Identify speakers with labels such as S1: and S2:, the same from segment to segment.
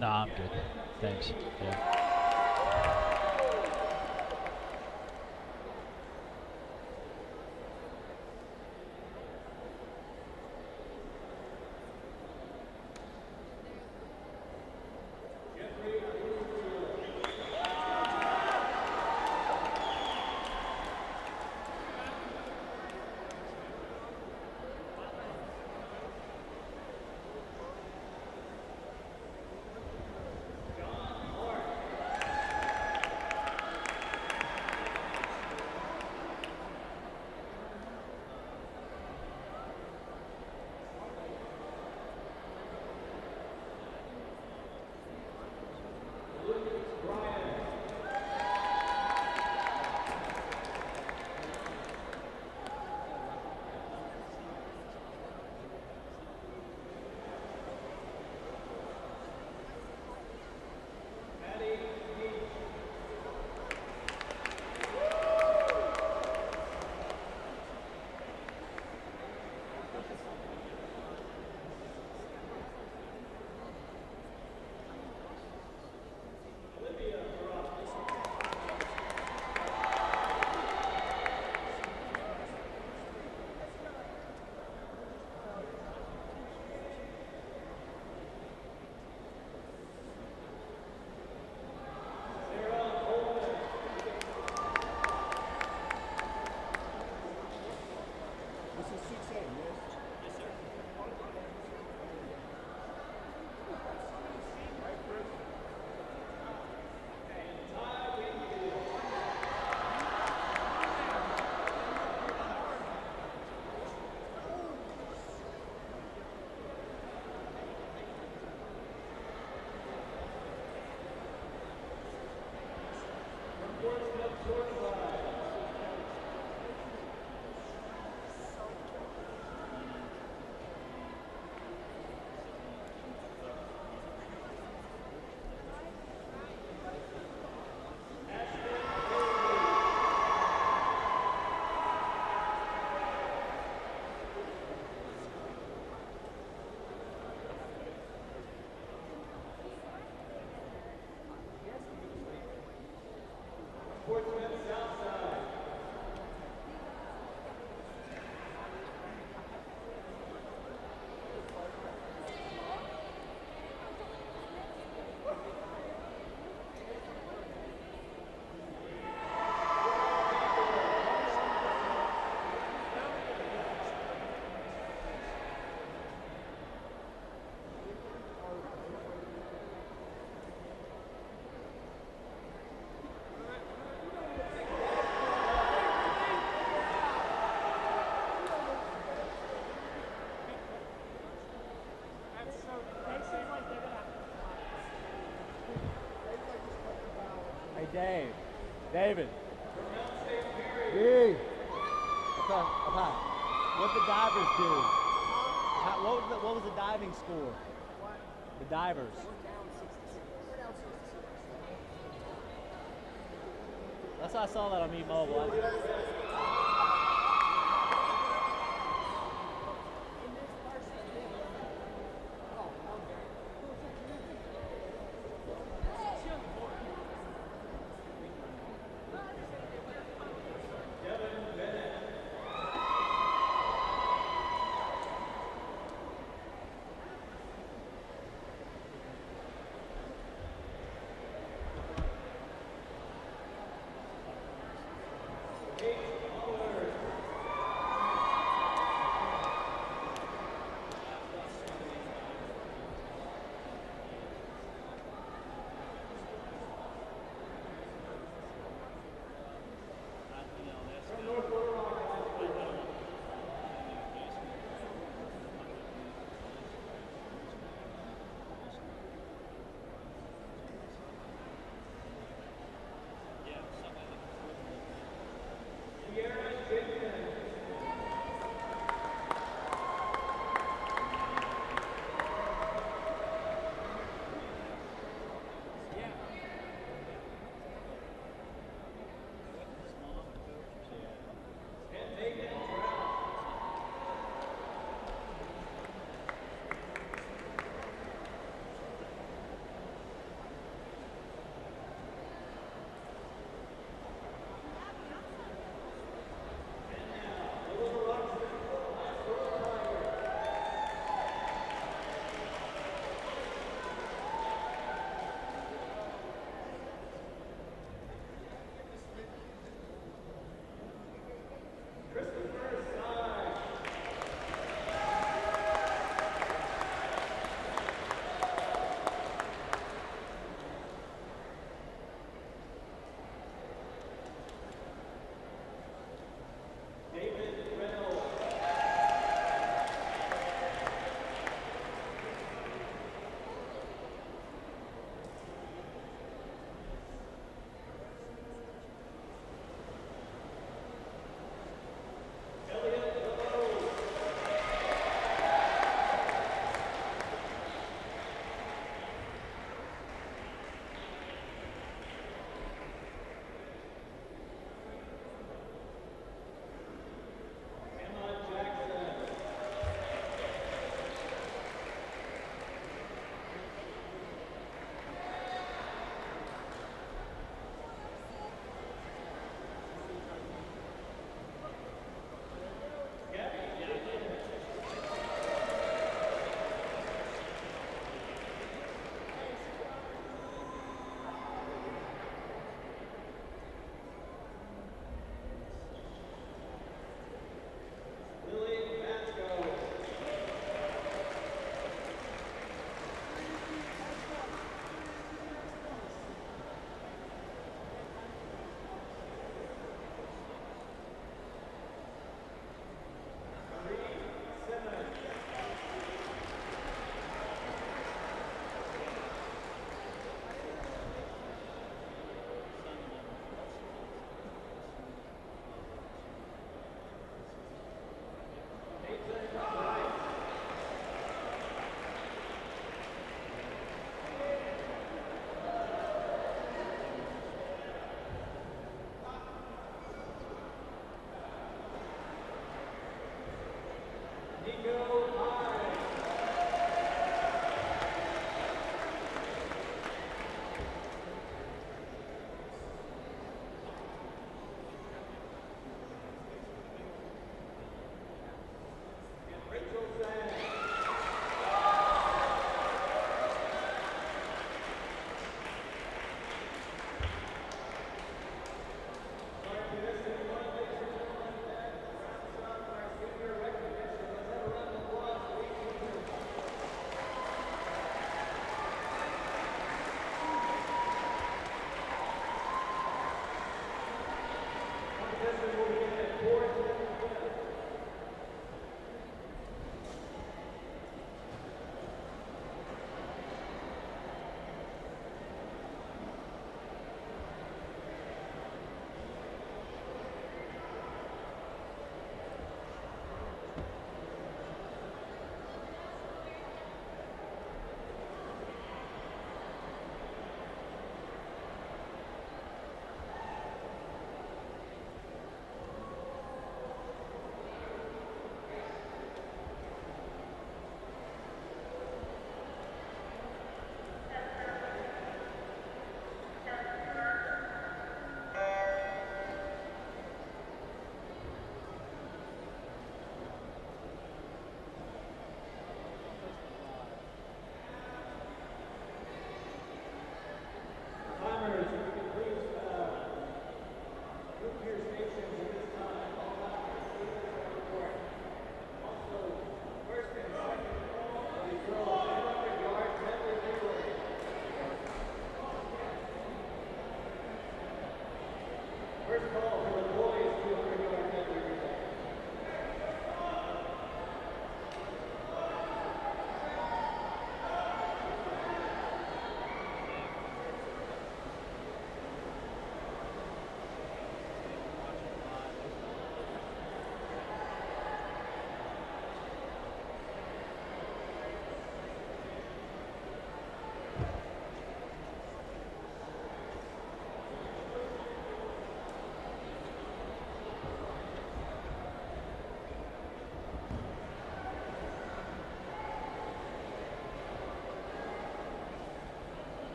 S1: Nah, I'm good. Thanks. Yeah.
S2: Dave. David. Hey. Okay. What the divers do? What was the diving score? The divers. That's why I saw that on Meet Mobile.
S3: Eight.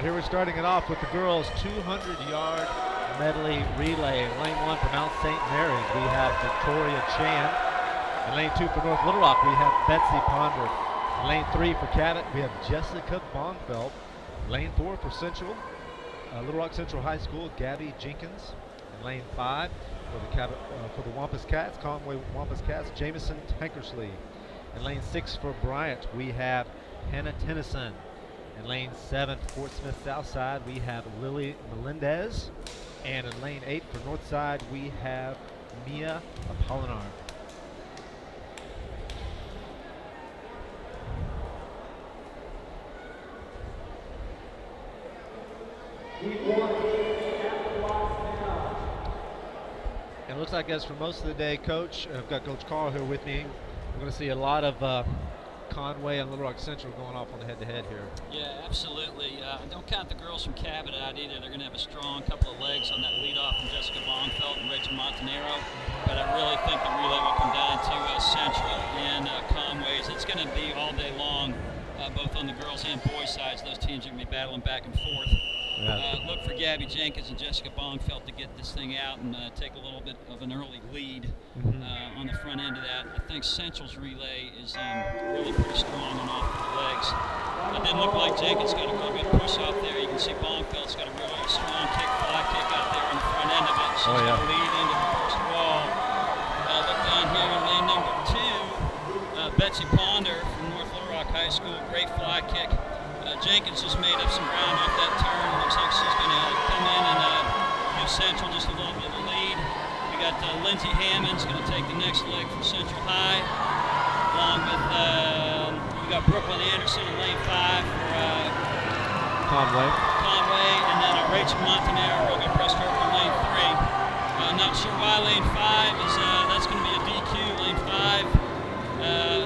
S1: right, here we're starting it off with the girls' 200-yard medley relay. In lane 1 for Mount St. Mary's, we have Victoria Chan. In lane 2 for North Little Rock, we have Betsy Ponder. In lane 3 for Cabot, we have Jessica Bongfeld. Lane 4 for Central, Little Rock Central High School, Gabby Jenkins. In lane 5 for the Wampus Cats, Conway Wampus Cats, Jameson Tankersley. In lane 6 for Bryant, we have Hannah Tennyson. In lane 7 for Fort Smith Southside, we have Lily Melendez. And in lane 8 for Northside, we have Mia Apolinar. And it looks like, as for most of the day, Coach, I've got Coach Carl here with me. We're going to see a lot of Conway and Little Rock Central going off on the head-to-head here.
S3: Yeah, absolutely. Don't count the girls from Cabot out either. They're going to have a strong couple of legs on that leadoff from Jessica Bongfeld and Rachel Montanero. But I really think the relay will come down to Central and Conway's. It's going to be all day long, both on the girls and boys sides. Those teams are going to be battling back and forth. Look for Gabby Jenkins and Jessica Bongfeld to get this thing out and take a little bit of an early lead on the front end of that. I think Central's relay is really pretty strong on off the legs. It didn't look like Jenkins got a real good push off there. You can see Bongfeld's got a really strong fly kick out there on the front end of it. She's going to lead into the first wall. Look down here in lane number 2, Betsy Ponder from North Little Rock High School, great fly kick. Jenkins just made up some ground off that turn. Looks like she's going to come in and give Central just a little bit of a lead. We got Lindsay Hammond's going to take the next leg from Central High, along with we got Brooklyn Anderson in lane 5 for Conway, and then Rachel Montanero real good press stroke in lane 3. Not sure why lane 5 is that's going to be a DQ. Lane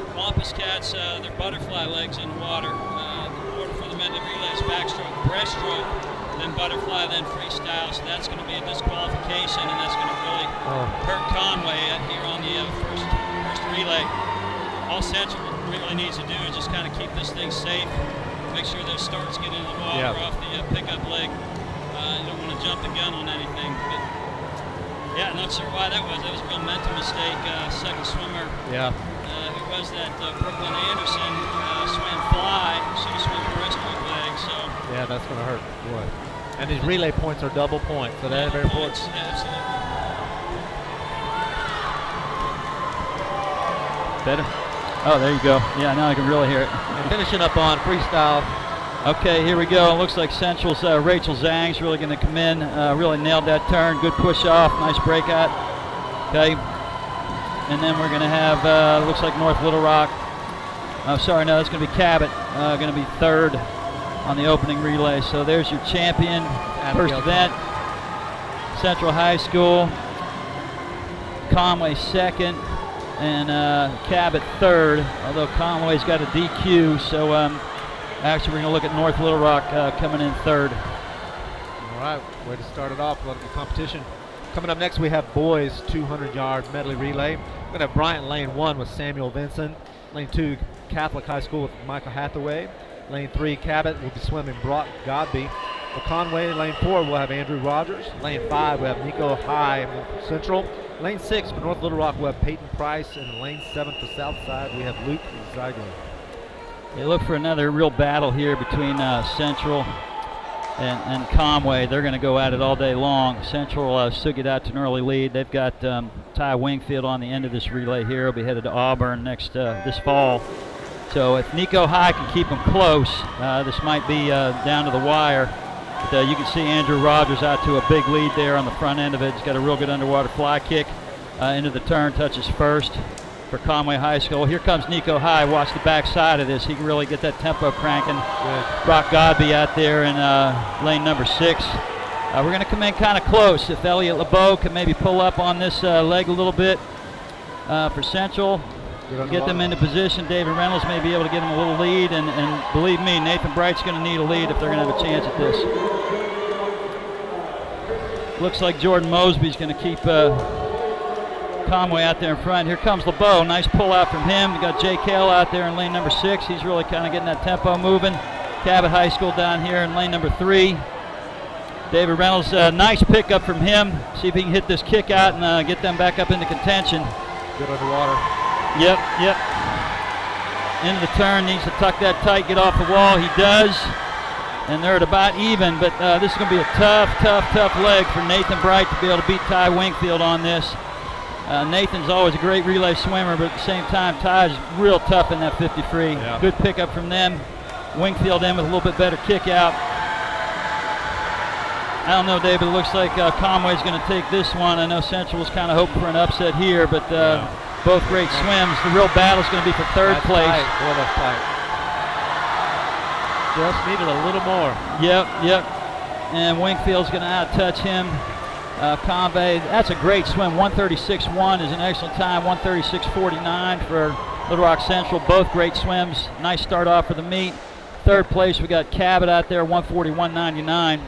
S3: 5, Wampus Cats, their butterfly legs in water. For the medley relays, backstroke, breaststroke, then butterfly, then freestyle. So that's going to be a disqualification, and that's going to really hurt Conway here on the first relay. All Central really needs to do is just kind of keep this thing safe, make sure those starts get into the water off the pickup leg. You don't want to jump the gun on anything. But yeah, not sure why that was. That was a real mental mistake. Second swimmer.
S1: Yeah.
S3: Who was that? Brooklyn Anderson swam fly. Should have swam breaststroke leg. So
S1: yeah, that's going to hurt. Boy. And these relay points are double points, so that's very important.
S3: Yeah, absolutely.
S4: Better? Oh, there you go. Yeah, now I can really hear it.
S1: And finishing up on freestyle.
S4: Okay, here we go. It looks like Central's Rachel Zhang's really going to come in. Really nailed that turn. Good push off. Nice breakout. Okay. And then we're going to have, looks like North Little Rock. Oh, sorry, no, that's going to be Cabot. Going to be third on the opening relay. So there's your champion. First event. Central High School. Conway second. And Cabot third. Although Conway's got a DQ. So actually we're going to look at North Little Rock coming in third.
S1: All right, way to start it off. A lot of good competition. Coming up next, we have boys 200-yard medley relay. We're going to have Bryant in lane 1 with Samuel Vinson. Lane 2, Catholic High School with Michael Hathaway. Lane 3, Cabot will be swimming Brock Godby. For Conway, lane 4, we'll have Andrew Rogers. Lane 5, we have Nico High Central. Lane 6 for North Little Rock, we'll have Peyton Price. And lane 7 for Southside, we have Luke Zygo.
S4: They look for another real battle here between Central and Conway. They're going to go at it all day long. Central still get out to an early lead. They've got Ty Wingfield on the end of this relay here. He'll be headed to Auburn next this fall. So if Nico High can keep them close, this might be down to the wire. But you can see Andrew Rogers out to a big lead there on the front end of it. He's got a real good underwater fly kick into the turn, touches first for Conway High School. Here comes Nico High. Watch the back side of this. He can really get that tempo cranking. Good. Brock Godby out there in lane number 6. We're going to come in kind of close. If Elliot LeBeau can maybe pull up on this leg a little bit for Central, get them into position. David Reynolds may be able to get them a little lead, and believe me, Nathan Bright's going to need a lead if they're going to have a chance at this. Looks like Jordan Mosby's going to keep Conway out there in front. Here comes LeBeau. Nice pull out from him. You got Jay Cale out there in lane number 6. He's really kind of getting that tempo moving. Cabot High School down here in lane number 3. David Reynolds, nice pickup from him. See if he can hit this kick out and get them back up into contention.
S1: Good underwater.
S4: Yep. Into the turn, needs to tuck that tight, get off the wall. He does. And they're at about even, but this is going to be a tough leg for Nathan Bright to be able to beat Ty Wingfield on this. Nathan's always a great relay swimmer, but at the same time, Ty's real tough in that 50 free.
S1: Yeah.
S4: Good pickup from them. Wingfield in with a little bit better kick out. I don't know, David, it looks like Conway's going to take this one. I know Central was kind of hoping for an upset here, but both great swims. The real battle's going to be for third place.
S1: Tight. Boy, that's tight. Just needed a little more.
S4: Yep. And Wingfield's going to out-touch him. Conway, that's a great swim. 136.1 is an excellent time. 136.49 for Little Rock Central. Both great swims. Nice start off for the meet. Third place, we got Cabot out there, 141.99.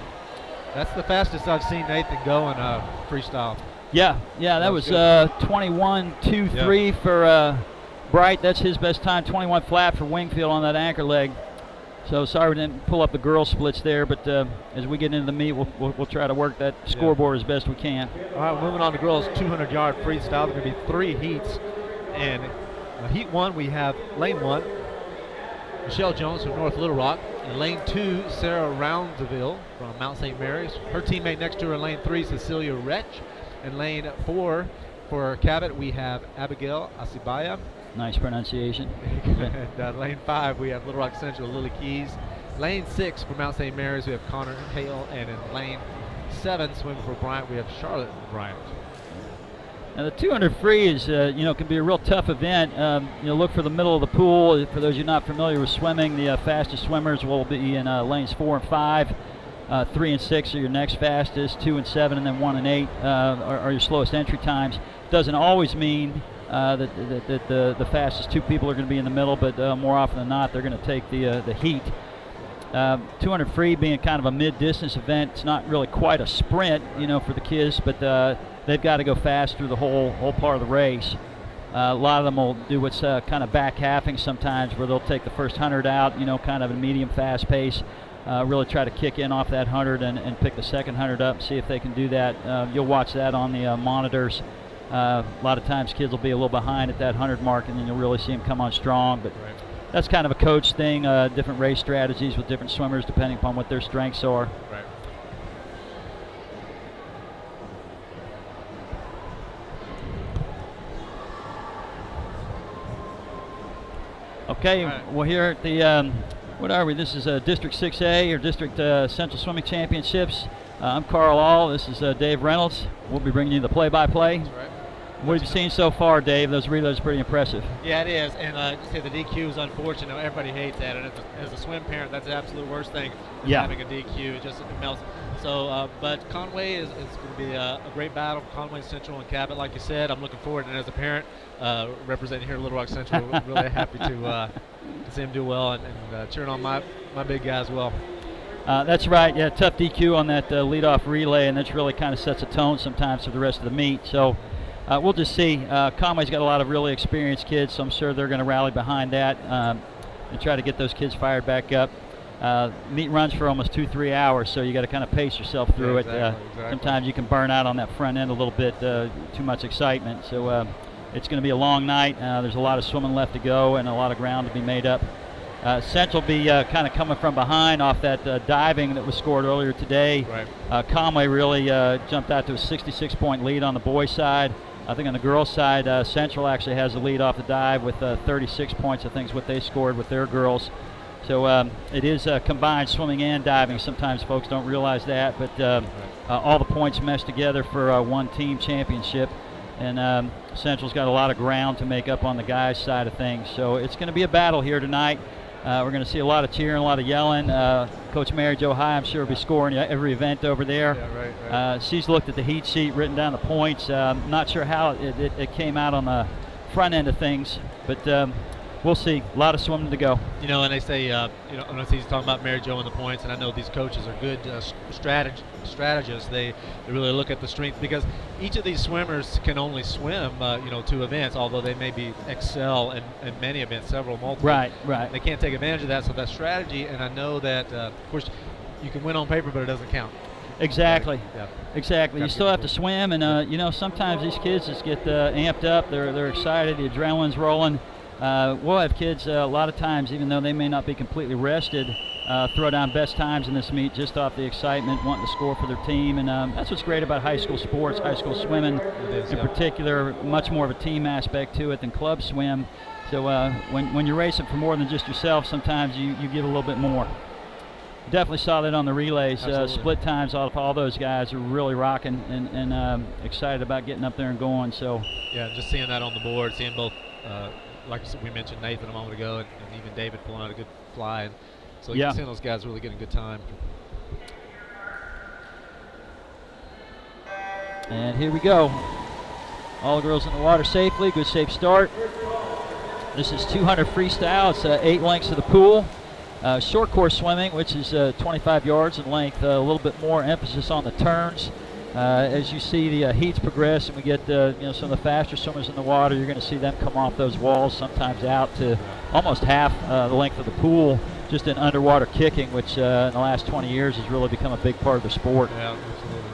S1: That's the fastest I've seen Nathan go in freestyle.
S4: Yeah, that was 21.23 for Bright. That's his best time. 21 flat for Wingfield on that anchor leg. So sorry we didn't pull up the girls splits there, but as we get into the meet, we'll try to work that scoreboard as best we can.
S1: All right, moving on to girls 200-yard freestyle. There are going to be 3 heats. And heat 1, we have lane 1, Michelle Jones from North Little Rock. In lane 2, Sarah Roundsville from Mount St. Mary's. Her teammate next to her in lane 3, Cecilia Retch. In lane 4, for Cabot, we have Abigail Asibaya.
S4: Nice pronunciation.
S1: And lane 5, we have Little Rock Central, Lily Keys. Lane 6 for Mount St. Mary's, we have Connor Hale. And in lane 7, swimming for Bryant, we have Charlotte Bryant.
S4: Now the 200 free is, can be a real tough event. Look for the middle of the pool. For those of you not familiar with swimming, the fastest swimmers will be in lanes 4 and 5. 3 and 6 are your next fastest. 2 and 7, and then 1 and 8 are your slowest entry times. Doesn't always mean that the fastest 2 people are going to be in the middle, but more often than not, they're going to take the heat. 200 free being kind of a mid-distance event, it's not really quite a sprint, for the kids, but they've got to go fast through the whole part of the race. A lot of them will do what's kind of back halving sometimes, where they'll take the first 100 out, kind of a medium fast pace. Really try to kick in off that 100 and pick the second 100 up and see if they can do that. You'll watch that on the monitors. A lot of times kids will be a little behind at that 100 mark, and then you'll really see them come on strong. But that's kind of a coach thing, different race strategies with different swimmers depending upon what their strengths are.
S1: Right.
S4: Okay, well here at the, what are we? This is District 6A, or District Central Swimming Championships. I'm Carl All, this is Dave Reynolds. We'll be bringing you the play-by-play.
S1: That's right.
S4: What have you seen so far, Dave? Those relays are pretty impressive.
S1: Yeah, it is. And just say the DQ is unfortunate. Everybody hates that. And as a swim parent, that's the absolute worst thing. Having a DQ. It just melts. So, but Conway is going to be a great battle. Conway Central and Cabot, like you said. I'm looking forward. And as a parent, representing here at Little Rock Central, really happy to see him do well and cheering on my big guy as well.
S4: That's right. Yeah, tough DQ on that leadoff relay, and that really kind of sets a tone sometimes for the rest of the meet. So we'll just see. Conway's got a lot of really experienced kids, so I'm sure they're going to rally behind that and try to get those kids fired back up. Meet runs for almost 2-3 hours, so you got to kind of pace yourself through it.
S1: Exactly.
S4: Sometimes you can burn out on that front end a little bit, too much excitement. So it's going to be a long night. There's a lot of swimming left to go and a lot of ground to be made up. Central will be kind of coming from behind off that diving that was scored earlier today.
S1: Right.
S4: Conway really jumped out to a 66-point lead on the boys' side. I think on the girls' side, Central actually has the lead off the dive with 36 points, I think is what they scored with their girls. So it is combined swimming and diving. Sometimes folks don't realize that, but all the points meshed together for one team championship. And Central's got a lot of ground to make up on the guys' side of things. So it's going to be a battle here tonight. We're going to see a lot of cheering, a lot of yelling. Coach Mary Jo High, I'm sure, will be scoring every event over there.
S1: Yeah, right.
S4: She's looked at the heat sheet, written down the points. Not sure how it came out on the front end of things, but we'll see. A lot of swimming to go.
S1: You know, and they say, you know, when he's talking about Mary Jo and the points, and I know these coaches are good strategists. They really look at the strength, because each of these swimmers can only swim, you know, 2 events, although they maybe excel in many events, multiple.
S4: Right.
S1: They can't take advantage of that, so that's strategy. And I know that, of course, you can win on paper, but it doesn't count.
S4: Exactly.
S1: Yeah.
S4: Exactly. You still have to swim, and you know, sometimes these kids just get amped up. They're excited. The adrenaline's rolling. We'll have kids a lot of times, even though they may not be completely rested, throw down best times in this meet just off the excitement, wanting to score for their team. And that's what's great about high school sports, high school swimming in particular. Much more of a team aspect to it than club swim. So when you're racing for more than just yourself, sometimes you give a little bit more. Definitely saw that on the relays. Split times, all those guys are really rocking and excited about getting up there and going. So
S1: yeah, just seeing that on the board, seeing both, like we mentioned Nathan a moment ago, and even David pulling out a good fly. And so you're seeing those guys really getting a good time.
S4: And here we go. All the girls in the water safely. Good safe start. This is 200 freestyle. It's 8 lengths to the pool. Short course swimming, which is 25 yards in length, a little bit more emphasis on the turns. As you see the heats progress and we get you know, some of the faster swimmers in the water, you're going to see them come off those walls, sometimes out to almost half the length of the pool, just in underwater kicking, which in the last 20 years has really become a big part of the sport.
S1: Yeah, absolutely.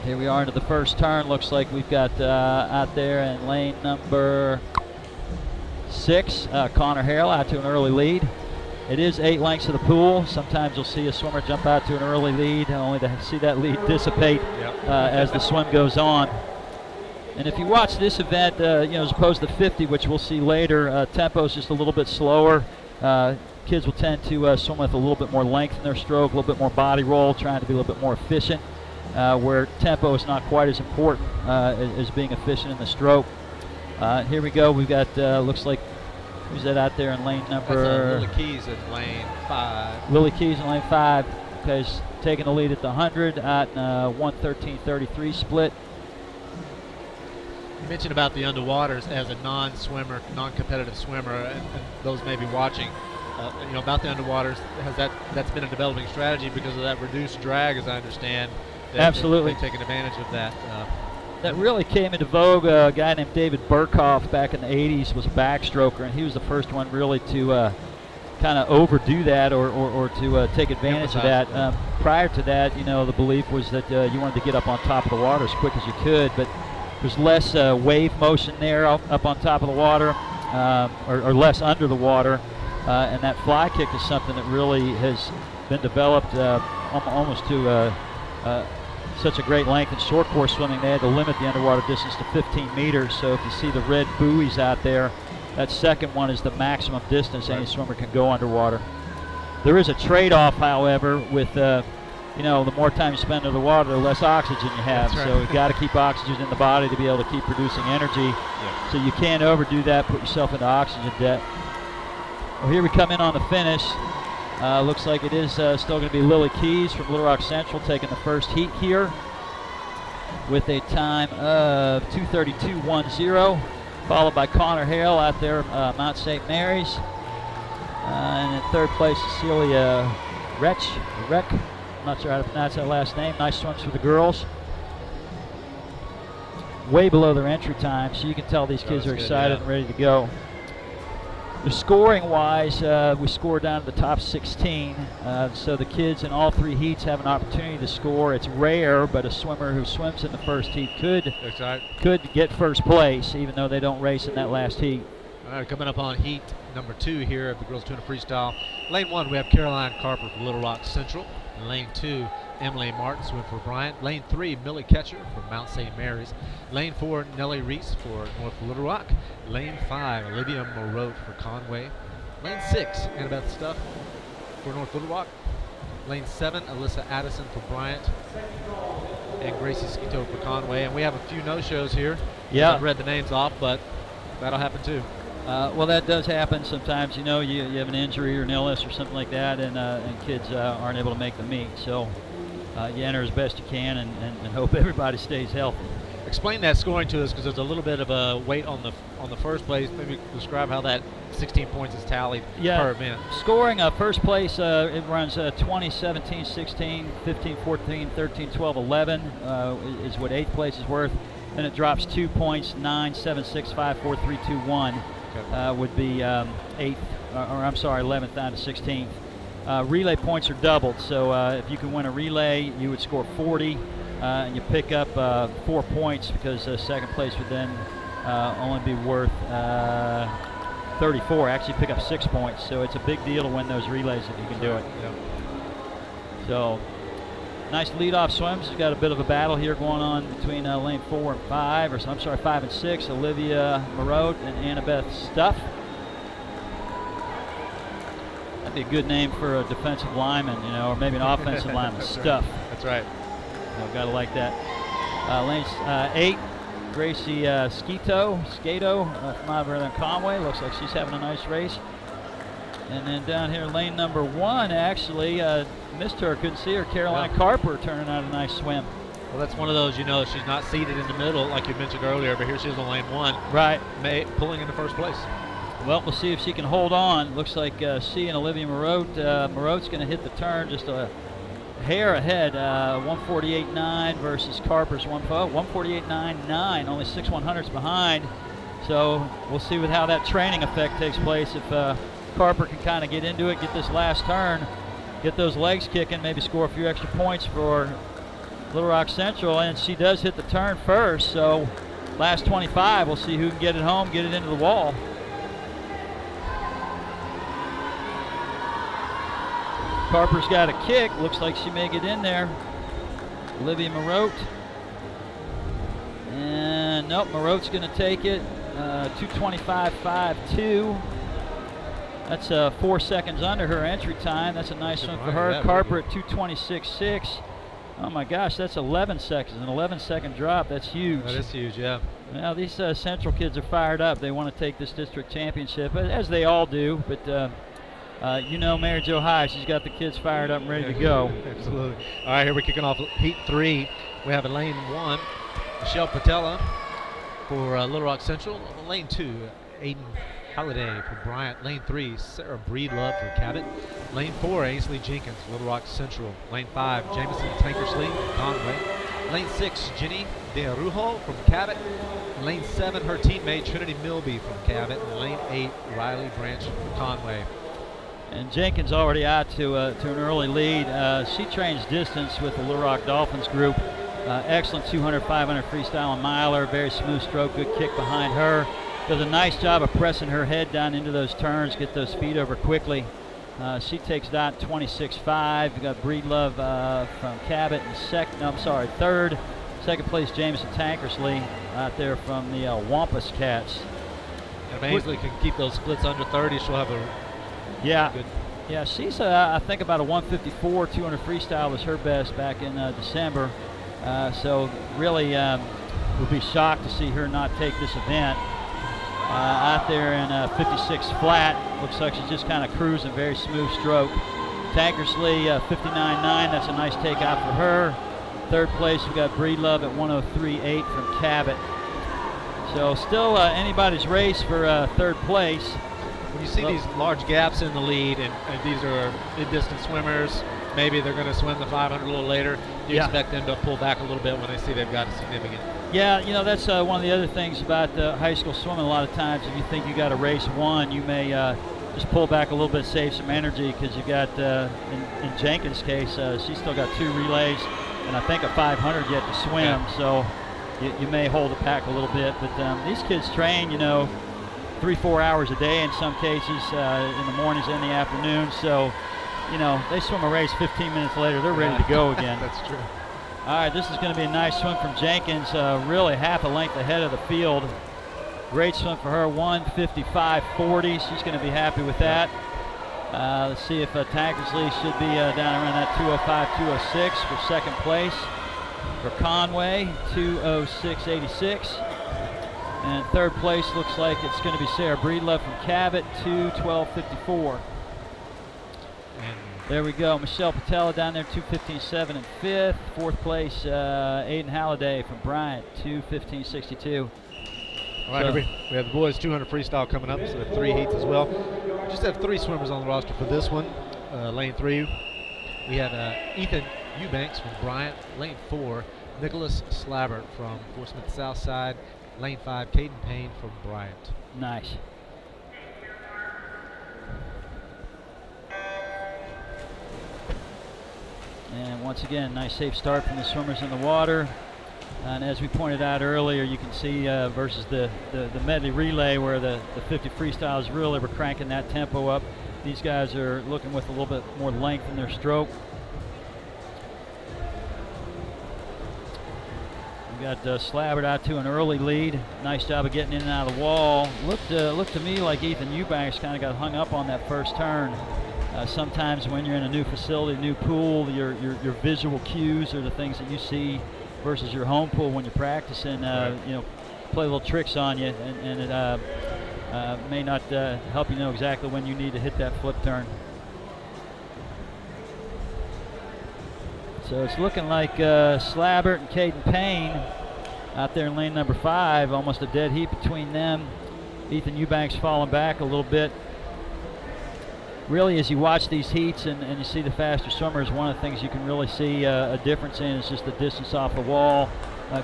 S4: Here we are into the first turn. Looks like we've got out there in lane number 6, Connor Harrell out to an early lead. It is 8 lengths to the pool. Sometimes you'll see a swimmer jump out to an early lead, only to see that lead dissipate as the swim goes on. And if you watch this event, you know, as opposed to 50, which we'll see later, tempo is just a little bit slower. Kids will tend to swim with a little bit more length in their stroke, a little bit more body roll, trying to be a little bit more efficient, where tempo is not quite as important as being efficient in the stroke. Here we go. We've got, looks like, who's that out there in lane number?
S1: Lily Keys in lane 5.
S4: Lily Keys in lane 5. Okay, taking the lead at the 100 at 1:13.33 split.
S1: You mentioned about the underwaters as a non-swimmer, non-competitive swimmer, and those may be watching. You know, about the underwaters, that's been a developing strategy because of that reduced drag, as I understand.
S4: Absolutely.
S1: They've taken advantage of that.
S4: That really came into vogue. A guy named David Burkhoff back in the 80s was a backstroker, and he was the first one really to kind of overdo that or to take advantage of that. Prior to that, you know, the belief was that you wanted to get up on top of the water as quick as you could, but there's less wave motion there up on top of the water, or less under the water, and that fly kick is something that really has been developed almost to such a great length. In short course swimming, they had to limit the underwater distance to 15 meters. So if you see the red buoys out there, that second one is the maximum distance any swimmer can go underwater. There is a trade-off, however, with you know, the more time you spend under the water, the less oxygen you have. So you've got to keep oxygen in the body to be able to keep producing energy. So you can't overdo that, put yourself into oxygen debt. Well, here we come in on the finish. Looks like it is still going to be Lily Keys from Little Rock Central taking the first heat here with a time of 2:32.10, followed by Connor Hale out there, Mount St. Mary's. And in third place, Cecilia Reck. I'm not sure how to pronounce that last name. Nice swims for the girls. Way below their entry time, so you can tell these kids are excited and ready to go. The scoring-wise, we score down to the top 16, so the kids in all 3 heats have an opportunity to score. It's rare, but a swimmer who swims in the first heat could get first place, even though they don't race in that last heat.
S1: All right, coming up on heat number 2 here of the girls 200 freestyle. Lane 1, we have Caroline Carper from Little Rock Central. In lane 2, Emily Martin swim for Bryant. Lane 3, Millie Ketcher from Mount St. Mary's. Lane 4, Nellie Reese for North Little Rock. Lane 5, Olivia Moreau for Conway. Lane 6, Annabeth Stuff for North Little Rock. Lane 7, Alyssa Addison for Bryant. And Gracie Skeeto for Conway. And we have a few no-shows here.
S4: Yeah.
S1: I've read the names off, but that'll happen too.
S4: Well, that does happen sometimes. You know, you have an injury or an illness or something like that, and kids aren't able to make the meet. So you enter as best you can and hope everybody stays healthy.
S1: Explain that scoring to us, because there's a little bit of a weight on the first place. Maybe describe how that 16 points is tallied per event.
S4: Scoring first place, it runs 20, 17, 16, 15, 14, 13, 12, 11 is what 8th place is worth. Then it drops 2 points, 9, 7, 6, 5, 4, 3, 2, 1 would be 8th, or I'm sorry, 11th down to 16th. Relay points are doubled, so if you can win a relay, you would score 40, and you pick up 4 points, because second place would then only be worth 34. Actually pick up 6 points, so it's a big deal to win those relays if you can do it.
S1: Yeah.
S4: So nice leadoff swims. We've got a bit of a battle here going on between lane 4 and 5, or I'm sorry, 5 and 6. Olivia Moreau and Annabeth Stuff. That'd be a good name for a defensive lineman, you know, or maybe an offensive lineman. Stuff.
S1: That's right.
S4: Gotta like that. Lane 8, Gracie Skato from over there in Conway. Looks like she's having a nice race. And then down here, lane number 1, actually, missed her, couldn't see her. Caroline Carper turning out a nice swim.
S1: Well, that's one of those, you know, she's not seated in the middle like you mentioned earlier, but here she is on lane 1.
S4: Right.
S1: Pulling in the first place.
S4: Well, we'll see if she can hold on. Looks like she and Olivia Moreau. Moreau's going to hit the turn just a hair ahead. 148.9 versus Carper's 148.99. Only 6 100ths behind. So we'll see with how that training effect takes place. If Carper can kind of get into it, get this last turn, get those legs kicking, maybe score a few extra points for Little Rock Central. And she does hit the turn first. So last 25, we'll see who can get it home, get it into the wall. Carper's got a kick. Looks like she may get in there. Olivia Moreau. And nope, Moreau's going to take it. 2:25.52. That's 4 seconds under her entry time. That's a nice one for her. Carper at 2:26.6. Oh my gosh, that's 11 seconds. An 11-second drop. That's huge.
S1: That is huge, yeah.
S4: Now these Central kids are fired up. They want to take this district championship, as they all do. But you know Mary Jo High, she's got the kids fired up and ready to go.
S1: Absolutely. All right, here we're kicking off Heat 3. We have in lane 1, Michelle Patella for Little Rock Central. Lane 2, Aiden Halliday for Bryant. Lane 3, Sarah Breedlove for Cabot. Lane 4, Ainsley Jenkins, Little Rock Central. Lane 5, Jameson Tankersley from Conway. Lane 6, Jenny De Arujo from Cabot. Lane 7, her teammate Trinity Milby from Cabot. And lane 8, Riley Branch from Conway.
S4: And Jenkins already out to an early lead. She trains distance with the Little Rock Dolphins group. Excellent 200, 500 freestyle and miler. Very smooth stroke, good kick behind her. Does a nice job of pressing her head down into those turns, get those feet over quickly. She takes that 26.5. We got Breedlove from Cabot in third. Second place, Jameson Tankersley out there from the Wampus Cats.
S1: If Ainsley can keep those splits under 30, she'll have a good.
S4: Yeah, she's I think about a 154. 200 freestyle was her best back in December. So really would be shocked to see her not take this event. Out there in 56 flat, looks like she's just kind of cruising, very smooth stroke. Tankersley 59.9, that's a nice takeout for her. Third place we got Breedlove at 103.8 from Cabot. So still anybody's race for third place.
S1: When you see these large gaps in the lead, and these are mid-distance swimmers, maybe they're going to swim the 500 a little later, you expect them to pull back a little bit when they see they've got a significant.
S4: Yeah, you know, that's one of the other things about high school swimming. A lot of times if you think you got a race won, you may just pull back a little bit, save some energy, because you got, in Jenkins' case, she's still got 2 relays and I think a 500 yet to swim, so you may hold the pack a little bit. But these kids train, you know, 3-4 hours a day in some cases, in the mornings and the afternoons. So, you know, they swim a race 15 minutes later, they're ready to go again.
S1: That's true.
S4: All right, this is going to be a nice swim from Jenkins, really half a length ahead of the field. Great swim for her, 155.40. She's going to be happy with that. Let's see if Tankersley should be down around that 205, 206 for second place. For Conway, 206.86. And third place looks like it's going to be Sarah Breedlove from Cabot, 212.54.
S1: And
S4: There we go. Michelle Patella down there, 2:15.7 in fifth. Fourth place, Aiden Halliday from Bryant, 2:15.62.
S1: All right, we have the boys 200 freestyle coming up, so we have 3 heats as well. We just have 3 swimmers on the roster for this one. Lane 3, we have Ethan Eubanks from Bryant. Lane 4, Nicholas Slabbert from Fort Smith Southside. Lane 5, Caden Payne from Bryant.
S4: Nice. And once again, nice safe start from the swimmers in the water. And as we pointed out earlier, you can see versus the medley relay where the 50 freestyles really were cranking that tempo up. These guys are looking with a little bit more length in their stroke. We got Slabbert out to an early lead. Nice job of getting in and out of the wall. Looked to me like Ethan Eubanks kind of got hung up on that first turn. Sometimes when you're in a new facility, new pool, your visual cues are the things that you see versus your home pool when you're practicing. You know, play little tricks on you, and it may not help you know exactly when you need to hit that flip turn. So it's looking like Slabbert and Caden Payne out there in lane number 5, almost a dead heat between them. Ethan Eubanks falling back a little bit. Really, as you watch these heats and you see the faster swimmers, one of the things you can really see a difference in is just the distance off the wall,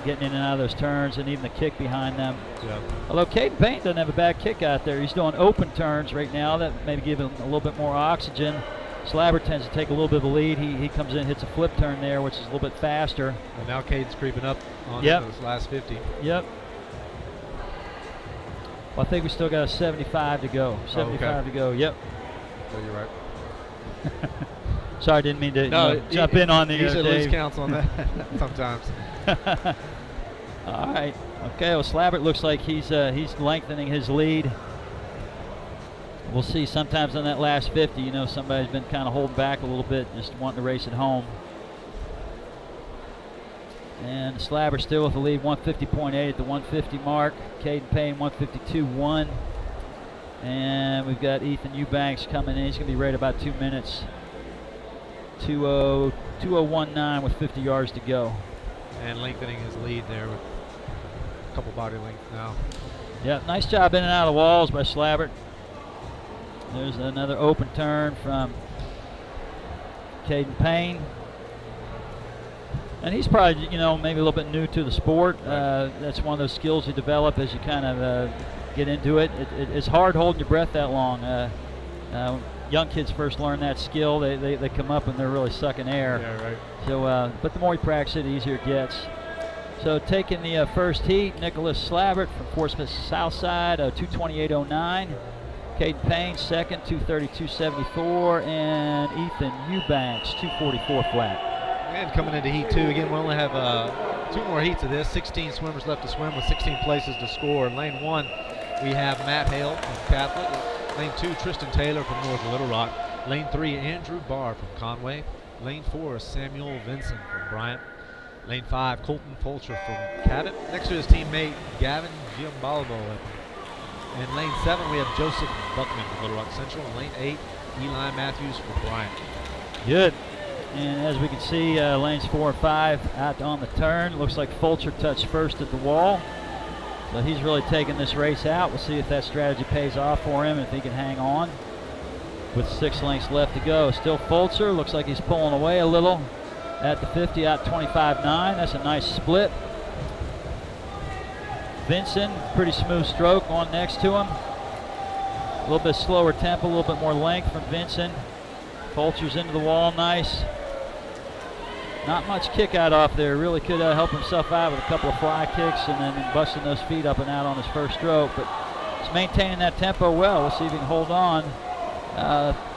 S4: getting in and out of those turns, and even the kick behind them. Yeah. Although Caden Payne doesn't have a bad kick out there. He's doing open turns right now that maybe give him a little bit more oxygen. Slabbert tends to take a little bit of a lead. He comes in, hits a flip turn there, which is a little bit faster. And now Caden's creeping up on those last 50. Yep. Well, I think we still got a 75 to go. 75 to go. Yep.
S1: So you're right.
S4: Sorry, didn't mean to jump in on the
S1: usually lose counts on that sometimes.
S4: All right. Okay. Well, Slabbert looks like he's lengthening his lead. We'll see. Sometimes on that last 50, you know, somebody's been kind of holding back a little bit, just wanting to race it home. And Slabbert still with the lead, 150.8 at the 150 mark. Caden Payne, 152.1. And we've got Ethan Eubanks coming in. He's going to be right about 2 minutes. 2:019 with 50 yards to go.
S1: And lengthening his lead there with a couple body lengths now.
S4: Yeah, nice job in and out of the walls by Slabbert. There's another open turn from Caden Payne. And he's probably, you know, maybe a little bit new to the sport. That's one of those skills you develop as you kind of get into it. It's hard holding your breath that long. Young kids first learn that skill, they come up and they're really sucking air.
S1: Yeah, right.
S4: So, but the more you practice it, the easier it gets. So taking the first heat, Nicholas Slabbert from Fort Smith Southside, 2:28.09. Caden Payne second, 2:32.74, and Ethan Eubanks, 2:44 flat.
S1: And coming into heat 2, again, we only have 2 more heats of this. 16 swimmers left to swim with 16 places to score. In lane 1, we have Matt Hale from Catholic. Lane 2, Tristan Taylor from North Little Rock. Lane 3, Andrew Barr from Conway. Lane 4, Samuel Vinson from Bryant. Lane 5, Colton Fulcher from Cabot. Next to his teammate, Gavin Giambalvo. In lane 7, we have Joseph Buckman from Little Rock Central. In lane 8, Eli Matthews from Bryant.
S4: Good. And as we can see, lanes 4 and 5 out on the turn. Looks like Fulcher touched first at the wall. So he's really taking this race out. We'll see if that strategy pays off for him, if he can hang on. With 6 lengths left to go. Still Fulcher, looks like he's pulling away a little at the 50, out 25.9. That's a nice split. Vinson, pretty smooth stroke on next to him. A little bit slower tempo, a little bit more length from Vinson. Fulcher's into the wall, nice. Not much kick out off there. Really could help himself out with a couple of fly kicks and then busting those feet up and out on his first stroke. But he's maintaining that tempo well. We'll see if he can hold on.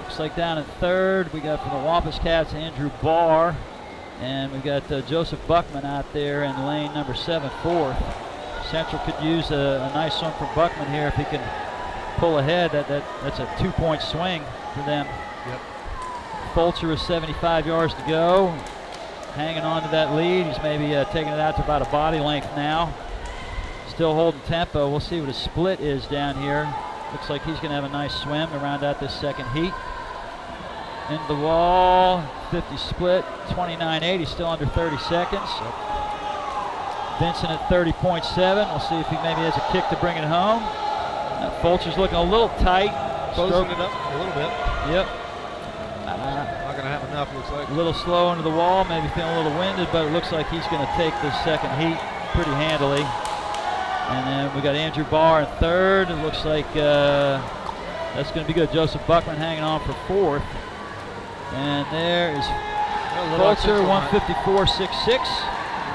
S4: Looks like down in third, we got from the Wampus Cats, Andrew Barr. And we've got Joseph Buckman out there in lane number 7, fourth. Central could use a nice swim from Buckman here if he can pull ahead. That's a 2-point swing for them.
S1: Yep.
S4: Fulcher with 75 yards to go. Hanging on to that lead. He's maybe taking it out to about a body length now. Still holding tempo. We'll see what his split is down here. Looks like he's going to have a nice swim to round out this second heat. into the wall, 50 split, 29.80, still under 30 seconds. Vincent at 30.7. We'll see if he maybe has a kick to bring it home. Fulcher's looking a little tight.
S1: Closing it up a little bit.
S4: Yep.
S1: Not going to have enough, looks like.
S4: A little slow into the wall, maybe feeling a little winded, but it looks like he's going to take this second heat pretty handily. And then we got Andrew Barr in third. It looks like that's going to be good. Joseph Buckman hanging on for fourth. And there is Fulcher, 154.66.
S1: Looks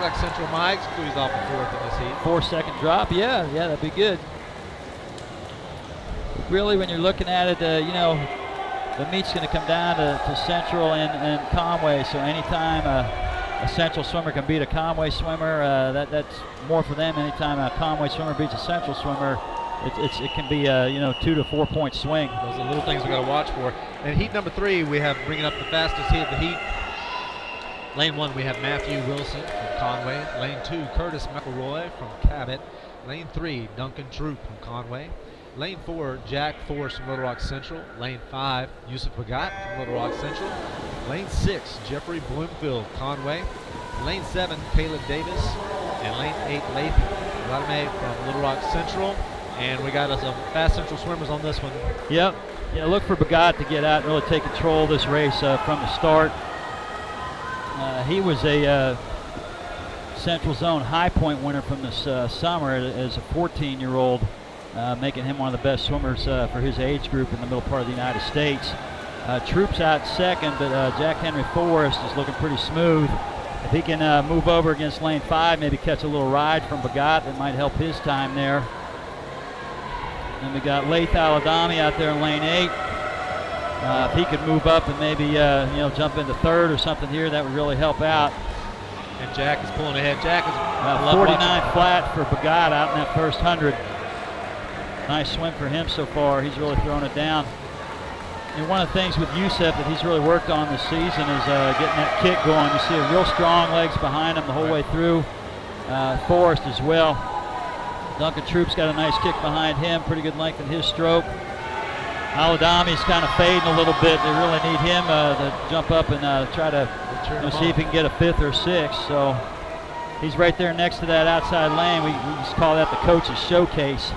S1: like Central Mike squeezed off the fourth in this heat.
S4: 4-second drop. Yeah, that'd be good. Really, when you're looking at it, you know, the meet's going to come down to Central and Conway. So anytime a Central swimmer can beat a Conway swimmer, that's more for them. Anytime a Conway swimmer beats a Central swimmer, it can be a 2 to 4 point swing.
S1: Those are the little things we got to watch for. And heat number 3, we have bringing up the fastest heat of the heat. Lane 1, we have Matthew Wilson from Conway. Lane 2, Curtis McElroy from Cabot. Lane 3, Duncan Troop from Conway. Lane 4, Jack Force from Little Rock Central. Lane 5, Yusuf Bagat from Little Rock Central. Lane 6, Jeffrey Bloomfield, Conway. Lane 7, Caleb Davis. And Lane 8, Lathan Latame from Little Rock Central. And we got some fast Central swimmers on this one.
S4: Yep. Yeah, look for Bagat to get out and really take control of this race from the start. He was a Central Zone High Point winner from this summer as a 14-year-old. Making him one of the best swimmers for his age group in the middle part of the United States. Troop's out second, but Jack Henry Forrest is looking pretty smooth. If he can move over against lane 5, maybe catch a little ride from Bagat, that might help his time there. And we got Laith Aladami out there in lane 8. If he could move up and maybe jump into third or something here, that would really help out.
S1: And Jack is pulling ahead. Jack is
S4: 49 flat for Bagat out in that first 100. Nice swim for him so far. He's really thrown it down. And one of the things with Yusuf that he's really worked on this season is getting that kick going. You see a real strong legs behind him the whole way through. Forrest as well. Duncan Troop's got a nice kick behind him. Pretty good length in his stroke. Aladami's kind of fading a little bit. They really need him to jump up and try to see if he can get a 5th or 6th. So he's right there next to that outside lane. We just call that the coach's showcase.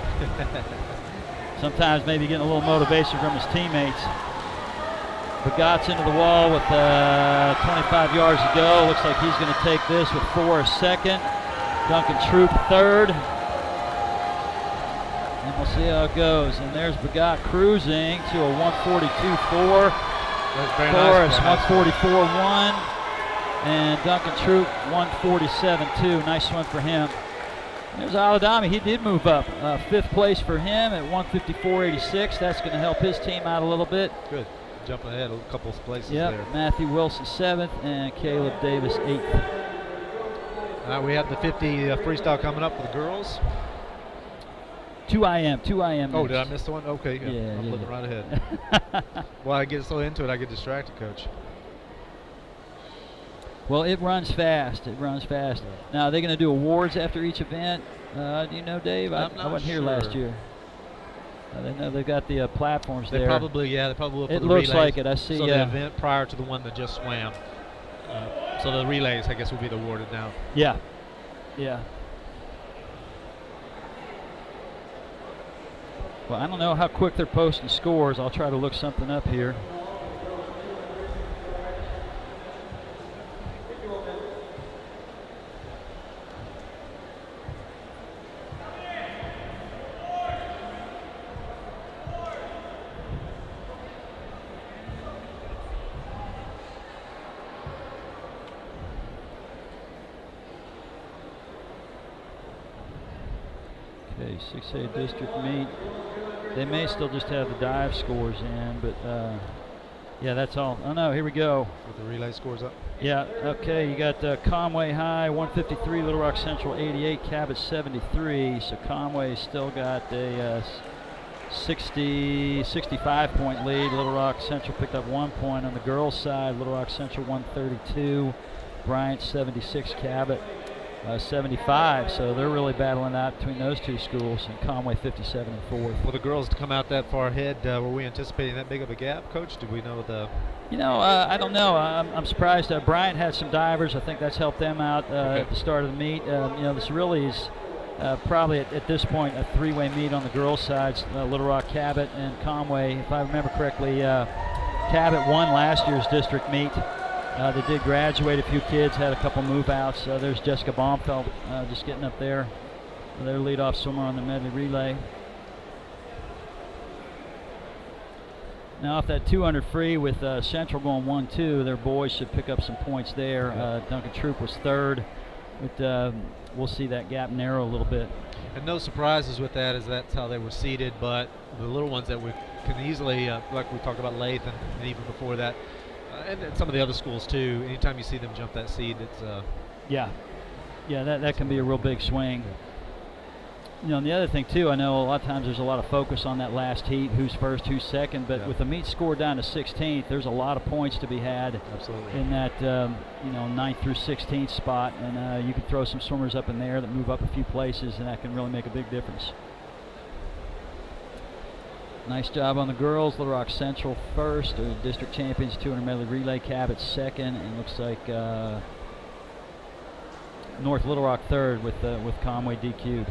S4: Sometimes maybe getting a little motivation from his teammates. Bagat's into the wall with 25 yards to go. Looks like he's going to take this with Forrest second. Duncan Troop third. And we'll see how it goes. And there's Bagat cruising to a 142.4. Forrest 144.1. And Duncan Troop 147.2. Nice swim for him. There's Aladami. He did move up. 5th place for him at 154.86. That's going to help his team out a little bit.
S1: Good. Jumping ahead a couple of places
S4: there. Matthew Wilson 7th and Caleb Davis 8th.
S1: We have the 50 freestyle coming up for the girls.
S4: 2 IM.
S1: Oh, did I miss the one? Okay.
S4: Yeah,
S1: I'm looking right ahead. Well, I get so into it, I get distracted, Coach.
S4: Well, it runs fast.
S1: Yeah.
S4: Now, are they going to do awards after each event? Do you know, Dave? I wasn't here last year. They know they've got the platforms there.
S1: They probably will for
S4: it
S1: the
S4: looks
S1: relays.
S4: like it. I see.
S1: So the event prior to the one that just swam. So the relays, I guess, will be awarded now.
S4: Yeah. Well, I don't know how quick they're posting scores. I'll try to look something up here. Okay, 6A district meet. They may still just have the dive scores in, but yeah, that's all. Oh no, here we go.
S1: With the relay scores up?
S4: Yeah, okay, you got Conway High 153, Little Rock Central 88, Cabot 73. So Conway still got a 65 point lead. Little Rock Central picked up 1 point on the girls' side. Little Rock Central 132, Bryant 76, Cabot. 75. So they're really battling out between those two schools, and Conway 57 and 4.
S1: For the girls to come out that far ahead, were we anticipating that big of a gap, Coach? Did we know the?
S4: I don't know. I'm surprised. Bryant had some divers. I think that's helped them out at the start of the meet. This really is probably at this point a three-way meet on the girls' sides. Little Rock, Cabot, and Conway. If I remember correctly, Cabot won last year's district meet. They did graduate a few kids, had a couple move-outs. There's Jessica Baumfeld just getting up there. Their leadoff swimmer on the medley relay. Now off that 200 free with Central going 1-2, their boys should pick up some points there. Duncan Troop was third, but we'll see that gap narrow a little bit.
S1: And no surprises with that, as that's how they were seeded, but the little ones that we can easily, like we talked about Lath and even before that, and some of the other schools too, anytime you see them jump that seed, it's
S4: yeah, that can be a real big swing. And the other thing too, I know a lot of times there's a lot of focus on that last heat, who's first, who's second, but with the meet score down to 16th, there's a lot of points to be had.
S1: Absolutely.
S4: In that 9th through 16th spot, and you can throw some swimmers up in there that move up a few places, and that can really make a big difference. Nice job on the girls. Little Rock Central first, district champions, 200 medley relay. Cabot second, and looks like North Little Rock third with Conway DQ'd.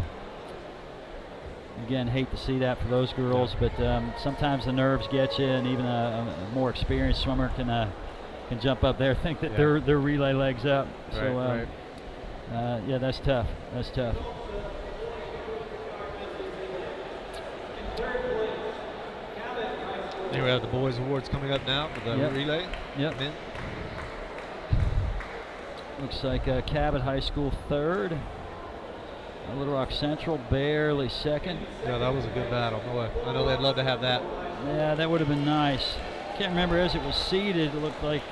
S4: Again, hate to see that for those girls, but sometimes the nerves get you, and even a more experienced swimmer can jump up there, think that their relay leg's up.
S1: Right,
S4: so yeah, that's tough. That's tough.
S1: Here we have the boys' awards coming up now for the relay.
S4: Yep.
S1: Men.
S4: Looks like Cabot High School third. Little Rock Central barely second.
S1: Yeah, that was a good battle. I know they'd love to have that.
S4: Yeah, that would have been nice. Can't remember as it was seeded. It looked like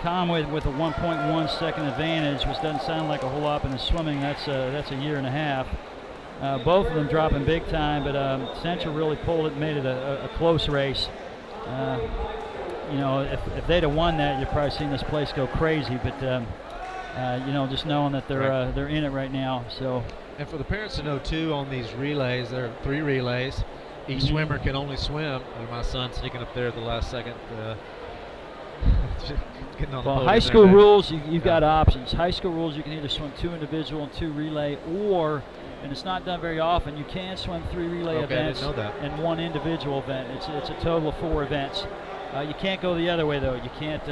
S4: Conway with a 1.1 second advantage, which doesn't sound like a whole lot in the swimming. That's a year and a half. Both of them dropping big time, but Central really pulled it and made it a close race. If they'd have won that, you'd probably seen this place go crazy. But just knowing that they're in it right now. So.
S1: And for the parents to know too, on these relays, there are 3 relays. Each swimmer can only swim. My son sneaking up there at the last second. Getting on
S4: well,
S1: the
S4: high school rules, you've got options. High school rules, you can either swim 2 individual and 2 relay, or, and it's not done very often, you can swim 3 relay events and 1 individual event. It's a total of 4 events. You can't go the other way though. You can't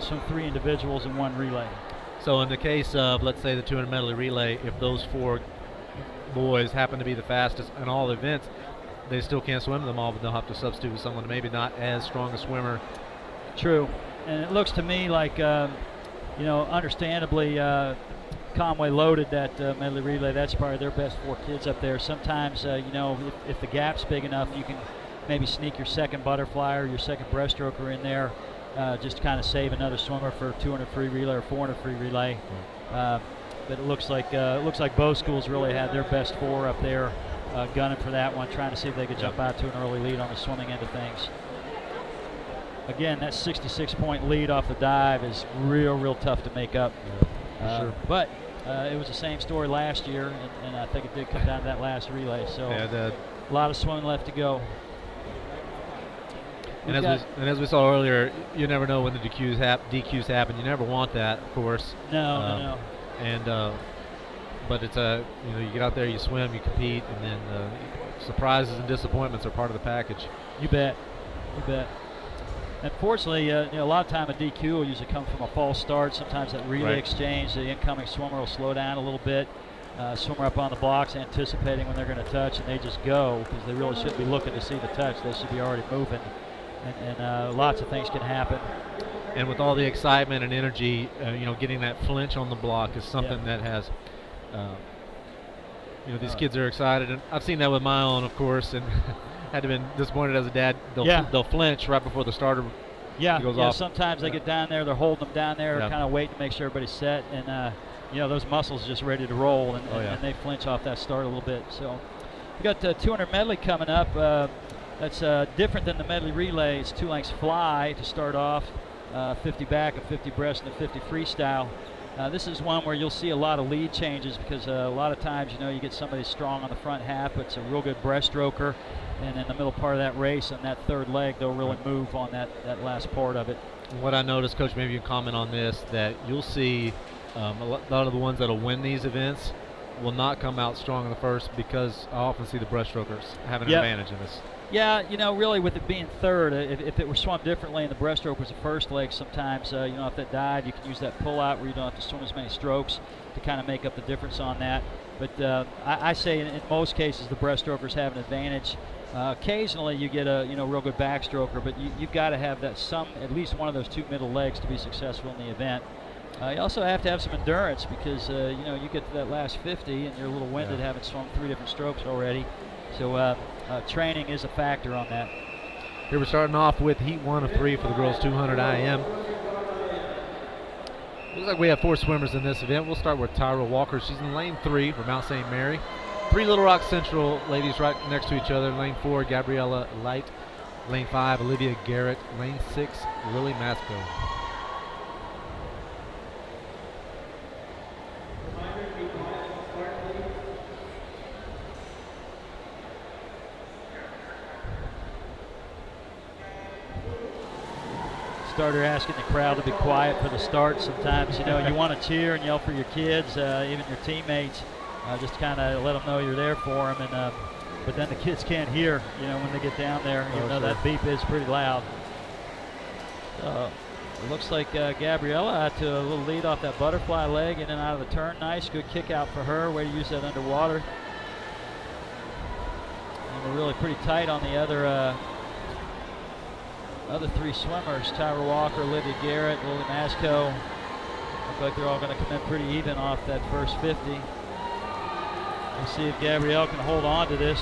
S4: swim 3 individuals and 1 relay.
S1: So in the case of, let's say, the 200 medley relay, if those 4 boys happen to be the fastest in all events, they still can't swim them all, but they'll have to substitute with someone maybe not as strong a swimmer.
S4: True. And it looks to me like, understandably, Conway loaded that medley relay. That's probably their best 4 kids up there. Sometimes, if the gap's big enough, you can maybe sneak your second butterfly or your second breaststroker in there, just to kind of save another swimmer for 200 free relay or 400 free relay. But it looks like both schools really had their best 4 up there, gunning for that one, trying to see if they could jump out to an early lead on the swimming end of things. Again, that 66-point lead off the dive is real tough to make up.
S1: Sure.
S4: But it was the same story last year, and I think it did come down to that last relay. So a lot of swimming left to go.
S1: And as we saw earlier, you never know when the DQs happen. You never want that, of course.
S4: No.
S1: And but it's you get out there, you swim, you compete, and then surprises and disappointments are part of the package.
S4: You bet. Unfortunately, a lot of time a DQ will usually come from a false start. Sometimes that relay exchange, the incoming swimmer will slow down a little bit. Swimmer up on the blocks, anticipating when they're going to touch, and they just go because they really shouldn't be looking to see the touch. They should be already moving, and lots of things can happen.
S1: And with all the excitement and energy, getting that flinch on the block is something that has, these kids are excited, and I've seen that with my own, of course, and had to been disappointed as a dad. They'll flinch right before the starter goes off.
S4: Sometimes they get down there, they're holding them down there, kind of waiting to make sure everybody's set, and those muscles just ready to roll, and they flinch off that start a little bit. So we got the 200 medley coming up. That's different than the medley relay. It's 2 lengths fly to start off, 50 back, a 50 breast, and a 50 freestyle. This is one where you'll see a lot of lead changes because a lot of times, you get somebody strong on the front half, but it's a real good breaststroker, and in the middle part of that race, on that third leg, they'll really move on that last part of it.
S1: What I noticed, Coach, maybe you can comment on this, that you'll see a lot of the ones that'll win these events will not come out strong in the first, because I often see the breaststrokers having an advantage in this.
S4: Yeah, really with it being third, if it were swum differently and the breaststroke was the first leg, sometimes, off that dive, you can use that pull out where you don't have to swim as many strokes to kind of make up the difference on that. But I say in most cases the breaststrokers have an advantage. Occasionally you get a real good backstroker, but you've got to have at least one of those two middle legs to be successful in the event. You also have to have some endurance because you get to that last 50 and you're a little winded having swum 3 different strokes already. So training is a factor on that.
S1: Here we're starting off with heat 1 of 3 for the girls 200 IM. Looks like we have 4 swimmers in this event. We'll start with Tyra Walker. She's in lane 3 for Mount St. Mary. 3 Little Rock Central ladies right next to each other. Lane 4, Gabriella Light. Lane 5, Olivia Garrett. Lane 6, Lily Masco.
S4: Starter asking the crowd to be quiet for the start. Sometimes, you want to cheer and yell for your kids, even your teammates, just kind of let them know you're there for them. And but then the kids can't hear, when they get down there. That beep is pretty loud. It looks like Gabriella had to a little lead off that butterfly leg in and out of the turn. Nice, good kick out for her. Way to use that underwater. And we're really pretty tight on the other 3 swimmers, Tyra Walker, Olivia Garrett, Lily Masco. Look like they're all going to come in pretty even off that first 50. We'll see if Gabrielle can hold on to this.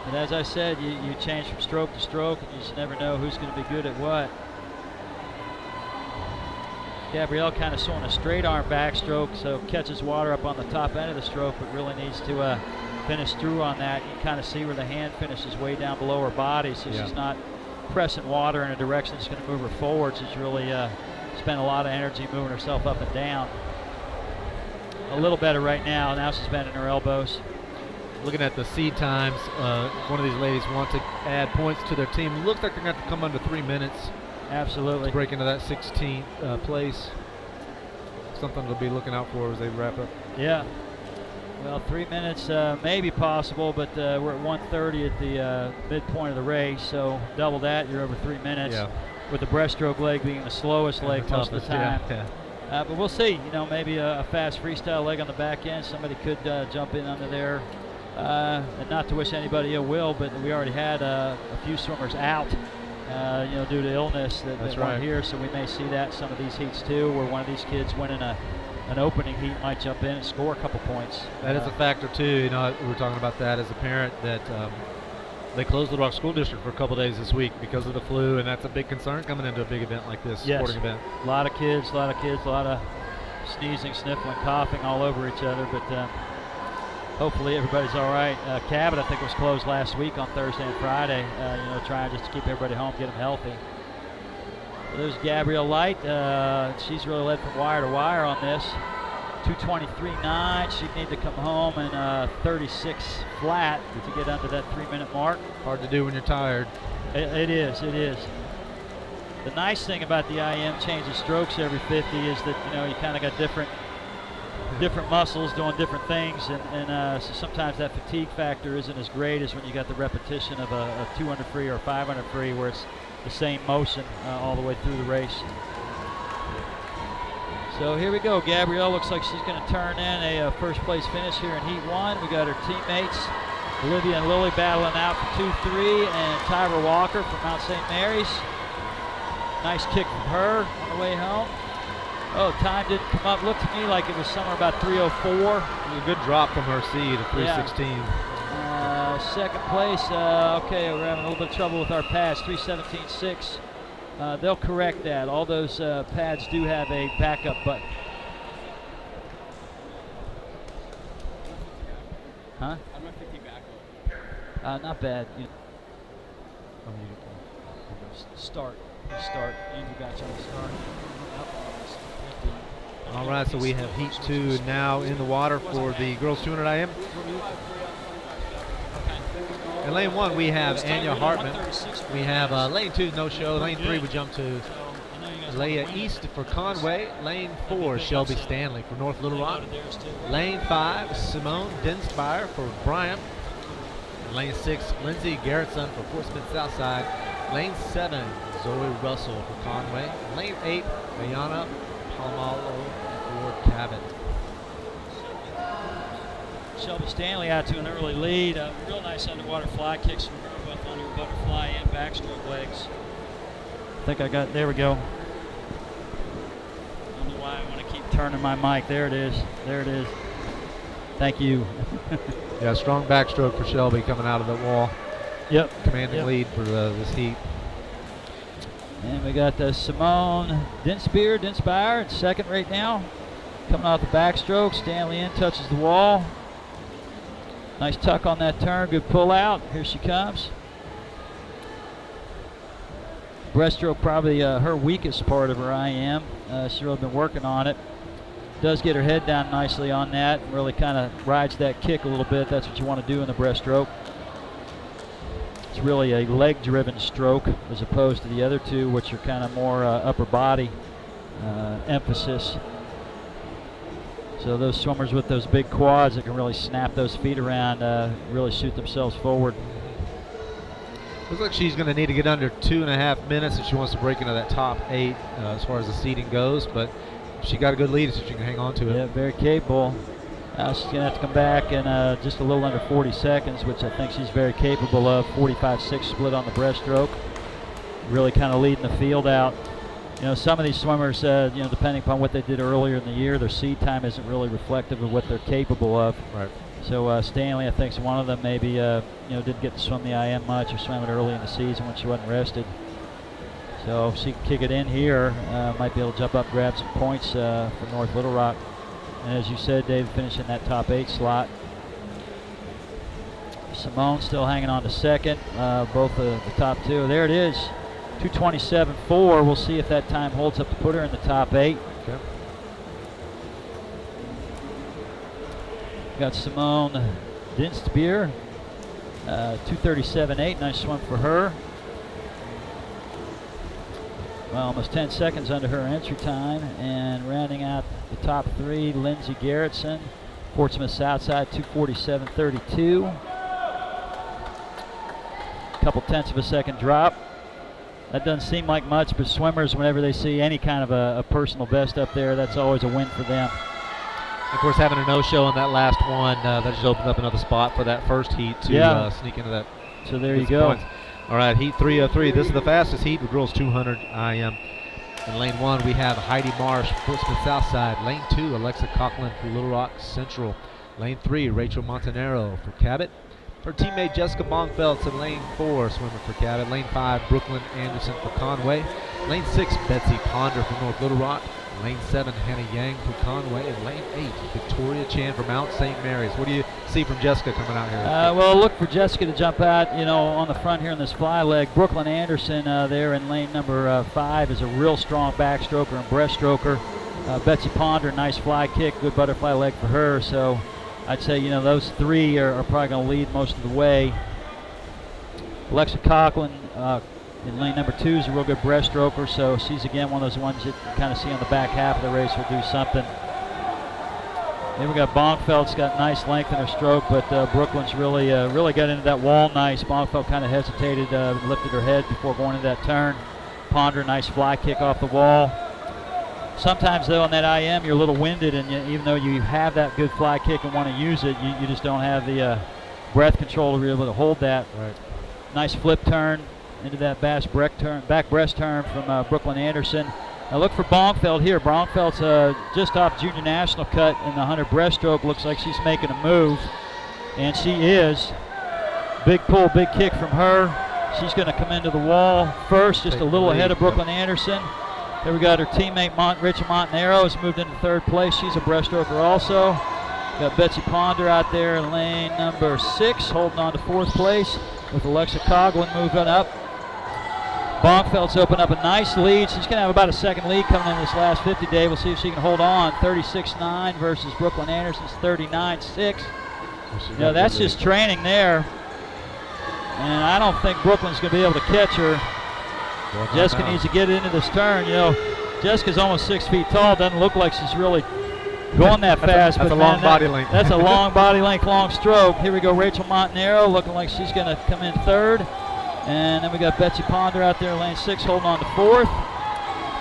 S4: But as I said, you change from stroke to stroke, and you just never know who's going to be good at what. Gabrielle kind of showing a straight arm backstroke, so catches water up on the top end of the stroke, but really needs to finish through on that. You can kind of see where the hand finishes way down below her body, so she's not pressing water in a direction that's going to move her forward. She's really spent a lot of energy moving herself up and down. A little better right now. Now she's bending her elbows.
S1: Looking at the seed times, one of these ladies want to add points to their team. Looks like they're going to have to come under 3 minutes.
S4: Absolutely.
S1: To break into that 16th place. Something to be looking out for as they wrap up.
S4: Yeah. Well, 3 minutes may be possible, but we're at 1:30 at the midpoint of the race, so double that, you're over 3 minutes. Yeah. With the breaststroke leg being the slowest leg most of the time. But we'll see. Maybe a fast freestyle leg on the back end. Somebody could jump in under there. And not to wish anybody ill will, but we already had a few swimmers out, due to illness that weren't here. So we may see that in some of these heats too, where one of these kids winning an opening heat might jump in and score a couple points.
S1: That is a factor too. We were talking about that as a parent, that they closed the Rock School District for a couple days this week because of the flu, and that's a big concern coming into a big event like this, sporting event.
S4: A lot of kids, a lot of sneezing, sniffling, coughing all over each other, but hopefully everybody's all right. Cabot, I think, was closed last week on Thursday and Friday, trying just to keep everybody home, get them healthy. So there's Gabrielle Light. She's really led from wire to wire on this. 2:23.9. She'd need to come home in 36 flat to get under that 3-minute mark.
S1: Hard to do when you're tired.
S4: It is. The nice thing about the IM changing strokes every 50 is that you kind of got different muscles doing different things, and so sometimes that fatigue factor isn't as great as when you got the repetition of a 200 free or 500 free, where it's the same motion all the way through the race. So here we go. Gabrielle looks like she's going to turn in a first place finish here in Heat 1. We got her teammates, Olivia and Lily, battling out for 2-3, and Tyra Walker from Mount St. Mary's. Nice kick from her on the way home. Oh, time didn't come up. Looked to me like it was somewhere about 3:04.
S1: A good drop from her seed of 3:16.
S4: Yeah. Second place, okay, we're having a little bit of trouble with our pads, 3:17.6. They'll correct that. All those pads do have a backup button. Huh?
S2: I'm not 50 back.
S4: Not bad. Start. Andrew got you on the start.
S1: All right, so we have heat 2 now in the water for the girls 200 IM. In lane 1, we have Anya Hartman. We have lane 2, no show. Lane 3, we jump to Leah East for Conway. Lane 4, Shelby Stanley for North Little Rock. Lane 5, Simone Dinspire for Bryant. And lane 6, Lindsay Garrettson for Fort Smith Southside. Lane 7, Zoe Russell for Conway. Lane 8, Ayana Palomalo for Cabot.
S4: Shelby Stanley out to an early lead. Real nice underwater fly kicks from her, both on her butterfly and backstroke legs. I think I got, there we go. I don't know why I want to keep turning my mic. There it is. There it is. Thank you.
S1: Yeah, strong backstroke for Shelby coming out of the wall.
S4: Yep.
S1: Commanding lead for this heat.
S4: And we got Simone Dinspire in second right now. Coming off the backstroke. Stanley in, touches the wall. Nice tuck on that turn, good pull out. Here she comes. Breaststroke probably her weakest part of her IM. She's really been working on it. Does get her head down nicely on that. Really kind of rides that kick a little bit. That's what you want to do in the breaststroke. It's really a leg-driven stroke as opposed to the other two, which are kind of more upper body emphasis. So those swimmers with those big quads that can really snap those feet around, really shoot themselves forward.
S1: Looks like she's going to need to get under 2.5 minutes if she wants to break into that top 8 as far as the seating goes. But she got a good lead, so she can hang on to it.
S4: Yeah, very capable. Now she's going to have to come back in just a little under 40 seconds, which I think she's very capable of. 45.6 split on the breaststroke. Really kind of leading the field out. You know, some of these swimmers, you know, depending upon what they did earlier in the year, their seed time isn't really reflective of what they're capable of.
S1: Right.
S4: So Stanley, I think, is one of them. Maybe you know, didn't get to swim the IM much, or swam it early in the season when she wasn't rested. So if she can kick it in here, might be able to jump up, grab some points for North Little Rock. And as you said, Dave, finish in that top 8 slot. Simone still hanging on to second. Both the top 2. There it is. 2:27.4. We'll see if that time holds up to put her in the top 8.
S1: Okay.
S4: Got Simone Dinspire, 2:37.8. Nice swim for her. Well, almost 10 seconds under her entry time. And rounding out the top 3, Lindsay Garrettson, Portsmouth Southside, 2:47.32. Couple tenths of a second drop. That doesn't seem like much, but swimmers, whenever they see any kind of a personal best up there, that's always a win for them.
S1: Of course, having a no-show on that last one, that just opened up another spot for that first heat to sneak into that.
S4: So there you go.
S1: Points. All right, heat 303. This is the fastest heat with girls 200 IM. In lane 1, we have Heidi Marsh, Portsmouth Southside. Lane 2, Alexa Coughlin for Little Rock Central. Lane 3, Rachel Montanaro for Cabot. Her teammate Jessica Bongfeld's in lane 4, swimming for Cabot. Lane 5, Brooklyn Anderson for Conway. Lane 6, Betsy Ponder for North Little Rock. Lane 7, Hannah Yang for Conway. And lane 8, Victoria Chan for Mount St. Mary's. What do you see from Jessica coming out here?
S4: Well, look for Jessica to jump out, you know, on the front here in this fly leg. Brooklyn Anderson there in lane number 5 is a real strong backstroker and breaststroker. Betsy Ponder, nice fly kick, good butterfly leg for her. So I'd say, you know, those 3 are probably going to lead most of the way. Alexa Coughlin in lane number 2 is a real good breaststroker, so she's again one of those ones you kind of see on the back half of the race will do something. Then we got Bongfeld's got nice length in her stroke, but Brooklyn's really got into that wall nice. Bongfeld kind of hesitated, lifted her head before going into that turn. Ponder, nice fly kick off the wall. Sometimes though on that IM you're a little winded, and even though you have that good fly kick and want to use it, you just don't have the breath control to be able to hold that.
S1: Right.
S4: Nice flip turn into that back breast turn from Brooklyn Anderson. Now look for Bongfeld here. Bongfeld's just off junior national cut in the 100 breaststroke. Looks like she's making a move, and she is. Big pull, big kick from her. She's going to come into the wall first, just a little ahead of Brooklyn Anderson. There we got her teammate Rachel Montanaro has moved into 3rd place. She's a breaststroker also. Got Betsy Ponder out there in lane number 6, holding on to 4th place with Alexa Coughlin moving up. Bongfeld's opened up a nice lead. She's going to have about a second lead coming in this last 50 day. We'll see if she can hold on. 36-9 versus Brooklyn Anderson's 39-6. You know, that's just training there. And I don't think Brooklyn's going to be able to catch her. Jessica needs to get into this turn. You know, Jessica's almost 6 feet tall. Doesn't look like she's really going that fast.
S1: That's a long body length.
S4: That's a long body length, long stroke. Here we go, Rachel Montanaro looking like she's going to come in third. And then we got Betsy Ponder out there in lane 6 holding on to fourth.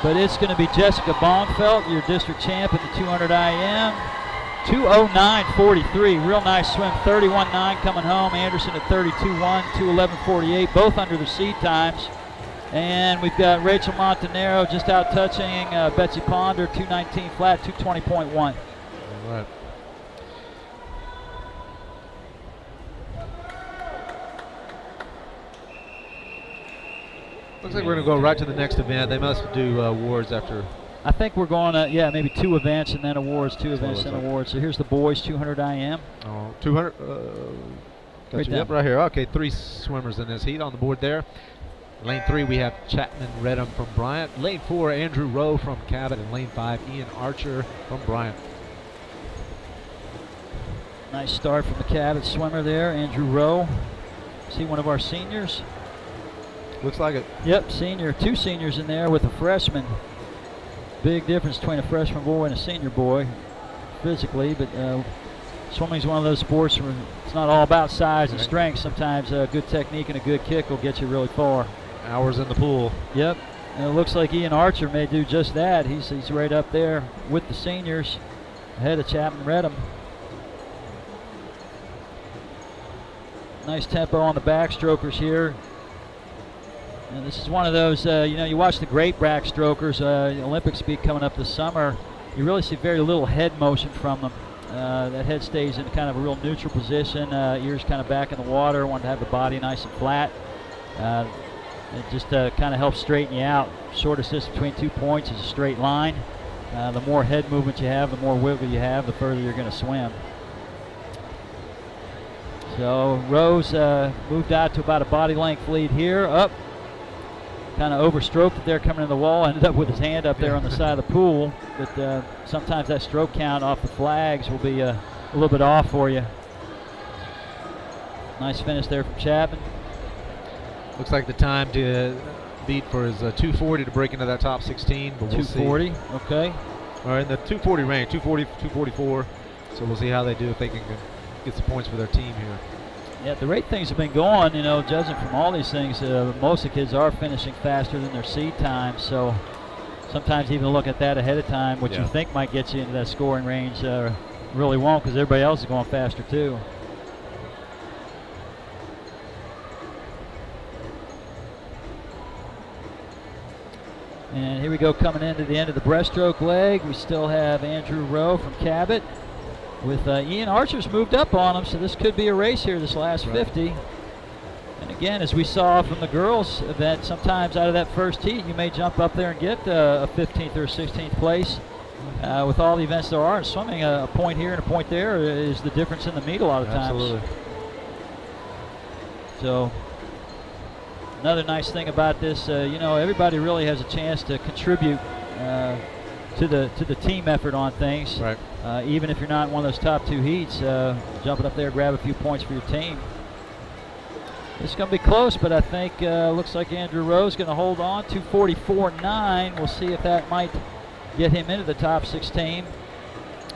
S4: But it's going to be Jessica Bongfeld, your district champ at the 200 IM. 2:09.43, real nice swim. 31.9 coming home. Anderson at 32.1, 2:11.48, both under the seed times. And we've got Rachel Montanaro just out touching Betsy Ponder, 2:19 flat, 2:20.1.
S1: All right. Looks like we're going to go right to the next event. They must do awards after.
S4: I think we're going to, yeah, maybe 2 events and then awards, 2 events and awards. So here's the boys 200 IM.
S1: 200.
S4: Right
S1: yep, right here. Okay, 3 swimmers in this heat on the board there. Lane 3, we have Chapman Redham from Bryant. Lane 4, Andrew Rowe from Cabot. And lane 5, Ian Archer from Bryant.
S4: Nice start from the Cabot swimmer there, Andrew Rowe. See one of our seniors?
S1: Looks like it.
S4: Yep, senior. 2 seniors in there with a freshman. Big difference between a freshman boy and a senior boy physically, but swimming is one of those sports where it's not all about size and strength. Sometimes a good technique and a good kick will get you really far.
S1: Hours in the pool.
S4: Yep, and it looks like Ian Archer may do just that. He's right up there with the seniors, ahead of Chapman Redham. Nice tempo on the backstrokers here. And this is one of those, you know, you watch the great backstrokers, Olympic speed coming up this summer, you really see very little head motion from them. That head stays in kind of a real neutral position, ears kind of back in the water, want to have the body nice and flat. It just kind of helps straighten you out. Shortest distance between 2 points is a straight line. The more head movement you have, the more wiggle you have, the further you're going to swim. So Rose moved out to about a body length lead here, up. Kind of overstroked it there coming in the wall, ended up with his hand up there on the side of the pool. But sometimes that stroke count off the flags will be a little bit off for you. Nice finish there from Chapman.
S1: Looks like the time to beat for his 240 to break into that top 16. But we'll
S4: 240,
S1: see.
S4: okay.
S1: All right, in the 240 range, 240, 244. So we'll see how they do if they can get some points for their team here.
S4: Yeah, the rate things have been going, you know, judging from all these things, most of the kids are finishing faster than their seed time, so sometimes even look at that ahead of time, what you think might get you into that scoring range really won't, because everybody else is going faster too. And here we go, coming into the end of the breaststroke leg. We still have Andrew Rowe from Cabot. With Ian Archer's moved up on him, so this could be a race here this last 50. And again, as we saw from the girls event, sometimes out of that first heat, you may jump up there and get a 15th or 16th place. With all the events there are in swimming, a point here and a point there is the difference in the meet a lot of times.
S1: Absolutely.
S4: So another nice thing about this, you know, everybody really has a chance to contribute to the team effort on things.
S1: Right.
S4: Even if you're not in one of those top 2 heats, jumping up there, grab a few points for your team. This is going to be close, but I think looks like Andrew Rowe's going to hold on. 244.9. We'll see if that might get him into the top 16.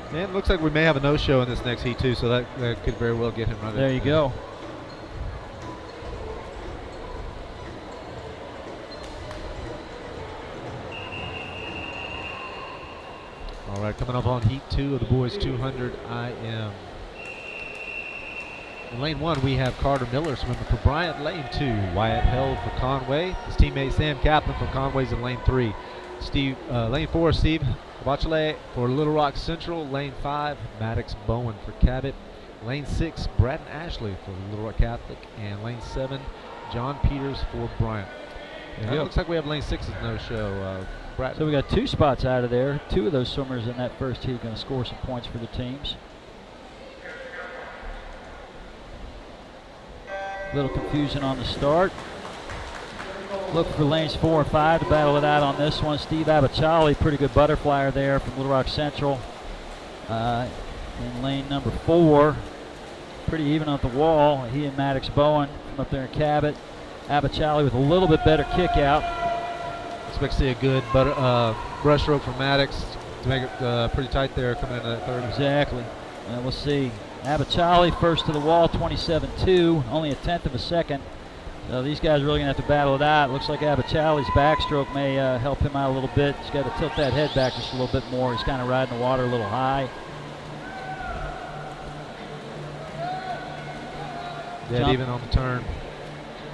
S1: And it looks like we may have a no-show in this next heat too, so that could very well get him right
S4: there. You go.
S1: All right, coming up on heat 2 of the boys 200 IM. In lane 1, we have Carter Miller swimming for Bryant. Lane 2, Wyatt Held for Conway. His teammate Sam Kaplan from Conway's in lane 3. Lane 4, Steve Bachelet for Little Rock Central. Lane 5, Maddox Bowen for Cabot. Lane 6, Braden Ashley for Little Rock Catholic. And lane 7, John Peters for Bryant. It looks like we have lane 6's no-show.
S4: So we got 2 spots out of there. 2 of those swimmers in that first heat going to score some points for the teams. A little confusion on the start. Look for lanes 4 and 5 to battle it out on this one. Steve Abicali, pretty good butterflyer there from Little Rock Central. In lane number 4, pretty even at the wall. He and Maddox Bowen from up there in Cabot. Abicali with a little bit better kick out.
S1: Expect to see a good brush stroke from Maddox to make it pretty tight there coming into that third.
S4: Exactly. We'll see. Abicali first to the wall, 27.2, only a tenth of a second. So these guys are really going to have to battle it out. Looks like Abicali's backstroke may help him out a little bit. He's got to tilt that head back just a little bit more. He's kind of riding the water a little high.
S1: Dead even on the turn.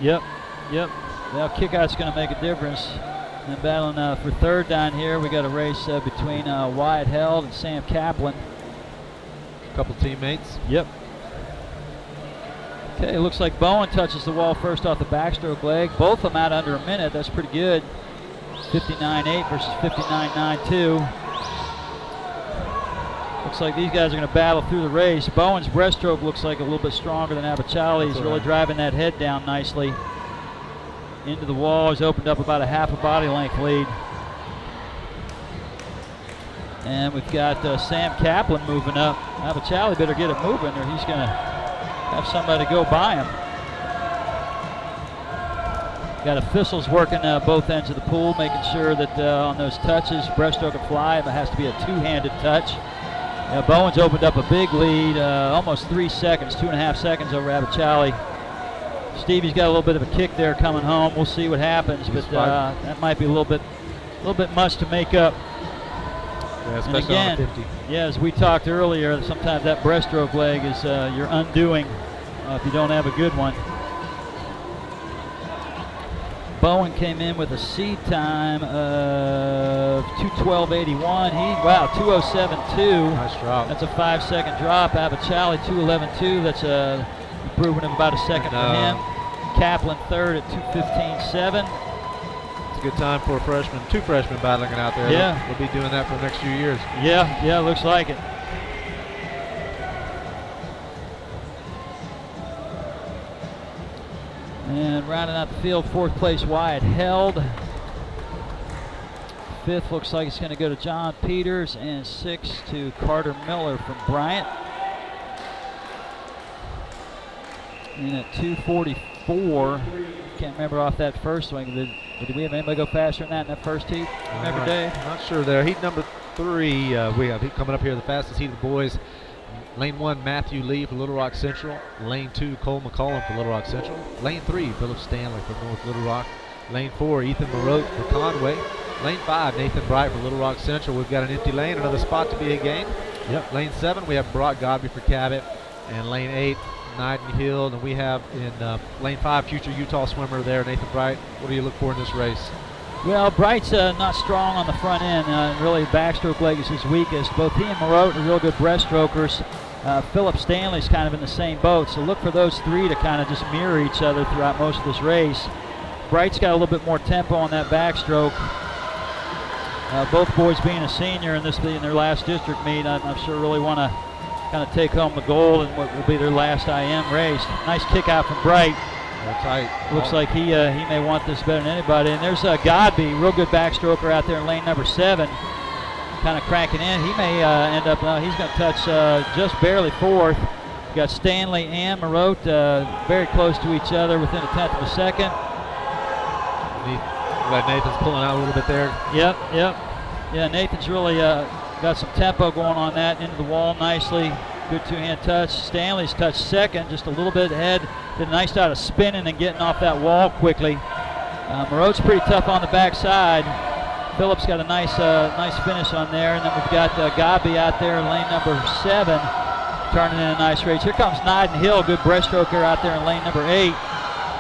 S4: Yep. Well, kick out's going to make a difference. And battling for third down here, we got a race between Wyatt Held and Sam Kaplan.
S1: A couple teammates.
S4: Yep. Okay, looks like Bowen touches the wall first off the backstroke leg. Both of them out under a minute. That's pretty good. 59.8 versus 59.92. Looks like these guys are going to battle through the race. Bowen's breaststroke looks like a little bit stronger than Abicali. He's really driving that head down nicely. Into the wall. He's opened up about a half a body length lead. And we've got Sam Kaplan moving up. Abicali better get it moving or he's going to have somebody go by him. Got officials working both ends of the pool, making sure that on those touches, breaststroke and fly, it has to be a two-handed touch. Bowen's opened up a big lead, almost 3 seconds, 2.5 seconds over Abicali. Stevie's got a little bit of a kick there coming home. We'll see what happens, but that might be a little bit much to make up.
S1: Yeah,
S4: and again,
S1: on 50.
S4: Yeah, as we talked earlier, sometimes that breaststroke leg is your undoing if you don't have a good one. Bowen came in with a seed time of 2:12.81. 2:07.2.
S1: Nice drop.
S4: That's a 5-second drop. Abicali 2:11.2. That's a improvement of about a second for him. Kaplan third at 2:15.7.
S1: It's a good time for a freshman, 2 freshmen battling it out there.
S4: Yeah.
S1: They'll be doing that for the next few years.
S4: Yeah, looks like it. And rounding out the field, 4th place Wyatt Held. 5th looks like it's going to go to John Peters, and 6th to Carter Miller from Bryant. And at 2:44, can't remember off that first swing. Did we have anybody go faster than that in that first heat? Remember, Dave?
S1: Not sure there. Heat number 3, we have heat coming up here, the fastest heat of the boys. Lane 1, Matthew Lee for Little Rock Central. Lane 2, Cole McCollum for Little Rock Central. Lane 3, Philip Stanley for North Little Rock. Lane 4, Ethan Marotte for Conway. Lane 5, Nathan Bright for Little Rock Central. We've got an empty lane, another spot to be a game.
S4: Yep.
S1: Lane 7, we have Brock Godby for Cabot. And lane 8, Nyden Hill. And we have in lane 5, future Utah swimmer there, Nathan Bright. What do you look for in this race?
S4: Well, Bright's not strong on the front end. Really, backstroke leg is his weakest. Both he and Marotte are real good breaststrokers. Philip Stanley's kind of in the same boat, so look for those 3 to kind of just mirror each other throughout most of this race. Bright's got a little bit more tempo on that backstroke. Both boys being a senior and this being their last district meet, I'm sure really want to kind of take home the gold in what will be their last IM race. Nice kick out from Bright.
S1: Tight.
S4: Looks like he may want this better than anybody. And there's Godby, real good backstroker out there in lane number 7. Kind of cranking in. He may end up, he's going to touch just barely 4th. You've got Stanley and Marotte very close to each other within a tenth of a second.
S1: Nathan's pulling out a little bit there.
S4: Yep. Yeah, Nathan's really got some tempo going on that, into the wall nicely. Good 2-hand touch. Stanley's touched second, just a little bit ahead. Did a nice job of spinning and getting off that wall quickly. Marotte's pretty tough on the backside. Phillips got a nice finish on there, and then we've got Godby out there in lane number 7, turning in a nice race. Here comes Nyden Hill, good breaststroker out there in lane number 8.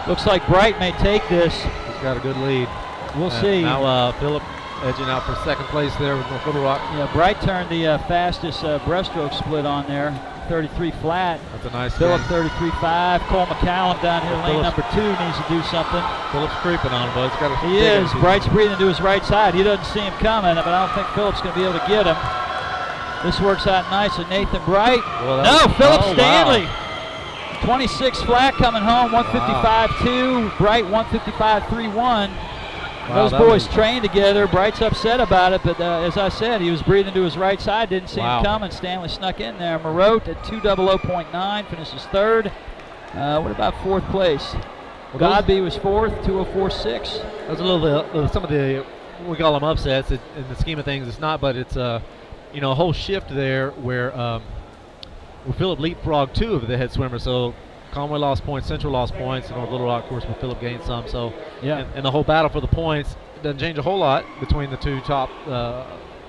S4: Looks like Bright may take this.
S1: He's got a good lead.
S4: We'll see.
S1: Now Phillip edging out for 2nd place there with North Little Rock.
S4: Yeah, Bright turned the fastest breaststroke split on there, 33 flat.
S1: That's a nice
S4: Phillip
S1: game.
S4: 33.5. Cole McCallum down here, lane number 2, needs to do something.
S1: Phillip's creeping on him, but it's got a
S4: He is. Bright's breathing to his right side. He doesn't see him coming, but I don't think Phillip's going to be able to get him. This works out nicely. Nathan Bright.
S1: Well,
S4: no, Philip Stanley.
S1: Wow.
S4: 26 flat coming home, 155.2. Bright 155.31.
S1: Wow,
S4: those boys trained together. Bright's upset about it, but as I said, he was breathing to his right side. Didn't see him coming. Stanley snuck in there. Moreau at 200.9 finishes third. What about fourth place? Godby was fourth, 204.6.
S1: That was a little bit, some of the, we call them upsets. In the scheme of things, it's not, but it's a whole shift there where Phillip leapfrogged 2 of the head swimmers. So Conway lost points, Central lost points, and North Little Rock, of course, where Phillip gained some. So, and the whole battle for the points doesn't change a whole lot between the 2 top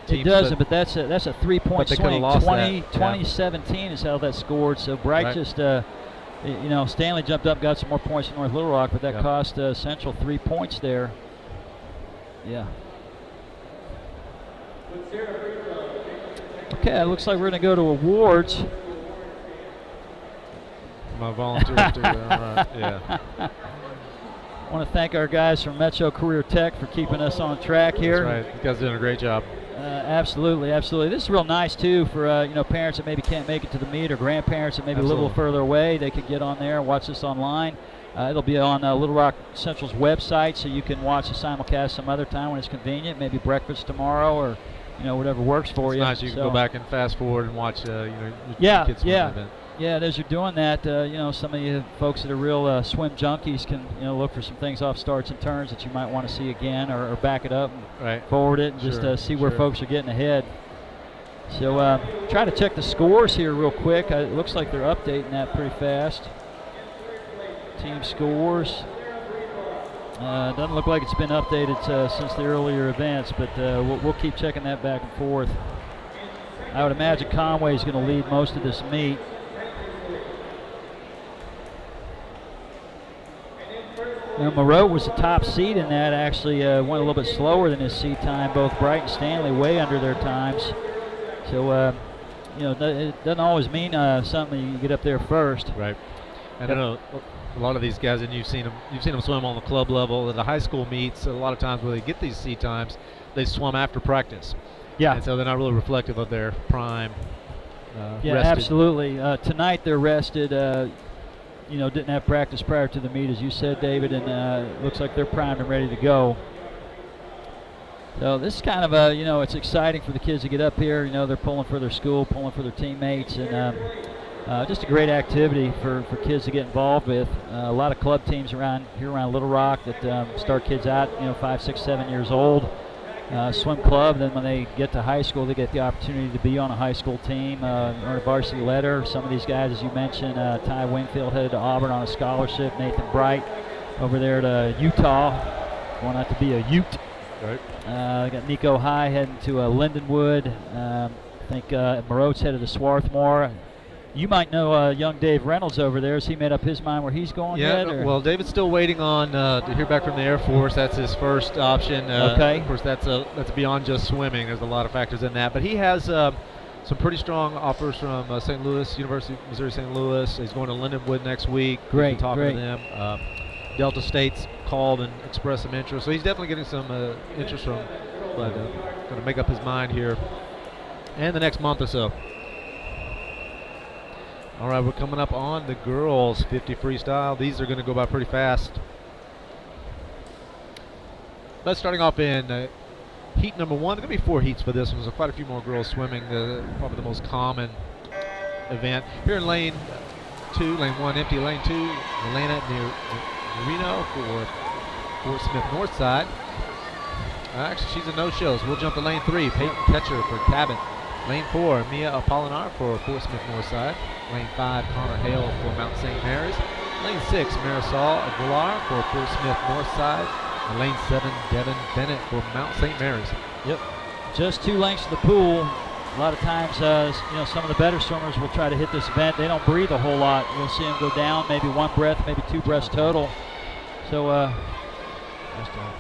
S1: teams.
S4: It doesn't, but that's a 3-point swing. 2017 is how that scored. So Bright just, Stanley jumped up, got some more points than North Little Rock, but that cost Central 3 points there. Yeah. Okay, it looks like we're going to go to awards.
S1: My volunteers do that, right? Yeah.
S4: I want to thank our guys from Metro Career Tech for keeping us on track here.
S1: That's right. You guys are doing a great job.
S4: Absolutely, absolutely. This is real nice too for parents that maybe can't make it to the meet, or grandparents that maybe live a little further away. They can get on there and watch this online. It'll be on Little Rock Central's website, so you can watch the simulcast some other time when it's convenient. Maybe breakfast tomorrow, or whatever works for you.
S1: Nice. You can go back and fast forward and watch your kids swim event.
S4: Yeah, and as you're doing that, some of you folks that are real swim junkies can look for some things off starts and turns that you might want to see again, or back it up and forward it and just see where folks are getting ahead. So try to check the scores here real quick. It looks like they're updating that pretty fast. Team scores. Doesn't look like it's been updated since the earlier events, but we'll keep checking that back and forth. I would imagine Conway is going to lead most of this meet. Moreau was the top seed in that, actually went a little bit slower than his seed time. Both Bright and Stanley way under their times. So, it doesn't always mean something you get up there first.
S1: Right. And I know a lot of these guys, and you've seen them swim on the club level. At the high school meets, a lot of times where they get these seed times, they swim after practice. Yeah. And so they're not really reflective of their prime.
S4: Yeah, rested. Absolutely. Tonight they're rested. Didn't have practice prior to the meet, as you said, David, and looks like they're primed and ready to go. So this is kind of it's exciting for the kids to get up here. They're pulling for their school, pulling for their teammates, and just a great activity for kids to get involved with. A lot of club teams around Little Rock that start kids out, 5, 6, 7 years old. Swim club, then when they get to high school, they get the opportunity to be on a high school team, earn a varsity letter. Some of these guys, as you mentioned, Ty Wingfield headed to Auburn on a scholarship. Nathan Bright over there to Utah, going out to be a Ute. Right. Got Nico High heading to Lindenwood. I think Moreau's headed to Swarthmore. You might know young Dave Reynolds over there. Has he made up his mind where he's going yet? Or?
S1: Well, David's still waiting on to hear back from the Air Force. That's his first option.
S4: Okay.
S1: Of course, that's beyond just swimming. There's a lot of factors in that. But he has some pretty strong offers from St. Louis, University of Missouri St. Louis. He's going to Lindenwood next week.
S4: Great,
S1: talking to them. Delta State's called and expressed some interest. So he's definitely getting some interest from, but going to make up his mind here in the next month or so. All right, we're coming up on the girls 50 freestyle. These are going to go by pretty fast. But starting off in heat number 1. There's going to be 4 heats for this one. There's quite a few more girls swimming. Probably the most common event. Here in lane 2, lane 1 empty, lane 2, Atlanta Marino for Fort Smith Northside. Actually, she's a no-show, so we'll jump to lane 3. Peyton Ketcher for Cabot. Lane 4, Mia Apolinar for Fort Smith Northside. Lane 5, Connor Hale for Mount St. Mary's. Lane 6, Marisol Aguilar for Fort Smith Northside. And lane 7, Devin Bennett for Mount St. Mary's.
S4: Yep. Just 2 lengths to the pool. A lot of times, some of the better swimmers will try to hit this event. They don't breathe a whole lot. You'll see them go down, maybe 1 breath, maybe 2 breaths total. So,
S1: nice job.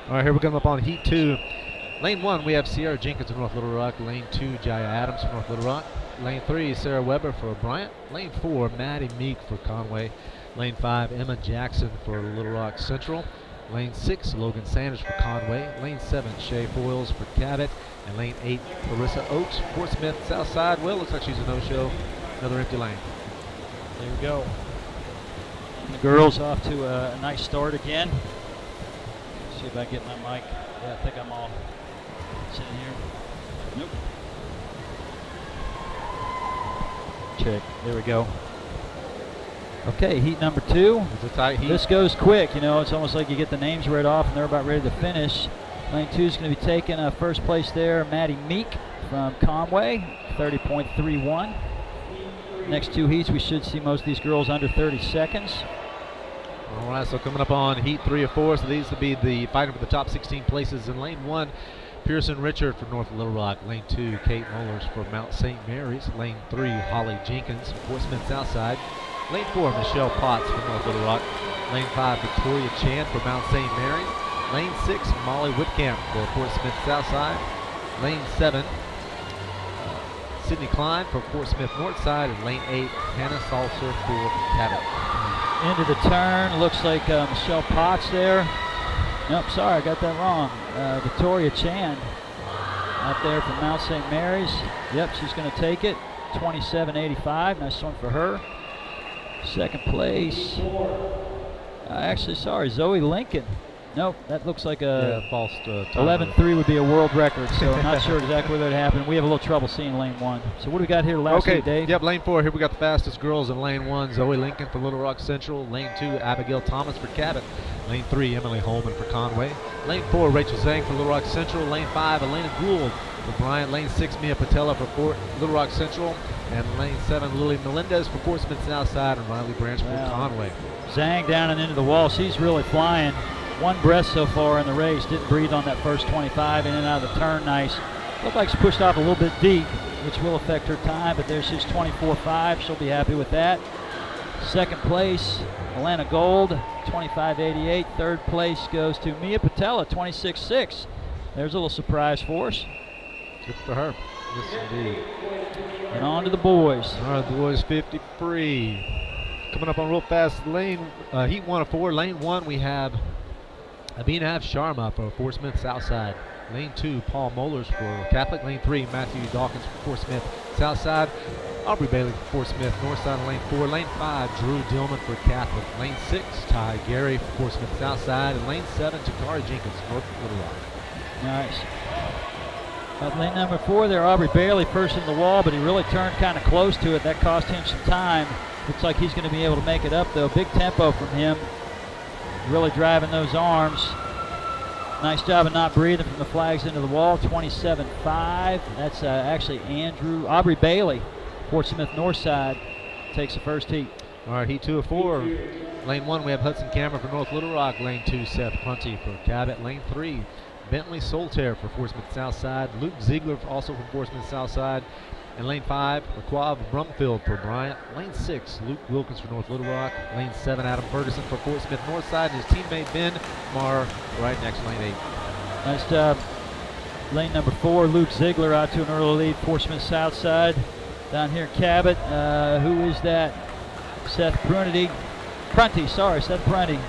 S1: All right, here we're coming up on heat 2. Lane 1, we have Sierra Jenkins of North Little Rock. Lane 2, Jaya Adams from North Little Rock. Lane 3, Sarah Weber for Bryant. Lane 4, Maddie Meek for Conway. Lane 5, Emma Jackson for Little Rock Central. Lane 6, Logan Sanders for Conway. Lane 7, Shay Foyles for Cabot. And lane 8, Clarissa Oakes, Fort Smith, Southside. Well, looks like she's a no-show. Another empty lane.
S4: There we go. And the girls off to a nice start again. See if I can get my mic. Yeah, I think I'm all sitting here. Nope. Check. There we go. Okay, heat number 2.
S1: It's a tight heat.
S4: This goes quick. You know, it's almost like you get the names read off and they're about ready to finish. Lane 2 is going to be taking first place there. Maddie Meek from Conway, 30.31. Next 2 heats, we should see most of these girls under 30 seconds.
S1: All right, so coming up on heat 3 of 4, so these will be the fighting for the top 16 places. In lane 1, Pearson Richard for North Little Rock. Lane 2, Kate Mullers for Mount St. Mary's. Lane 3, Holly Jenkins for Fort Smith Southside. Lane 4, Michelle Potts for North Little Rock. Lane 5, Victoria Chan for Mount St. Mary's. Lane 6, Molly Whitcamp for Fort Smith Southside. Lane 7, Sydney Klein for Fort Smith Northside. And lane 8, Hannah Salser for Cabot.
S4: Into the turn, looks like Michelle Potts there. Nope, sorry, I got that wrong. Victoria Chan out there from Mount St. Mary's. Yep, she's going to take it. 27.85, nice one for her. Second place. Actually, sorry, Zoe Lincoln. Nope, that looks like a
S1: false
S4: 11.3 would be a world record, so I'm not sure exactly where that happened. We have a little trouble seeing lane 1. So what do we got here last week, Dave?
S1: Yep, lane 4, here we got the fastest girls in lane 1, Zoe Lincoln for Little Rock Central. Lane 2, Abigail Thomas for Cabot. Lane 3, Emily Holman for Conway. Lane 4, Rachel Zhang for Little Rock Central. Lane 5, Elena Gould for Bryant. Lane 6, Mia Patella for Little Rock Central. And lane 7, Lily Melendez for Fort Smith Southside. And Riley Branch for Conway.
S4: Zhang down and into the wall. She's really flying. One breath so far in the race. Didn't breathe on that first 25. In and out of the turn, nice. Looked like she pushed off a little bit deep, which will affect her time. But there she's 24.5. She'll be happy with that. Second place, Alana Gold, 25.88. Third place goes to Mia Patella, 26.6. There's a little surprise for us.
S1: Good for her. Yes, indeed.
S4: And on to the boys.
S1: All right, the boys 53. Coming up on real fast, lane heat 1 of 4. Lane 1, we have Abhinav Sharma for Fort Smith Southside. Lane 2, Paul Mollers for Catholic. Lane 3, Matthew Dawkins for Fort Smith Southside. Aubrey Bailey for Fort Smith Northside. Lane 4, Lane 5, Drew Dillman for Catholic. Lane 6, Ty Gary for Fort Smith Southside. And lane 7, Takari Jenkins, North Little Rock.
S4: Nice. Lane number 4 there, Aubrey Bailey first in the wall, but he really turned kind of close to it. That cost him some time. Looks like he's going to be able to make it up, though. Big tempo from him. Really driving those arms. Nice job of not breathing from the flags into the wall. 27.5. That's actually Aubrey Bailey, Fort Smith Northside, takes the first heat.
S1: All right, heat 2 of 4. Lane 1, we have Hudson Cameron for North Little Rock. Lane 2, Seth Prunty for Cabot. Lane 3, Bentley Soltaire for Fort Smith Southside. Luke Ziegler also from Fort Smith Southside. And lane 5, Raquav Brumfield for Bryant. Lane 6, Luke Wilkins for North Little Rock. Lane 7, Adam Ferguson for Fort Smith Northside. And his teammate Ben Marr right next, lane 8.
S4: Nice job. Lane number 4, Luke Ziegler out to an early lead, Fort Smith Southside. Down here, Cabot. Who is that? Seth Prunty. Seth Prunty.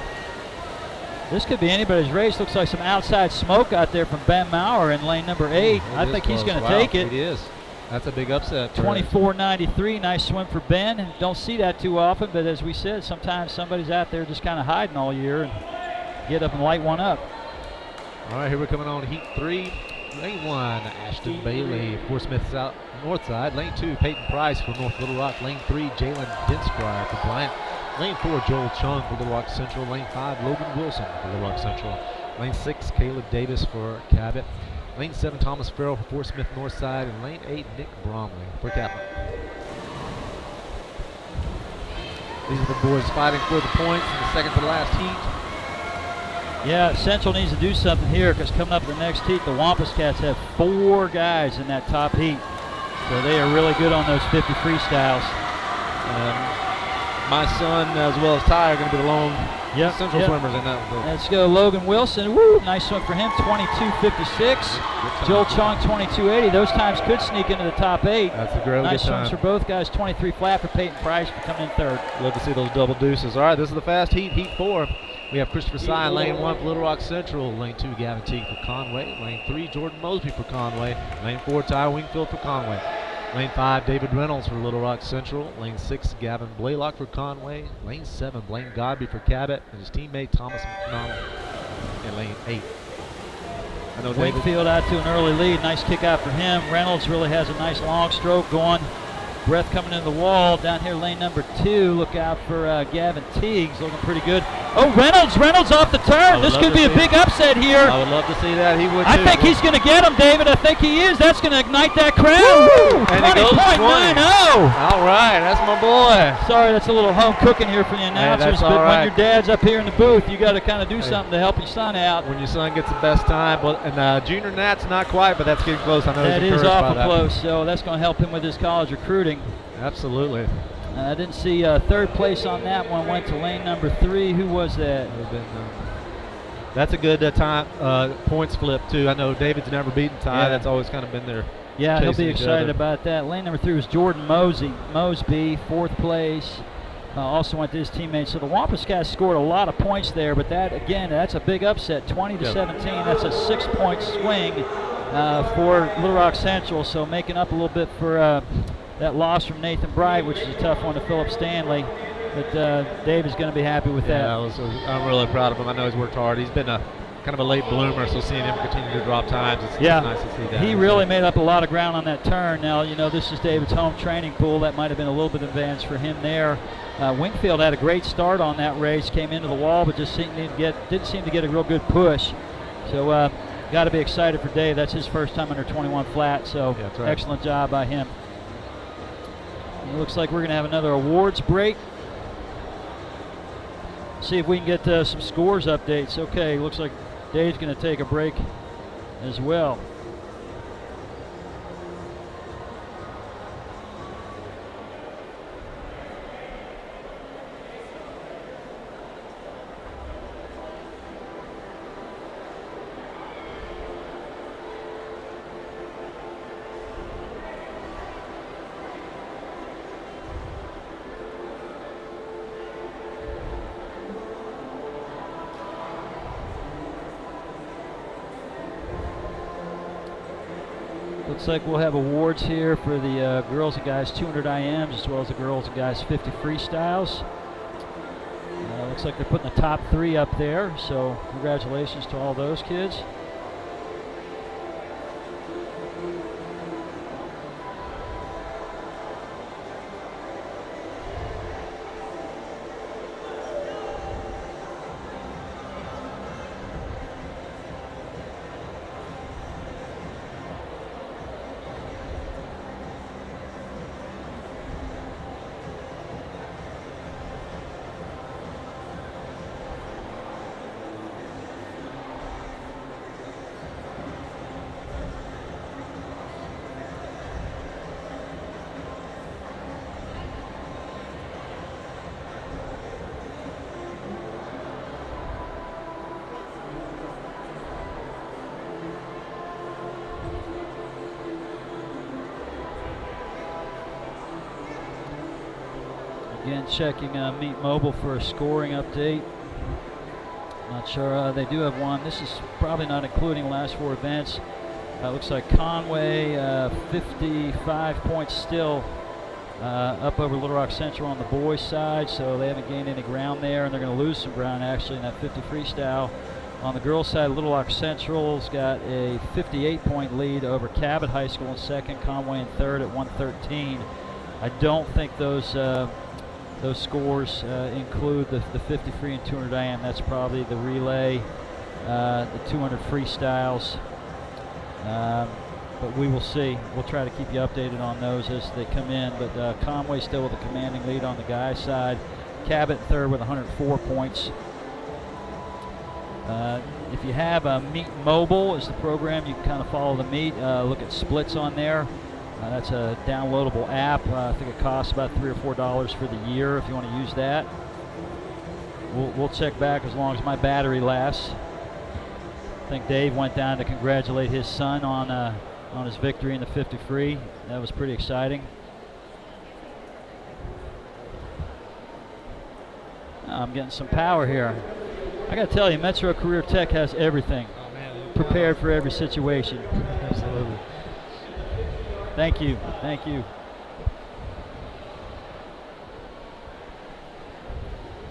S4: This could be anybody's race. Looks like some outside smoke out there from Ben Maurer in lane number 8. I think he's going to take it.
S1: It is. That's a big upset.
S4: 24.93, nice swim for Ben. Don't see that too often, but as we said, sometimes somebody's out there just kind of hiding all year and get up and light one up.
S1: All right, here we're coming on heat 3. Lane 1, Ashton Bailey, Fort Smith South Northside. Lane 2, Peyton Price for North Little Rock. Lane 3, Jalen Dinscrier for Bryant. Lane 4, Joel Chung for Little Rock Central. Lane 5, Logan Wilson for Little Rock Central. Lane 6, Caleb Davis for Cabot. Lane 7, Thomas Farrell for Fort Smith Northside. And lane 8, Nick Bromley for Catholic. These are the boys fighting for the points in the second to last heat.
S4: Yeah, Central needs to do something here because coming up the next heat, the Wampus Cats have 4 guys in that top heat. So they are really good on those 50 freestyles.
S1: My son, as well as Ty, are going to be the lone Central swimmers in that group.
S4: Let's go, Logan Wilson. Woo, nice swim for him, 22.56. Joel Chong, 22.80. Those times could sneak into the top 8.
S1: That's a really
S4: nice
S1: good time.
S4: swims for both guys, 23 flat for Peyton Price for coming in 3rd.
S1: Love to see those double deuces. All right, this is the fast heat, heat 4. We have Christopher Sy in lane 1 for Little Rock Central. Lane 2, Gavin Teague for Conway. Lane 3, Jordan Mosby for Conway. Lane 4, Ty Wingfield for Conway. Lane 5, David Reynolds for Little Rock Central. Lane 6, Gavin Blaylock for Conway. Lane 7, Blaine Godby for Cabot. And his teammate Thomas McDonald in lane 8. I know
S4: Wingfield out to an early lead. Nice kick out for him. Reynolds really has a nice long stroke going. Breath coming into the wall. Down here, lane number 2. Look out for Gavin Teagues. Looking pretty good. Oh, Reynolds off the turn. This could be a big upset here.
S1: I would love to see that. He would too.
S4: I think he's going to get him, David. I think he is. That's going to ignite that crowd. Woo!
S1: And it goes
S4: 20.90.
S1: All right, that's my boy.
S4: Sorry, that's a little home cooking here for the announcers, but
S1: right.
S4: when your dad's up here in the booth, you got to kind of do something to help your son out.
S1: When your son gets the best time, well, and Junior Nat's not quite, but that's getting close. I know
S4: That
S1: he's
S4: is
S1: encouraged by
S4: awful
S1: that.
S4: close, so that's going to help him with his college recruiting.
S1: Absolutely.
S4: I didn't see third place on that one. Went to lane number 3. Who was that?
S1: That's a good time points flip too. I know David's never beaten Ty.
S4: Yeah.
S1: That's always kind of been there.
S4: Yeah, he'll be
S1: chasing each
S4: excited
S1: other.
S4: about that. Lane number 3 was Jordan Mosby, 4th place. Also went to his teammates. So the Wampus guys scored a lot of points there, but that again, that's a big upset, 20-17. That's a 6-point swing for Little Rock Central. So making up a little bit for that loss from Nathan Bright, which is a tough one to Philip Stanley. But Dave is going to be happy with that.
S1: I'm really proud of him. I know he's worked hard. He's been a kind of a late bloomer, so seeing him continue to drop times, it's nice to see that.
S4: He really made up a lot of ground on that turn. Now, you know, this is David's home training pool. That might have been a little bit of advantage for him there. Wingfield had a great start on that race, came into the wall, but just didn't seem to get a real good push. So got to be excited for Dave. That's his first time under 21 flat, so
S1: that's right.
S4: Excellent job by him. It looks like we're going to have another awards break. See if we can get some scores updates. Okay, looks like Dave's going to take a break as well. Looks like we'll have awards here for the girls and guys 200 IMs as well as the girls and guys 50 freestyles. Looks like they're putting the top 3 up there, so congratulations to all those kids. Again, checking Meet Mobile for a scoring update. Not sure, they do have one. This is probably not including the last 4 events. Looks like Conway, 55 points still up over Little Rock Central on the boys' side, so they haven't gained any ground there, and they're going to lose some ground actually in that 50 freestyle. On the girls' side, Little Rock Central's got a 58-point lead over Cabot High School in second, Conway in third at 113. I don't think those scores include the 50 free and 200 IM. That's probably the relay, the 200 freestyles. But we will see. We'll try to keep you updated on those as they come in. But Conway still with a commanding lead on the guys' side. Cabot third with 104 points. If you have Meet Mobile is the program, you can kind of follow the meet. Look at splits on there. That's a downloadable app. I think it costs about $3 or $4 for the year if you want to use that. We'll check back as long as my battery lasts. I think Dave went down to congratulate his son on his victory in the 50 free. That was pretty exciting. I'm getting some power here. I got to tell you, Metro Career Tech has everything prepared for every situation.
S1: Absolutely.
S4: Thank you. Thank you.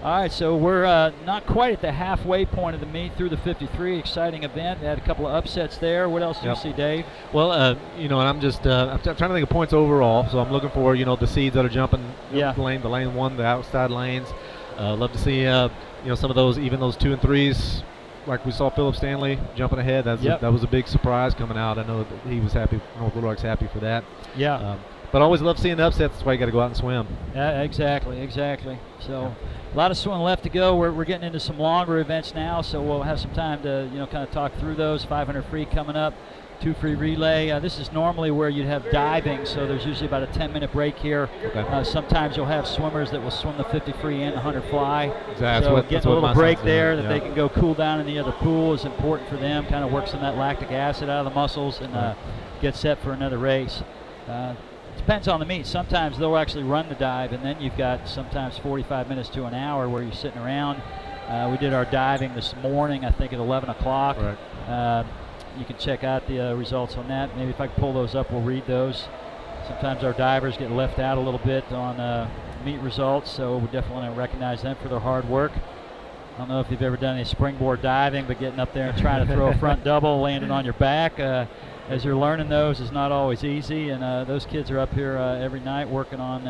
S4: All right, so we're not quite at the halfway point of the meet through the 53. Exciting event. Had a couple of upsets there. What else do you see, Dave?
S1: Well, you know, and I'm just I'm trying to think of points overall. So I'm looking for, you know, the seeds that are jumping the lane one, the outside lanes. Love to see you know, some of those, even those 2 and 3s, like we saw Philip Stanley jumping ahead. That was a big surprise coming out. I know that he was happy. North Little Rock's happy for that.
S4: Yeah.
S1: But I always love seeing the upsets. That's why you got to go out and swim.
S4: Exactly. So a lot of swimming left to go. We're getting into some longer events now, so we'll have some time to, you know, kind of talk through those. 500 free coming up, 2 free relay. This is normally where you'd have diving, so there's usually about a 10-minute break here. Okay. Sometimes you'll have swimmers that will swim the 50 free and the 100 fly.
S1: Exactly.
S4: So getting a little break there that they can go cool down in the other pool is important for them. Kind of works in that lactic acid out of the muscles and get set for another race. Depends on the meet. Sometimes they'll actually run the dive, and then you've got sometimes 45 minutes to an hour where you're sitting around. We did our diving this morning, I think at 11 o'clock. Right. You can check out the results on that. Maybe if I can pull those up, we'll read those. Sometimes our divers get left out a little bit on meet results, so we definitely want to recognize them for their hard work. I don't know if you've ever done any springboard diving, but getting up there and trying to throw a front double, landing on your back, as you're learning those is not always easy, and those kids are up here every night working on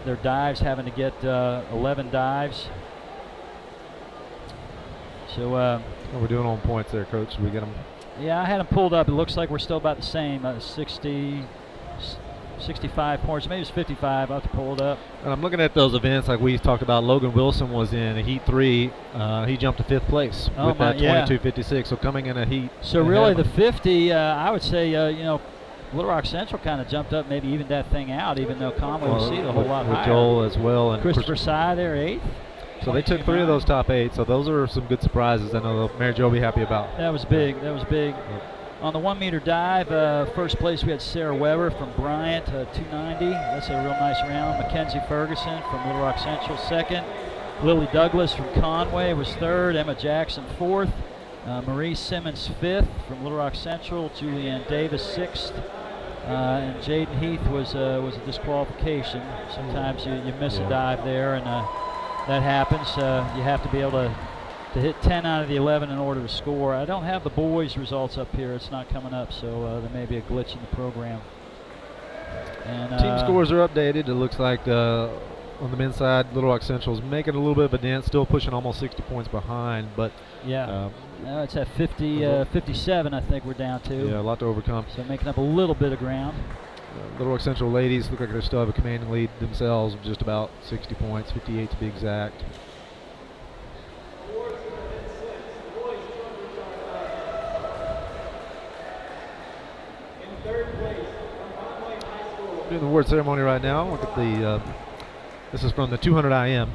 S4: their dives, having to get 11 dives. So
S1: we're doing on points there, Coach. Did we get them?
S4: Yeah, I had them pulled up. It looks like we're still about the same, 60, 65 points. Maybe it's 55. I'll have to pull it up.
S1: And I'm looking at those events like we talked about. Logan Wilson was in Heat 3. He jumped to 5th place with that 22.56. So coming in a heat.
S4: So really the 50, I would say, you know, Little Rock Central kind of jumped up, maybe evened that thing out, even though Conway was seated a whole lot higher.
S1: With Joel as well. And
S4: Christopher Sy there, 8th.
S1: So they took 3 of those top 8. So those are some good surprises. I know Mary Jo will be happy about.
S4: That was big. That was big. Yep. On the 1-meter dive, first place we had Sarah Weber from Bryant, 290. That's a real nice round. Mackenzie Ferguson from Little Rock Central, 2nd. Lily Douglas from Conway was 3rd. Emma Jackson, 4th. Marie Simmons, 5th from Little Rock Central. Julianne Davis, 6th. And Jaden Heath was a disqualification. Sometimes you miss a dive there, and that happens. You have to be able to hit 10 out of the 11 in order to score. I don't have the boys' results up here. It's not coming up, so there may be a glitch in the program. And
S1: team scores are updated. It looks like on the men's side, Little Rock Central is making a little bit of a dent, still pushing almost 60 points behind. But
S4: it's at 57, I think we're down to.
S1: Yeah, a lot to overcome.
S4: So making up a little bit of ground.
S1: Little Rock Central ladies look like they still have a commanding lead themselves of just about 60 points, 58 to be exact. Doing the award ceremony right now. Look at the this is from the 200 IM.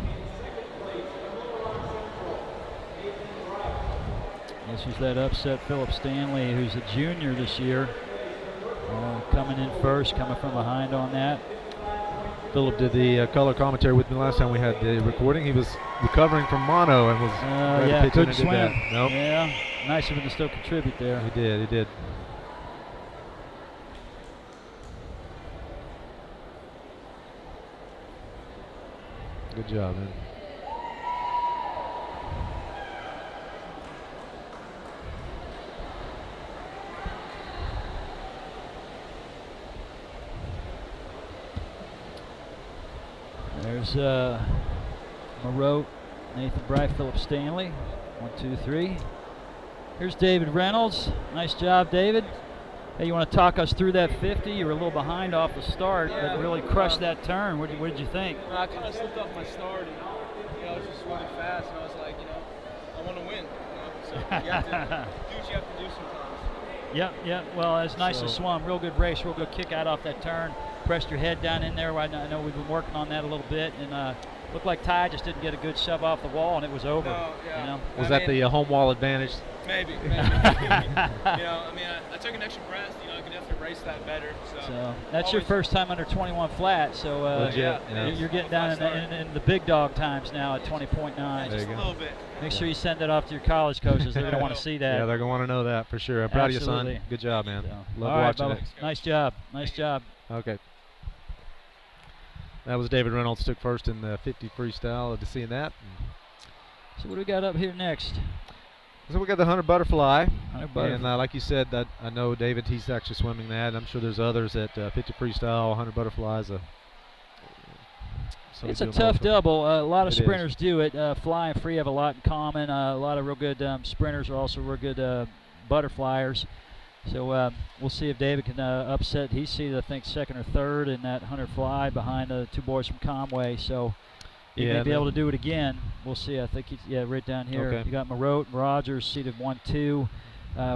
S4: This was that upset Philip Stanley, who's a junior this year, coming in first, coming from behind on that.
S1: Philip did the color commentary with me last time we had the recording. He was recovering from mono and was
S4: couldn't swim.
S1: Nope.
S4: Yeah, nice of him to still contribute there.
S1: He did. Good job, man.
S4: There's Moreau, Nathan Bright, Philip Stanley. 1, 2, 3. Here's David Reynolds. Nice job, David. Hey, you want to talk us through that 50? You were a little behind off the start, but really crushed that turn. What did you think?
S5: I kind of slipped off my start, and I was just swimming fast, and I was like, I want to win. So you have to do what you have to do sometimes.
S4: Yeah. Well, it's nice to swim. Real good race, real good kick out off that turn. Pressed your head down in there. I know we've been working on that a little bit, and looked like Ty just didn't get a good shove off the wall, and it was over.
S5: No, yeah.
S1: Was that the home wall advantage?
S5: Maybe. I took an extra breath. I could definitely have to race that better.
S4: So that's your first time under 21 flat. So
S1: Legit,
S4: you're getting down in the big dog times now at 20.9.
S1: There you
S5: a
S1: go.
S5: little bit.
S4: Make sure you send that off to your college coaches. They're going to want to see that.
S1: Yeah, they're going to want to know that for sure. I'm proud of you,
S4: Absolutely.
S1: son. Good job, man.
S4: So,
S1: Love
S4: all right,
S1: watching
S4: Bubba.
S1: it.
S4: Nice job. Nice job.
S1: Okay. That was David Reynolds, took first in the 50 freestyle. To seeing that.
S4: So what do we got up here next?
S1: So we got the 100 butterfly.
S4: 100 butterfly.
S1: And like you said, that I know David, he's actually swimming that. I'm sure there's others at 50 freestyle, 100 butterflies.
S4: It's a tough double. A lot of
S1: It
S4: sprinters
S1: is.
S4: do it. Fly and free have a lot in common. A lot of real good sprinters are also real good butterflyers. So we'll see if David can upset. He's seated, I think, second or third in that 100 fly behind the two boys from Conway. So he may be able to do it again. We'll see. I think he's right down here.
S1: Okay.
S4: You got Marotte and Rogers seated 1-2.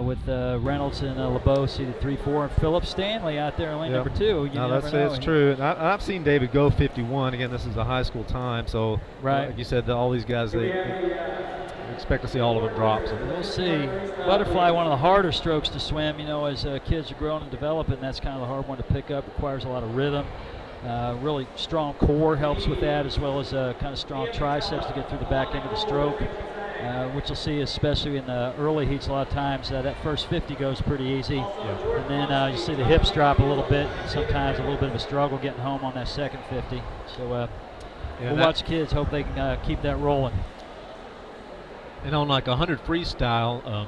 S4: With Reynolds and LeBeau seated 3-4, and Philip Stanley out there in lane number 2. You
S1: no, it's true. And I've seen David go 51. Again, this is a high school time, so like you said, all these guys, they expect to see all of them drop. So.
S4: We'll see. Butterfly, one of the harder strokes to swim. You know, as kids are growing and developing, that's kind of the hard one to pick up. Requires a lot of rhythm. Really strong core helps with that, as well as kind of strong triceps to get through the back end of the stroke. Which you'll see, especially in the early heats, a lot of times that first 50 goes pretty easy, and then you see the hips drop a little bit, and sometimes a little bit of a struggle getting home on that second 50. So we'll watch kids, hope they can keep that rolling.
S1: And on like 100 freestyle,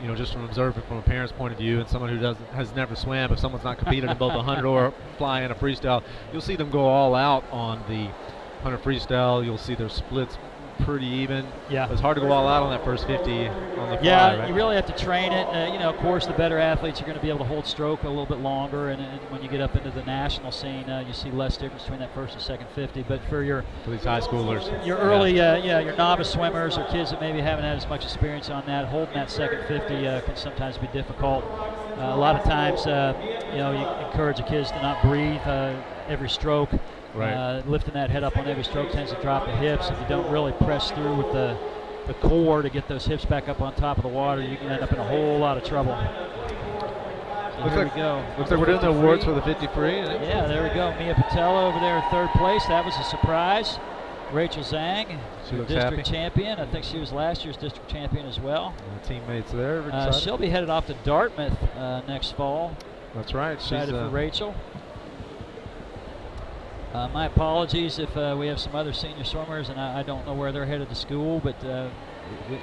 S1: you know, just from observing from a parent's point of view, and someone who has never swam, if someone's not competed in both 100 or fly and a freestyle, you'll see them go all out on the 100 freestyle. You'll see their splits pretty even.
S4: Yeah.
S1: It's hard to go all out on that first 50 on the fly,
S4: Yeah,
S1: right?
S4: you really have to train it. You know, of course, the better athletes are going to be able to hold stroke a little bit longer, and when you get up into the national scene, you see less difference between that first and second 50. But for these
S1: high schoolers,
S4: your early, your novice swimmers or kids that maybe haven't had as much experience on that, holding that second 50 can sometimes be difficult. A lot of times, you know, you encourage the kids to not breathe every stroke. Lifting that head up on every stroke tends to drop the hips. If you don't really press through with the core to get those hips back up on top of the water, you can end up in a whole lot of trouble. So here we go.
S1: Looks like we're doing the awards for the 50 free.
S4: Yeah, there we go. Mia Patella over there in third place. That was a surprise. Rachel Zhang,
S1: She looks
S4: district
S1: happy.
S4: champion. I think she was last year's district champion as well.
S1: Teammates there.
S4: She'll be headed off to Dartmouth next fall.
S1: That's right.
S4: Excited for Rachel. My apologies if we have some other senior swimmers, and I don't know where they're headed to school, but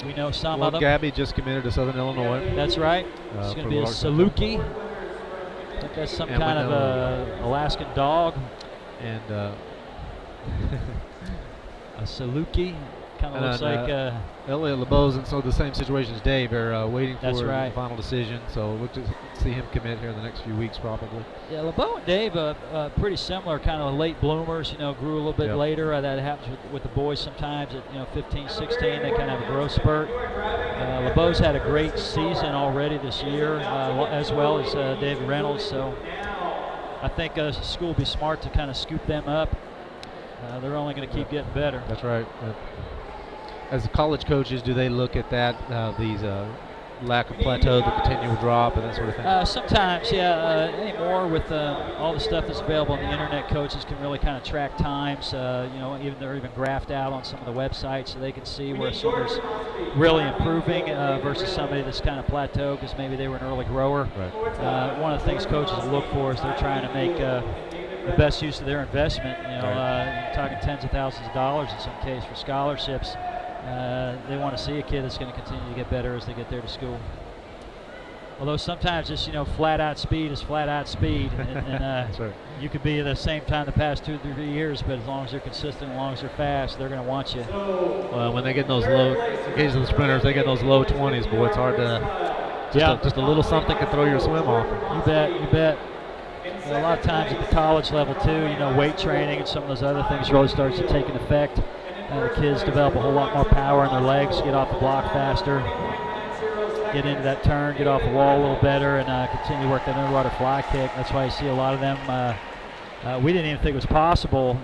S4: we know some of them.
S1: Gabby just committed to Southern Illinois.
S4: That's right. It's going to be a Saluki. I think that's some kind of Alaskan dog.
S1: And
S4: a Saluki. Kind of looks like
S1: Elliot LeBeau's in the same situation as Dave. They're waiting for
S4: the
S1: final decision, so look to see him commit here in the next few weeks probably.
S4: Yeah, LeBeau and Dave pretty similar, kind of late bloomers, you know, grew a little bit later. That happens with the boys sometimes at 15, 16, they kind of have a growth spurt. LeBeau's had a great season already this year, as well as David Reynolds, so I think school will be smart to kind of scoop them up. They're only going to keep getting better.
S1: That's right. As the college coaches, do they look at that, these lack of plateau, the continual drop, and that sort of thing?
S4: Sometimes, yeah. Anymore with all the stuff that's available on the internet, coaches can really kind of track times. You know, they're even graphed out on some of the websites, so they can see where a swimmer's really improving versus somebody that's kind of plateaued because maybe they were an early grower.
S1: Right.
S4: One of the things coaches look for is they're trying to make the best use of their investment. You know, talking tens of thousands of dollars in some case for scholarships. They want to see a kid that's going to continue to get better as they get there to school. Although sometimes just, flat out speed is flat out speed. And
S1: That's right.
S4: You could be at the same time the past 2 or 3 years, but as long as you're consistent, as long as you're fast, they're going to want you.
S1: Well, when they get those low, occasionally the sprinters, they get those low 20s, boy, it's hard to, just a little something can throw your swim off.
S4: You bet. A lot of times at the college level too, weight training and some of those other things really starts to take an effect. The kids develop a whole lot more power in their legs, get off the block faster, get into that turn, get off the wall a little better, and continue to work that underwater fly kick. That's why you see a lot of them. We didn't even think it was possible,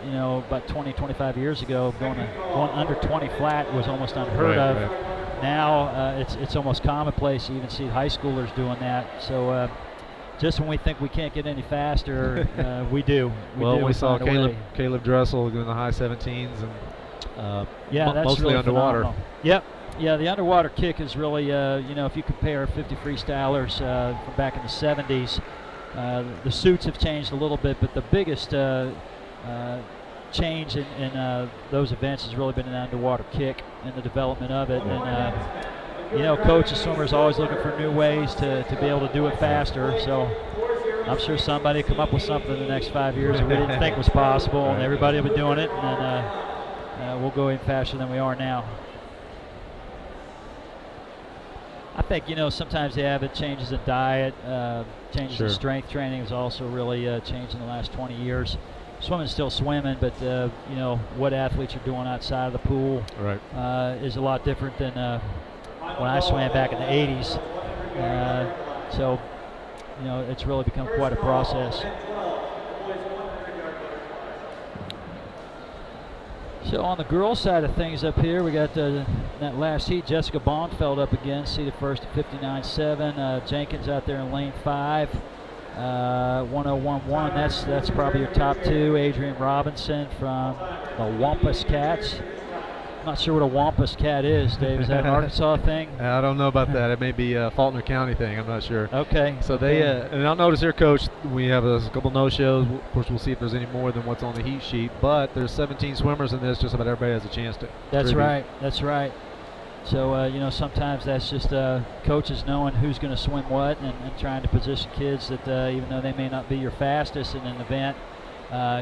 S4: about 20, 25 years ago. Going under 20 flat was almost unheard of. Right. Now it's almost commonplace. You even see high schoolers doing that. So just when we think we can't get any faster, we do.
S1: We saw
S4: find a way.
S1: Caleb Dressel in the high 17s and
S4: yeah, that's
S1: mostly
S4: really
S1: underwater.
S4: Phenomenal. Yep. Yeah, the underwater kick is really, you know, if you compare 50 freestylers from back in the 70s, the suits have changed a little bit, but the biggest change in those events has really been an underwater kick and the development of it. And you know, coach, the swimmer is always looking for new ways to be able to do it faster. So I'm sure somebody will come up with something in the next 5 years that we didn't think was possible, and everybody will be doing it, and then we'll go even faster than we are now. I think, you know, sometimes they have changes in diet, changes in strength training has also really changed in the last 20 years. Swimming's still swimming, but you know, what athletes are doing outside of the pool is a lot different than when I swam back in the 80s. So, you know, it's really become quite a process. So on the girls' side of things up here, we got that last heat, Jessica Bonfeld up again, seated first at 59.7. Jenkins out there in lane 5, 101.1. That's probably your top two. Adrian Robinson from the Wampus Cats. I'm not sure what a Wampus Cat is, Dave. Is that an Arkansas thing?
S1: I don't know about that. It may be a Faulkner County thing. I'm not sure.
S4: Okay.
S1: So they, and I'll notice here, Coach, we have a couple no-shows. Of course, we'll see if there's any more than what's on the heat sheet. But there's 17 swimmers in this. Just about everybody has a chance to.
S4: That's right. That's right. So, you know, sometimes that's just coaches knowing who's going to swim what and trying to position kids that even though they may not be your fastest in an event,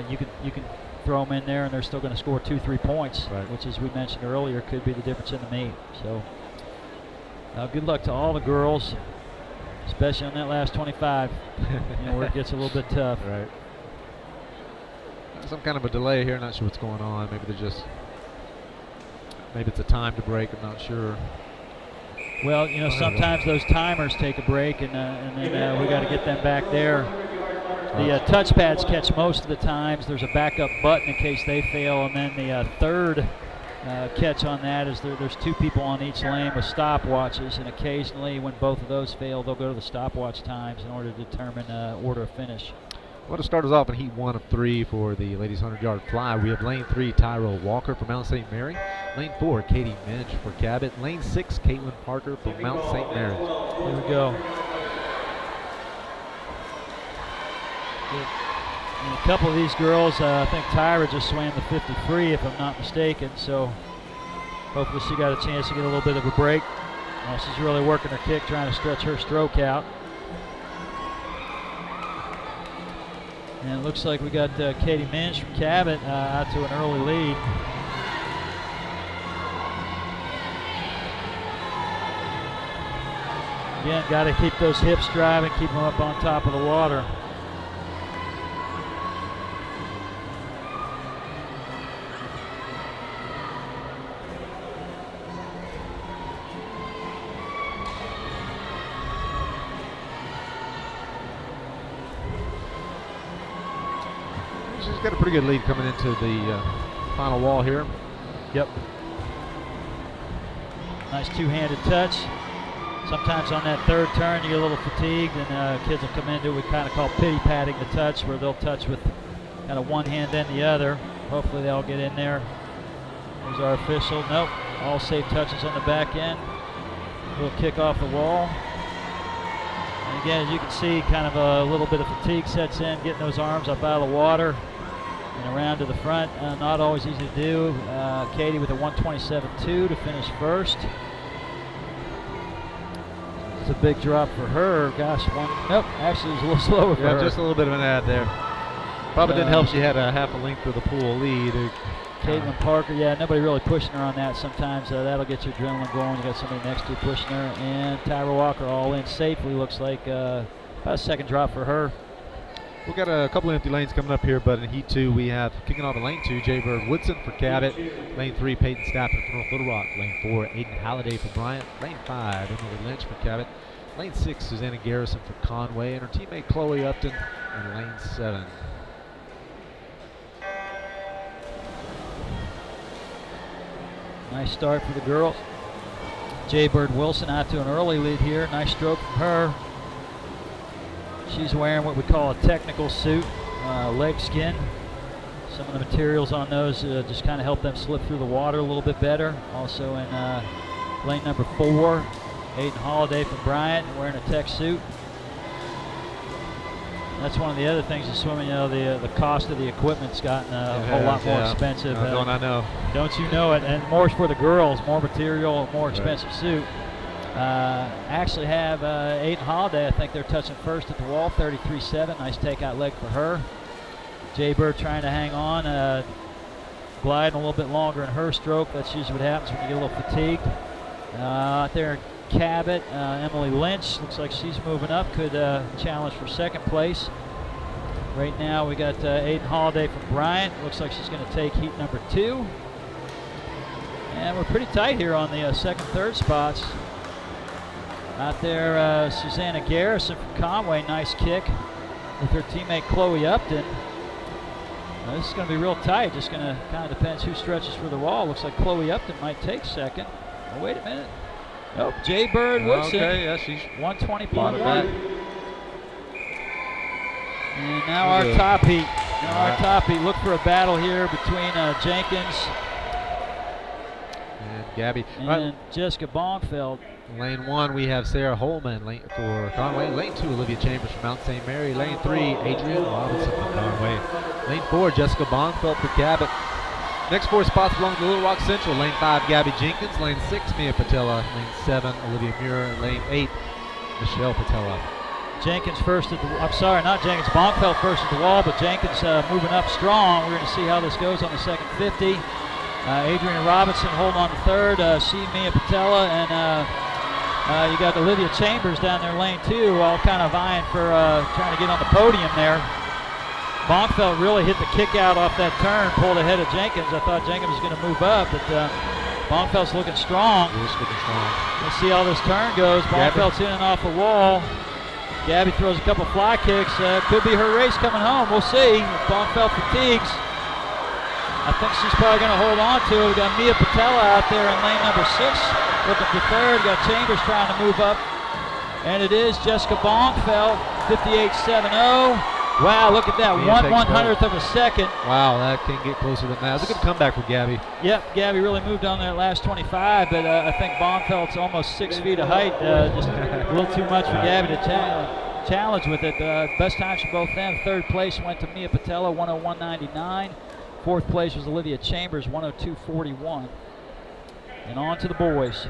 S4: you can throw them in there and they're still going to score 2-3 points, which, as we mentioned earlier, could be the difference in the meet. So good luck to all the girls, especially on that last 25, you know, where it gets a little bit tough.
S1: Right. Some kind of a delay here. Not sure what's going on. Maybe they're just, maybe it's a time to break. I'm not sure.
S4: Well, you know, sometimes those timers take a break, and then we got to get them back there. The touchpads catch most of the times. There's a backup button in case they fail, and then the third catch on that is there's two people on each lane with stopwatches, and occasionally when both of those fail, they'll go to the stopwatch times in order to determine order of finish.
S1: Well, to start us off in heat 1 of 3 for the ladies 100-yard fly, we have lane 3, Tyrell Walker from Mount St. Mary. Lane 4, Katie Minch for Cabot. Lane 6, Caitlin Parker from Mount St. Mary's.
S4: Here we go. And a couple of these girls, I think Tyra just swam the 50 free, if I'm not mistaken, so hopefully she got a chance to get a little bit of a break. She's really working her kick, trying to stretch her stroke out. And it looks like we got Katie Minch from Cabot out to an early lead. Again, got to keep those hips driving, keep them up on top of the water.
S1: She's got a pretty good lead coming into the final wall here.
S4: Yep. Nice two-handed touch. Sometimes on that third turn you get a little fatigued, and kids will come into what we kind of call pity patting the touch, where they'll touch with kind of one hand then the other. Hopefully they'll get in there. There's our official. Nope. All safe touches on the back end. Little kick off the wall. And again, as you can see, kind of a little bit of fatigue sets in, getting those arms up out of the water and around to the front. Not always easy to do. Katie with a 127.2 to finish first. It's a big drop for her. Gosh, nope, actually it was a little slower for her.
S1: Just a little bit of an ad there. Probably didn't help she had a half a length of the pool lead.
S4: Caitlin Parker, yeah, nobody really pushing her on that. Sometimes that'll get your adrenaline going. You got somebody next to you pushing her. And Tyra Walker all in safely. Looks like about a second drop for her.
S1: We've got a couple of empty lanes coming up here, but in heat 2 we have, kicking off in lane 2, Jaybird Woodson for Cabot. Lane 3, Peyton Stafford for North Little Rock. Lane 4, Aiden Halliday for Bryant. Lane 5, Emily Lynch for Cabot. Lane 6, Susanna Garrison for Conway, and her teammate Chloe Upton in lane 7.
S4: Nice start for the girls. Jaybird Wilson out to an early lead here. Nice stroke from her. She's wearing what we call a technical suit, leg skin. Some of the materials on those just kind of help them slip through the water a little bit better. Also in lane number 4, Aiden Holiday from Bryant wearing a tech suit. That's one of the other things in swimming, the cost of the equipment's gotten a whole lot more expensive.
S1: Don't I know?
S4: Don't you know it? And more for the girls, more material, more expensive suit. Actually have Aiden Holiday, I think they're touching first at the wall, 33.7. Nice takeout leg for her. Jay Bird trying to hang on, gliding a little bit longer in her stroke. That's usually what happens when you get a little fatigued. Out there in Cabot, Emily Lynch, looks like she's moving up, could challenge for second place. Right now we got Aiden Holiday from Bryant. Looks like she's going to take heat number 2. And we're pretty tight here on the second, third spots. Out there, Susanna Garrison from Conway, nice kick with her teammate Chloe Upton. This is going to be real tight. Just going to kind of depends who stretches for the wall. Looks like Chloe Upton might take second. Oh, wait a minute. Nope, Jay Bird Woodson.
S1: Okay, yeah, she's
S4: 120.1. And now our top heat. Look for a battle here between Jenkins
S1: and Gabby.
S4: And Jessica Bongfeld.
S1: Lane 1, we have Sarah Holman for Conway. Lane 2, Olivia Chambers from Mount St. Mary. Lane 3, Adrienne Robinson from Conway. Lane 4, Jessica Bongfeld for Cabot. Next 4 spots belong to Little Rock Central. Lane 5, Gabby Jenkins. Lane 6, Mia Patella. Lane 7, Olivia Muir. And lane 8, Michelle Patella.
S4: Jenkins first at the, I'm sorry, not Jenkins, Bongfeld first at the wall, but Jenkins moving up strong. We're going to see how this goes on the second 50. Adrienne Robinson holding on to third. Mia Patella, and you got Olivia Chambers down there, lane 2, all kind of vying for trying to get on the podium there. Bongfeld really hit the kick out off that turn, pulled ahead of Jenkins. I thought Jenkins was going to move up, but Bongfeld's looking strong. Let's see how this turn goes. Bongfeld's in and off the wall. Gabby throws a couple fly kicks. Could be her race coming home. We'll see. If Bongfeld fatigues, I think she's probably going to hold on to it. We got Mia Patella out there in lane number 6, looking for third. Got Chambers trying to move up, and it is Jessica Bongfeld, 58.70. Wow, look at that, 1/100th of a second.
S1: Wow, that can get closer than that. It's a good comeback for Gabby.
S4: Yep, Gabby really moved on there last 25, but I think Bongfeld's almost 6 feet of height. Just a little too much for Gabby to challenge with it. Best times for both them. Third place went to Mia Patella, 1:01.99. Fourth place was Olivia Chambers, 1:02.41. And on to the boys.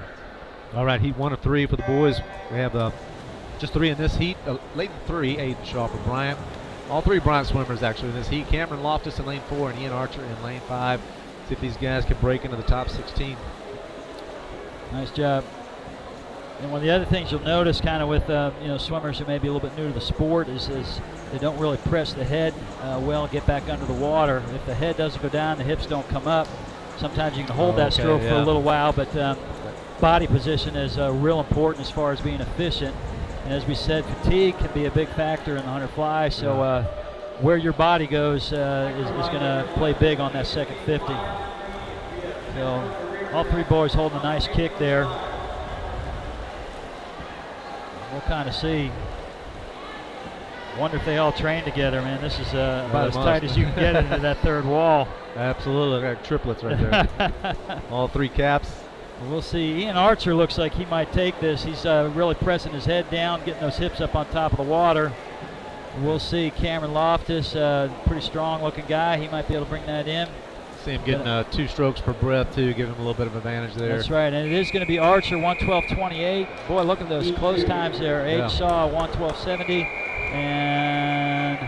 S1: All right, heat 1 of 3 for the boys. We have just 3 in this heat. Lane 3, Aiden Shaw for Bryant. All 3 Bryant swimmers actually in this heat. Cameron Loftus in lane 4 and Ian Archer in lane 5. See if these guys can break into the top 16.
S4: Nice job. And one of the other things you'll notice kind of with swimmers who may be a little bit new to the sport is they don't really press the head well and get back under the water. If the head doesn't go down, the hips don't come up. Sometimes you can hold that stroke for a little while, but body position is real important as far as being efficient. And as we said, fatigue can be a big factor in the 100 fly, so where your body goes is going to play big on that second 50. So all 3 boys holding a nice kick there. We'll kind of see. Wonder if they all train together, man. This is about as tight as you can get into that third wall.
S1: Absolutely, like triplets right there. All 3 caps.
S4: We'll see. Ian Archer looks like he might take this. He's really pressing his head down, getting those hips up on top of the water. We'll see. Cameron Loftus, pretty strong looking guy. He might be able to bring that in.
S1: See him getting 2 strokes per breath too, giving him a little bit of advantage there.
S4: That's right, and it is going to be Archer 1:12.28. Boy, look at those close times there. Aiden Shaw 1:12.70, and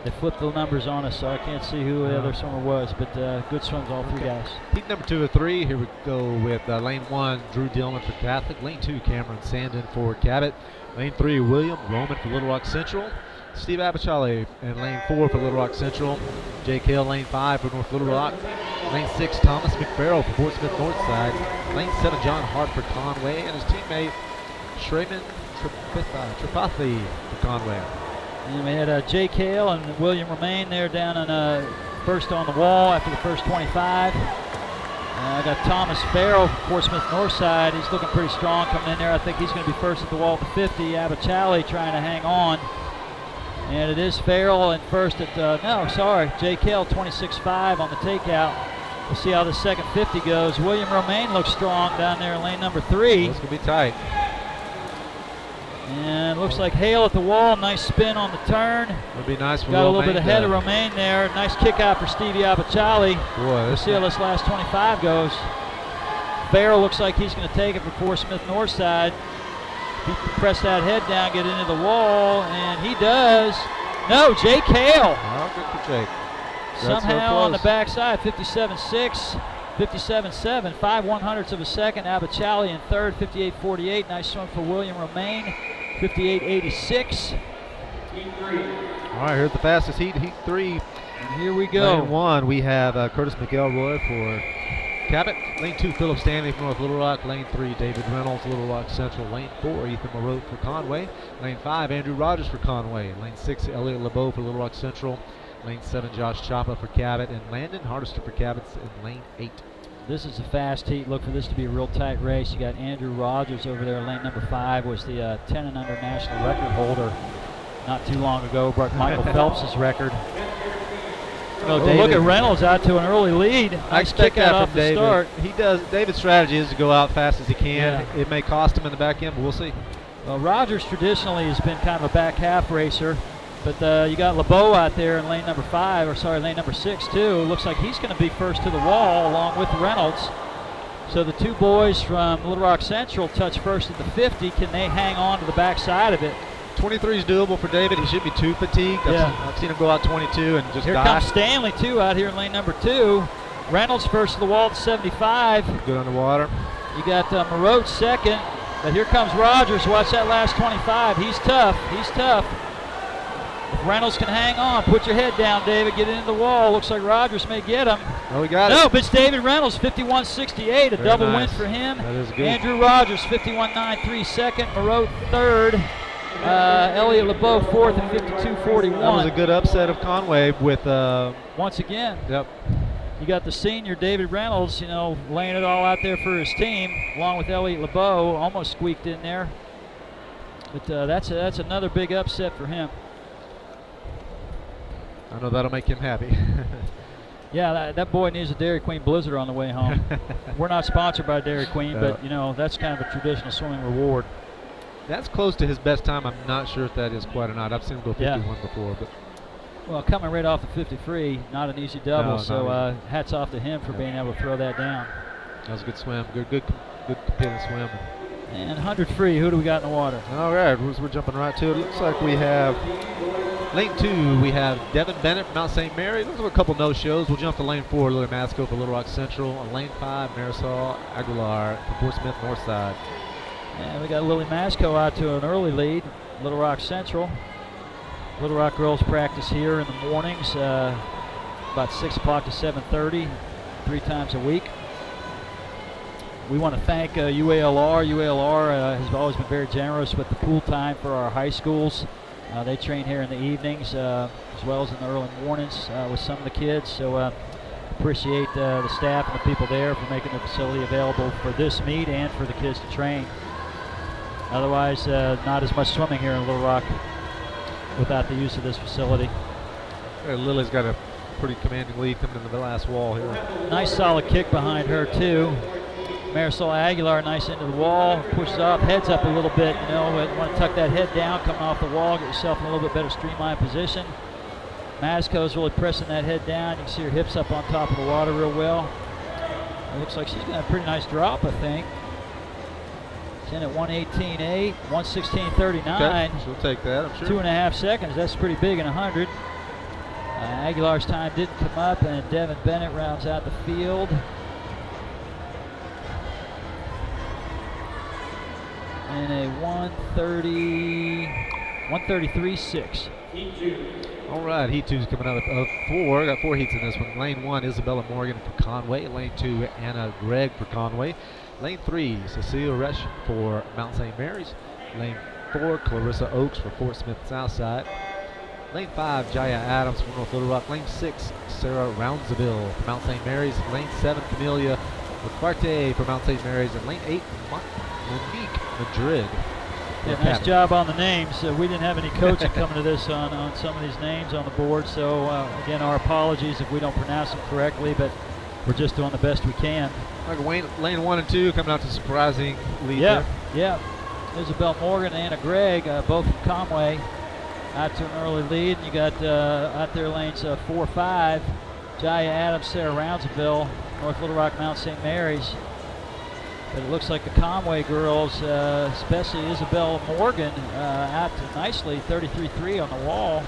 S4: they flipped the numbers on us, so I can't see who the other swimmer was, but good swims, all 3 guys.
S1: Heat number 2 of 3. Here we go with lane 1, Drew Dillman for Catholic. Lane 2, Cameron Sandin for Cabot. Lane 3, William Roman for Little Rock Central. Steve Abicale in lane 4 for Little Rock Central. Jake Hill, lane 5 for North Little Rock. Lane 6, Thomas McFarrell for Fort Smith Northside. Lane 7, John Hart for Conway, and his teammate Shreman Tripathi for Conway.
S4: And we had Jake Hale and William Romaine there down on first on the wall after the first 25. I got Thomas Farrell from Portsmouth Northside. He's looking pretty strong coming in there. I think he's going to be first at the wall at the 50. Abicali trying to hang on. And it is Farrell in first at, J. Kell 26.5 on the takeout. We'll see how the second 50 goes. William Romaine looks strong down there in lane number 3.
S1: It's going to be tight.
S4: And looks like Hale at the wall. Nice spin on the turn.
S1: Would be nice for
S4: Got a little bit
S1: Romaine
S4: ahead of Romaine there. Nice kick out for Stevie Abicali.
S1: Boy,
S4: We'll see how this last 25 goes. Farrell looks like he's going to take it for Portsmouth Northside. He can press that head down, get into the wall, and he does. No, Jake Hale.
S1: Oh, good for Jake.
S4: Somehow on the backside, 57.6, 57.7, 5/100ths of a second. Abicali in third, 58.48. Nice swim for William Romaine, 58.86.
S1: All right, here's the fastest heat, Heat 3.
S4: And here we go.
S1: Lane 1, we have Curtis McElroy for Cabot. Lane 2, Philip Stanley from North Little Rock. Lane 3, David Reynolds, Little Rock Central. Lane 4, Ethan Moreau for Conway. Lane 5, Andrew Rogers for Conway. Lane 6, Elliot LeBeau for Little Rock Central. Lane 7, Josh Chapa for Cabot. And Landon Hardister for Cabot in lane 8.
S4: This is a fast heat. Look for this to be a real tight race. You got Andrew Rogers over there. Lane number 5 was the 10 and under national record holder not too long ago. Broke Michael Phelps' record. Oh, look at Reynolds out to an early lead. Nice kick out off the start.
S1: David's strategy is to go out fast as he can. Yeah. It may cost him in the back end, but we'll see.
S4: Well, Rogers traditionally has been kind of a back half racer, but you got LeBeau out there in lane number 6 too. Looks like he's going to be first to the wall along with Reynolds. So the two boys from Little Rock Central touch first at the 50. Can they hang on to the back side of it?
S1: 23 is doable for David. He should be too fatigued. I've seen him go out 22 and just
S4: Here comes Stanley too out here in lane number 2. Reynolds first to the wall at 75.
S1: Good underwater.
S4: You got Moreau second, but here comes Rogers. Watch that last 25. He's tough. If Reynolds can hang on, put your head down, David. Get into the wall. Looks like Rogers may get him.
S1: Oh, we got it.
S4: No, but it's David Reynolds, 51.68. A double win for him.
S1: That is good.
S4: Andrew Rogers, 51.93 second. Moreau third. Elliot LeBeau fourth at 52.41.
S1: That was a good upset of Conway with
S4: once again.
S1: Yep.
S4: You got the senior David Reynolds, laying it all out there for his team, along with Elliot LeBeau, almost squeaked in there. But that's another big upset for him.
S1: I know that'll make him happy.
S4: Yeah, that boy needs a Dairy Queen Blizzard on the way home. We're not sponsored by Dairy Queen, but that's kind of a traditional swimming reward.
S1: That's close to his best time. I'm not sure if that is quite or not. I've seen him go 51 before. But
S4: well, coming right off of 53, not an easy double. So hats off to him for being able to throw that down.
S1: That was a good swim. Good competing swim.
S4: And 100 free. Who do we got in the water?
S1: All right, we're jumping right to it. Looks like we have lane 2. We have Devin Bennett from Mount St. Mary. Looks like a couple no-shows. We'll jump to lane 4. Lily Masco for Little Rock Central. On lane 5, Marisol Aguilar for Portsmouth Northside.
S4: And we got Lily Masco out to an early lead, Little Rock Central. Little Rock girls practice here in the mornings, about 6 o'clock to 7:30, 3 times a week. We want to thank UALR. UALR has always been very generous with the pool time for our high schools. They train here in the evenings as well as in the early mornings with some of the kids. So appreciate the staff and the people there for making the facility available for this meet and for the kids to train. Otherwise, not as much swimming here in Little Rock without the use of this facility.
S1: Lily's got a pretty commanding lead coming into the last wall here.
S4: Nice solid kick behind her too. Marisol Aguilar, nice into the wall, pushes off, heads up a little bit. Want to tuck that head down, coming off the wall, get yourself in a little bit better streamlined position. Masco's really pressing that head down. You can see her hips up on top of the water real well. It looks like she's going to have a pretty nice drop, I think. She's in at 118.8, 116.39.
S1: Okay, she'll take that, I'm sure.
S4: 2.5 seconds, that's pretty big in 100. Aguilar's time didn't come up, and Devin Bennett rounds out the field. In a 133.6.
S1: All right, Heat 2's coming out of 4. Got 4 heats in this one. Lane 1, Isabella Morgan for Conway. Lane 2, Anna Gregg for Conway. Lane 3, Cecilia Resch for Mount St. Mary's. Lane 4, Clarissa Oakes for Portsmouth Southside. Lane 5, Jaya Adams from North Little Rock. Lane 6, Sarah Roundsville for Mount St. Mary's. Lane 7, Camellia Quarte for Mount St. Mary's, and lane 8, Monique Madrid. for
S4: Yeah, nice
S1: Academy.
S4: job on the names. We didn't have any coaching coming to this on some of these names on the board, so again, our apologies if we don't pronounce them correctly, but we're just doing the best we can.
S1: Like lane 1 and 2 coming out to surprising lead
S4: Yeah,
S1: there.
S4: yeah. Isabel Morgan and Anna Gregg, both from Conway, out to an early lead. And you got out there lanes 4, 5, Jaya Adams, Sarah Roundsville, North Little Rock, Mount St. Mary's. But it looks like the Conway girls, especially Isabel Morgan, out to nicely, 33.3 on the wall.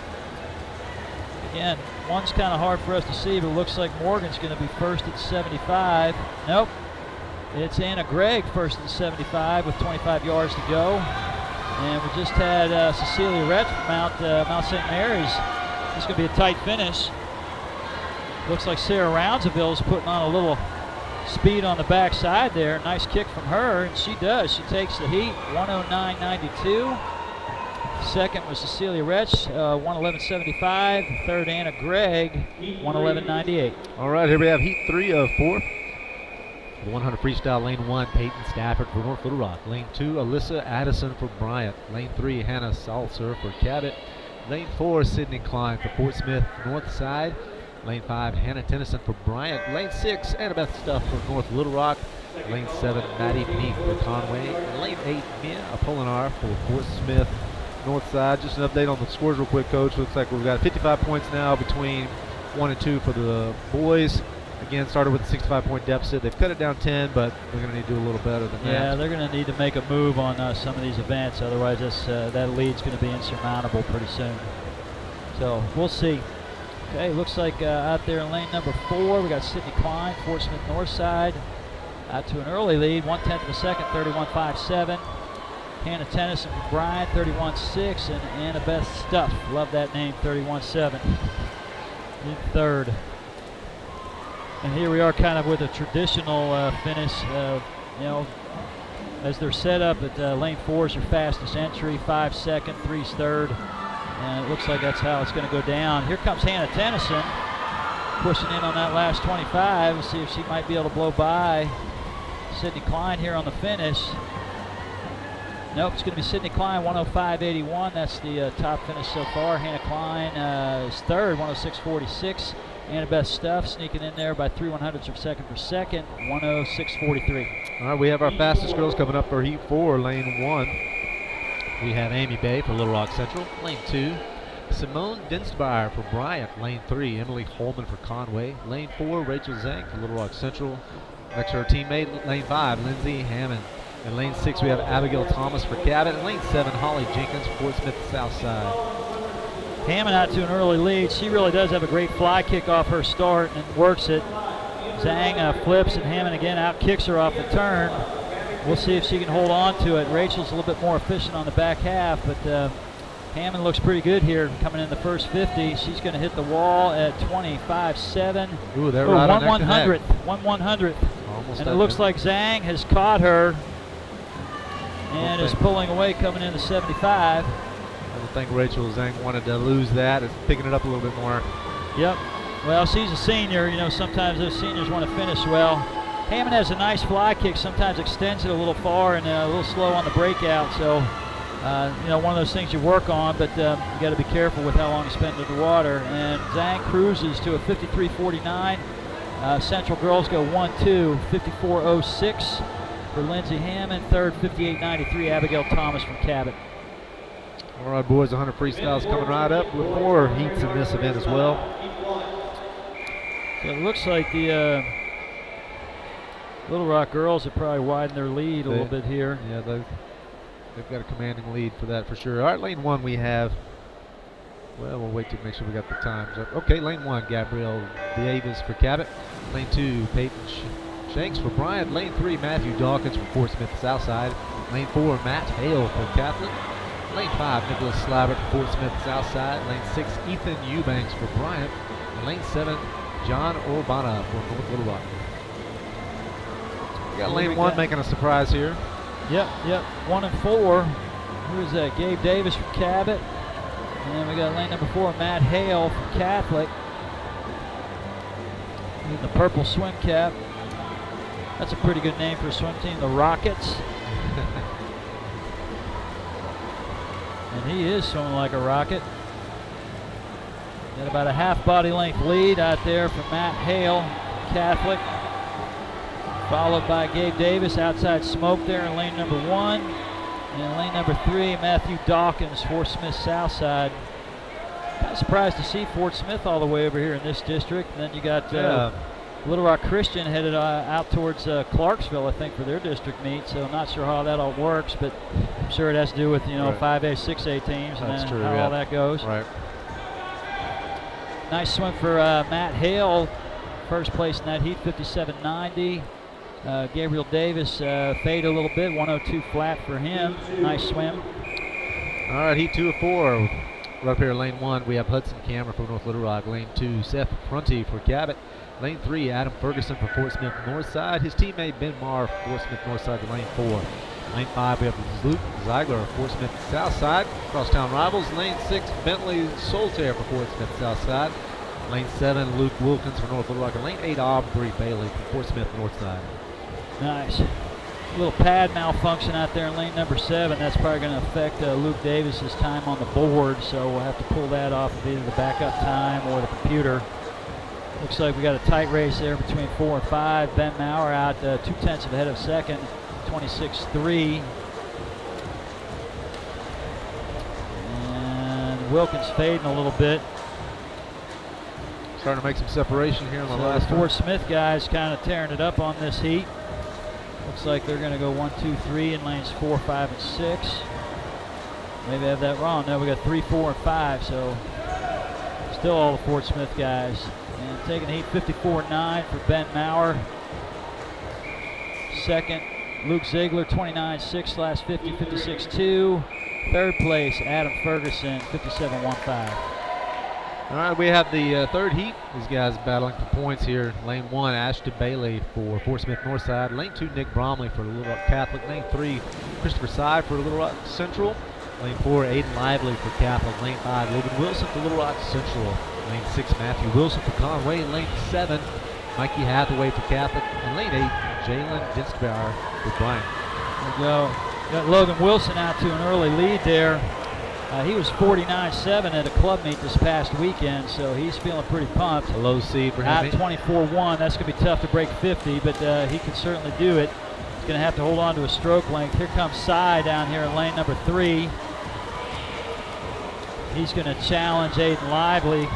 S4: Again, one's kind of hard for us to see, but it looks like Morgan's going to be first at 75. Nope. It's Anna Gregg first at 75 with 25 yards to go. And we just had Cecilia Rett from Mount St. Mary's. It's going to be a tight finish. Looks like Sarah Roundsville is putting on a little speed on the backside there. Nice kick from her, and she does. She takes the heat, 109.92. Second was Cecilia Retch, 111.75. Third, Anna Gregg, 111.98.
S1: All right, here we have heat 3 of 4. The 100 freestyle, lane 1, Peyton Stafford for North Little Rock. Lane 2, Alyssa Addison for Bryant. Lane 3, Hannah Salser for Cabot. Lane 4, Sydney Klein for Fort Smith North Side. Lane 5, Hannah Tennyson for Bryant. Lane 6, Annabeth Stuff for North Little Rock. Lane 7, Maddie Peak for Conway. And lane 8, Mia Apolinar for Fort Smith North Side. Just an update on the scores real quick, Coach. Looks like we've got 55 points now between 1 and 2 for the boys. Again, started with a 65-point deficit. They've cut it down 10, but they're going to need to do a little better than that.
S4: Yeah, they're going to need to make a move on some of these events. Otherwise, that lead's going to be insurmountable pretty soon. So we'll see. Okay, looks like out there in lane number 4, we got Sydney Klein, Fort Smith North Side, out to an early lead, 1/10 of a second, 31.57. Hannah Tennyson from Bryant, 31.6, and Annabeth Stuff, love that name, 31.7 in third. And here we are kind of with a traditional finish, you know, as they're set up at lane 4 is your fastest entry, 5 second, 3's third. And it looks like that's how it's going to go down. Here comes Hannah Tennyson, pushing in on that last 25. We'll see if she might be able to blow by Sydney Klein here on the finish. Nope, it's going to be Sydney Klein, 105.81. That's the top finish so far. Hannah Klein is third, 106.46. Annabeth Stuff sneaking in there by 3/100ths of a second per second, 106.43.
S1: All right, we have our fastest girls coming up for heat 4, lane 1. We have Amy Bay for Little Rock Central. Lane 2, Simone Dinstmeyer for Bryant. Lane 3, Emily Holman for Conway. Lane 4, Rachel Zank for Little Rock Central. Next to her teammate, lane 5, Lindsay Hammond. And lane 6, we have Abigail Thomas for Cabot. And lane 7, Holly Jenkins for Fort Smith South Side.
S4: Hammond out to an early lead. She really does have a great fly kick off her start and works it. Zhang flips, and Hammond again out kicks her off the turn. We'll see if she can hold on to it. Rachel's a little bit more efficient on the back half, but Hammond looks pretty good here coming in the first 50. She's going to hit the wall at 25.7.
S1: Ooh, they're right on
S4: 1/100th. 1/100th.
S1: Almost
S4: And it
S1: up
S4: looks
S1: there.
S4: like Zhang has caught her and is pulling away coming into 75.
S1: I don't think Rachel Zhang wanted to lose that. It's picking it up a little bit more.
S4: Yep. Well, she's a senior. You know, sometimes those seniors want to finish well. Hammond has a nice fly kick, sometimes extends it a little far and a little slow on the breakout. So, you know, one of those things you work on, but you got to be careful with how long you spend in the water. And Zhang cruises to a 53.49. Central girls go 1-2, 54.06 for Lindsay Hammond. Third, 58.93, Abigail Thomas from Cabot.
S1: All right, boys, 100 freestyles coming right up with more heats in this event as well.
S4: So it looks like the Little Rock girls have probably widened their lead a little bit here.
S1: Yeah, they've got a commanding lead for that for sure. All right, lane 1 we have, well, we'll wait to make sure we got the times up. Okay, lane 1, Gabrielle Davis for Cabot. Lane 2, Peyton Shanks for Bryant. Lane 3, Matthew Dawkins for Fort Smith Southside. Lane 4, Matt Hale for Catholic. Lane 5, Nicholas Slavert for Fort Smith Southside. Lane 6, Ethan Eubanks for Bryant. And lane 7, John Urbana for North Little Rock. We got lane 1 making a surprise here.
S4: Yep, 1 and 4. Who is that? Gabe Davis from Cabot. And then we got lane number 4, Matt Hale from Catholic. In the purple swim cap. That's a pretty good name for a swim team, the Rockets. And he is swimming like a rocket. Got about a half body length lead out there from Matt Hale, Catholic. Followed by Gabe Davis, outside smoke there in lane number 1. And in lane number 3, Matthew Dawkins, Fort Smith Southside. Kind of surprised to see Fort Smith all the way over here in this district. And then you got Little Rock Christian headed out towards Clarksville, I think, for their district meet. So I'm not sure how that all works, but I'm sure it has to do with, 5A, 6A teams and
S1: That's
S4: then
S1: true,
S4: how all that goes.
S1: Right.
S4: Nice swim for Matt Hale, first place in that heat, 57.90. Gabriel Davis faded a little bit, 102 flat for him. Nice swim.
S1: All right, heat 2 of 4. Right up here in lane 1, we have Hudson Cameron from North Little Rock. Lane 2, Seth Prunty for Cabot. Lane 3, Adam Ferguson for Fort Smith Northside. His teammate Ben Marr for Fort Smith Northside to lane 4. Lane 5, we have Luke Ziegler for Fort Smith Southside. Crosstown rivals. Lane 6, Bentley Soltaire for Fort Smith Southside. Lane 7, Luke Wilkins for North Little Rock. And lane 8, Aubrey Bailey for Fort Smith Northside.
S4: Nice. A little pad malfunction out there in lane number 7. That's probably going to affect Luke Davis's time on the board, so we'll have to pull that off of either the backup time or the computer. Looks like we got a tight race there between 4 and 5. Ben Maurer out 2/10 ahead of second, 26.3. And Wilkins fading a little bit.
S1: Starting to make some separation here in the
S4: So
S1: last
S4: the Fort Smith guys kind of tearing it up on this heat. Looks like they're going to go 1, 2, 3 in lanes 4, 5, and 6. Maybe I have that wrong. No, we got 3, 4, and 5. So still all the Fort Smith guys. And taking heat 54.9 for Ben Maurer. Second, Luke Ziegler, 29.6 last 50, 56.2. Third place, Adam Ferguson, 57.15.
S1: All right, we have the third heat. These guys battling for points here. Lane 1, Ashton Bailey for Fort Smith Northside. Lane 2, Nick Bromley for Little Rock Catholic. Lane 3, Christopher Side for Little Rock Central. Lane 4, Aiden Lively for Catholic. Lane 5, Logan Wilson for Little Rock Central. Lane 6, Matthew Wilson for Conway. Lane 7, Mikey Hathaway for Catholic. And lane 8, Jalen Dinskbauer for Bryant.
S4: There we go. Got Logan Wilson out to an early lead there. He was 49.7 at a club meet this past weekend, so he's feeling pretty pumped.
S1: A low seed for him.
S4: Out 24.1. That's going to be tough to break 50, but he can certainly do it. He's going to have to hold on to a stroke length. Here comes Cy down here in lane number 3. He's going to challenge Aiden Lively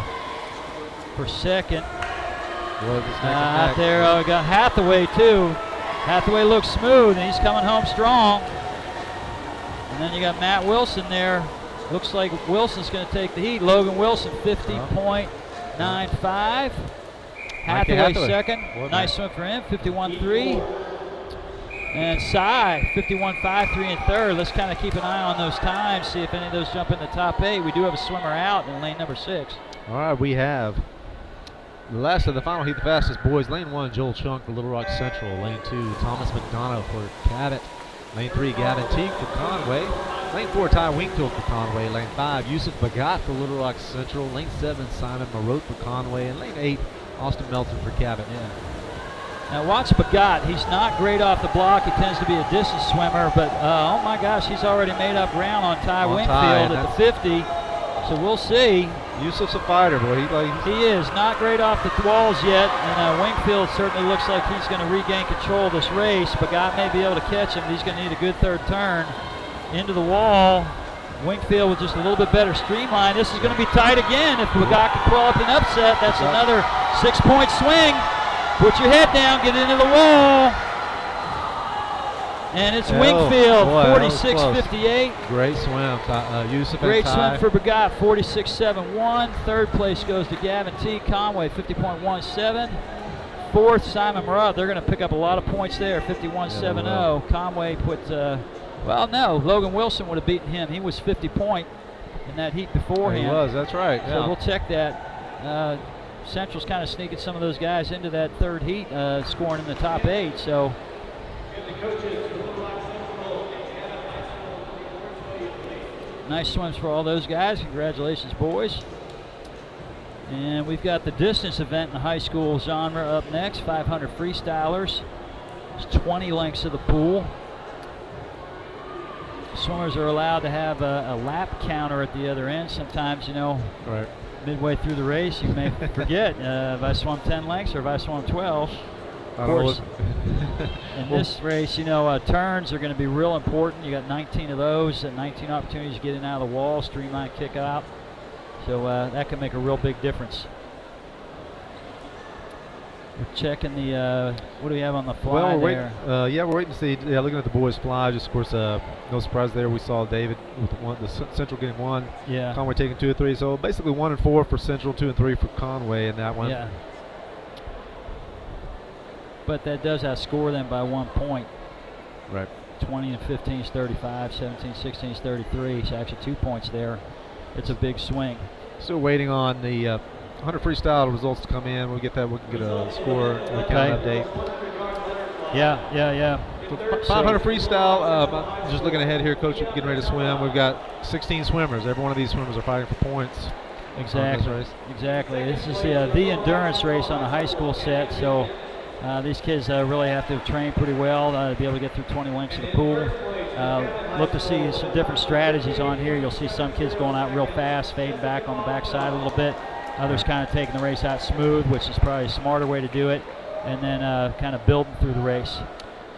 S4: for second. Out there, we got Hathaway too. Hathaway looks smooth, and he's coming home strong. And then you got Matt Wilson there. Looks like Wilson's going to take the heat. Logan Wilson, 50.95. Hathaway second. Nice swim for him, 51.3. And Cy, 51.53 in third. Let's kind of keep an eye on those times, see if any of those jump in the top 8. We do have a swimmer out in lane number 6.
S1: All right, we have the last of the final heat, the fastest boys. Lane 1, Joel Chunk for Little Rock Central. Lane 2, Thomas McDonough for Cabot. Lane 3, Gavin Teague for Conway. Lane 4, Ty Wingfield for Conway. Lane 5, Yusuf Bagat for Little Rock Central. Lane 7, Simon Marotte for Conway. And lane 8, Austin Melton for Cabot.
S4: Now watch Bagat. He's not great off the block. He tends to be a distance swimmer, but oh my gosh, he's already made up ground on Ty Wingfield at the 50. So we'll see.
S1: Yusuf's a fighter, boy.
S4: He is not great off the walls yet, and Wingfield certainly looks like he's going to regain control of this race. Bagat may be able to catch him, but he's going to need a good third turn into the wall. Wingfield with just a little bit better streamline. This is going to be tight again. If Bagat can pull up an upset, that's another 6-point swing. Put your head down, get into the wall. And it's Wingfield, 46.58.
S1: Great swim, Yusuf.
S4: Great swim for Bagat, 46.71. Third place goes to Gavin T. Conway, 50.17. Fourth, Simon Marotte. They're going to pick up a lot of points there, 51.70. Conway put, well, no, Logan Wilson would have beaten him. He was 50-point in that heat beforehand.
S1: He was, that's right.
S4: So we'll check that. Central's kind of sneaking some of those guys into that third heat, scoring in the top 8. So. Nice swims for all those guys. Congratulations, boys. And we've got the distance event in the high school genre up next, 500 freestylers. There's 20 lengths of the pool. Swimmers are allowed to have a lap counter at the other end. Sometimes, you know,
S1: Right.
S4: midway through the race, you may forget if I swum 10 lengths or if I swum 12. Of course, in this race, you know, turns are going to be real important. You got 19 of those, 19 opportunities to get in and out of the wall, streamline kick out. So that can make a real big difference. We're checking the, what do we have on the fly there?
S1: We're waiting to see. Yeah, looking at the boys fly. Just of course, no surprise there. We saw David with the Central getting 1.
S4: Yeah.
S1: Conway taking 2 or 3. So basically 1 and 4 for Central, 2 and 3 for Conway in that one.
S4: Yeah. But that does outscore them by 1 point.
S1: Right.
S4: 20 and 15 is 35, 17, 16 is 33. So actually 2 points there. It's a big swing.
S1: Still waiting on the 100 freestyle results to come in. We'll get that. We can get a score and a count update.
S4: Yeah.
S1: So 500 freestyle. Just looking ahead here, Coach, getting ready to swim. We've got 16 swimmers. Every one of these swimmers are fighting for points.
S4: Exactly. This is the endurance race on the high school set. So these kids really have to train pretty well to be able to get through 20 lengths of the pool. Look to see some different strategies on here. You'll see some kids going out real fast, fading back on the backside a little bit. Others kind of taking the race out smooth, which is probably a smarter way to do it, and then kind of building through the race.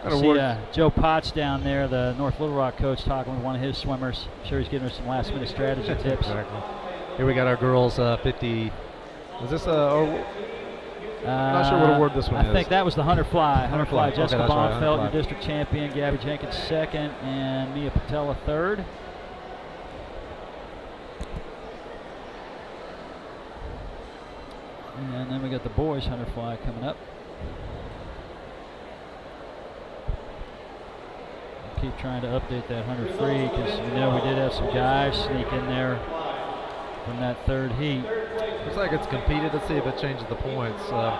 S4: See Joe Potts down there, the North Little Rock coach, talking with one of his swimmers. I'm sure he's giving us some last-minute strategy tips.
S1: Exactly. Here we got our girls 50. Is this I'm not sure what award this one is.
S4: I think that was the 100 fly. 100 fly. Jessica
S1: Okay,
S4: Bonfeld,
S1: right,
S4: your district champion. Gabby Jenkins, second, and Mia Patella, third. And then we got the boys 100 fly coming up. I'll keep trying to update that 100 free because we know we did have some guys sneak in there from that third heat.
S1: Looks like it's competed. Let's see if it changes the points. Of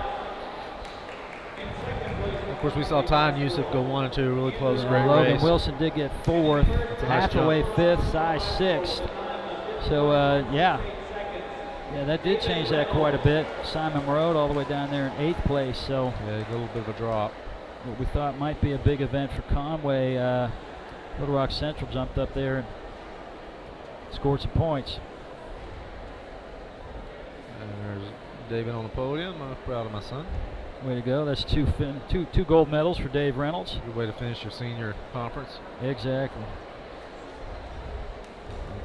S1: course, we saw Ty and Yusuf go 1 and 2, really close, great
S4: Logan
S1: race.
S4: Wilson did get 4th, Hathaway 5th, Cy 6th. So, yeah, that did change that quite a bit. Simon Marode all the way down there in 8th place. So,
S1: yeah, a little bit of a drop.
S4: What we thought might be a big event for Conway, Little Rock Central jumped up there and scored some points.
S1: And there's David on the podium. I'm proud of my son.
S4: Way to go. That's two gold medals for Dave Reynolds.
S1: Good way to finish your senior conference.
S4: Exactly.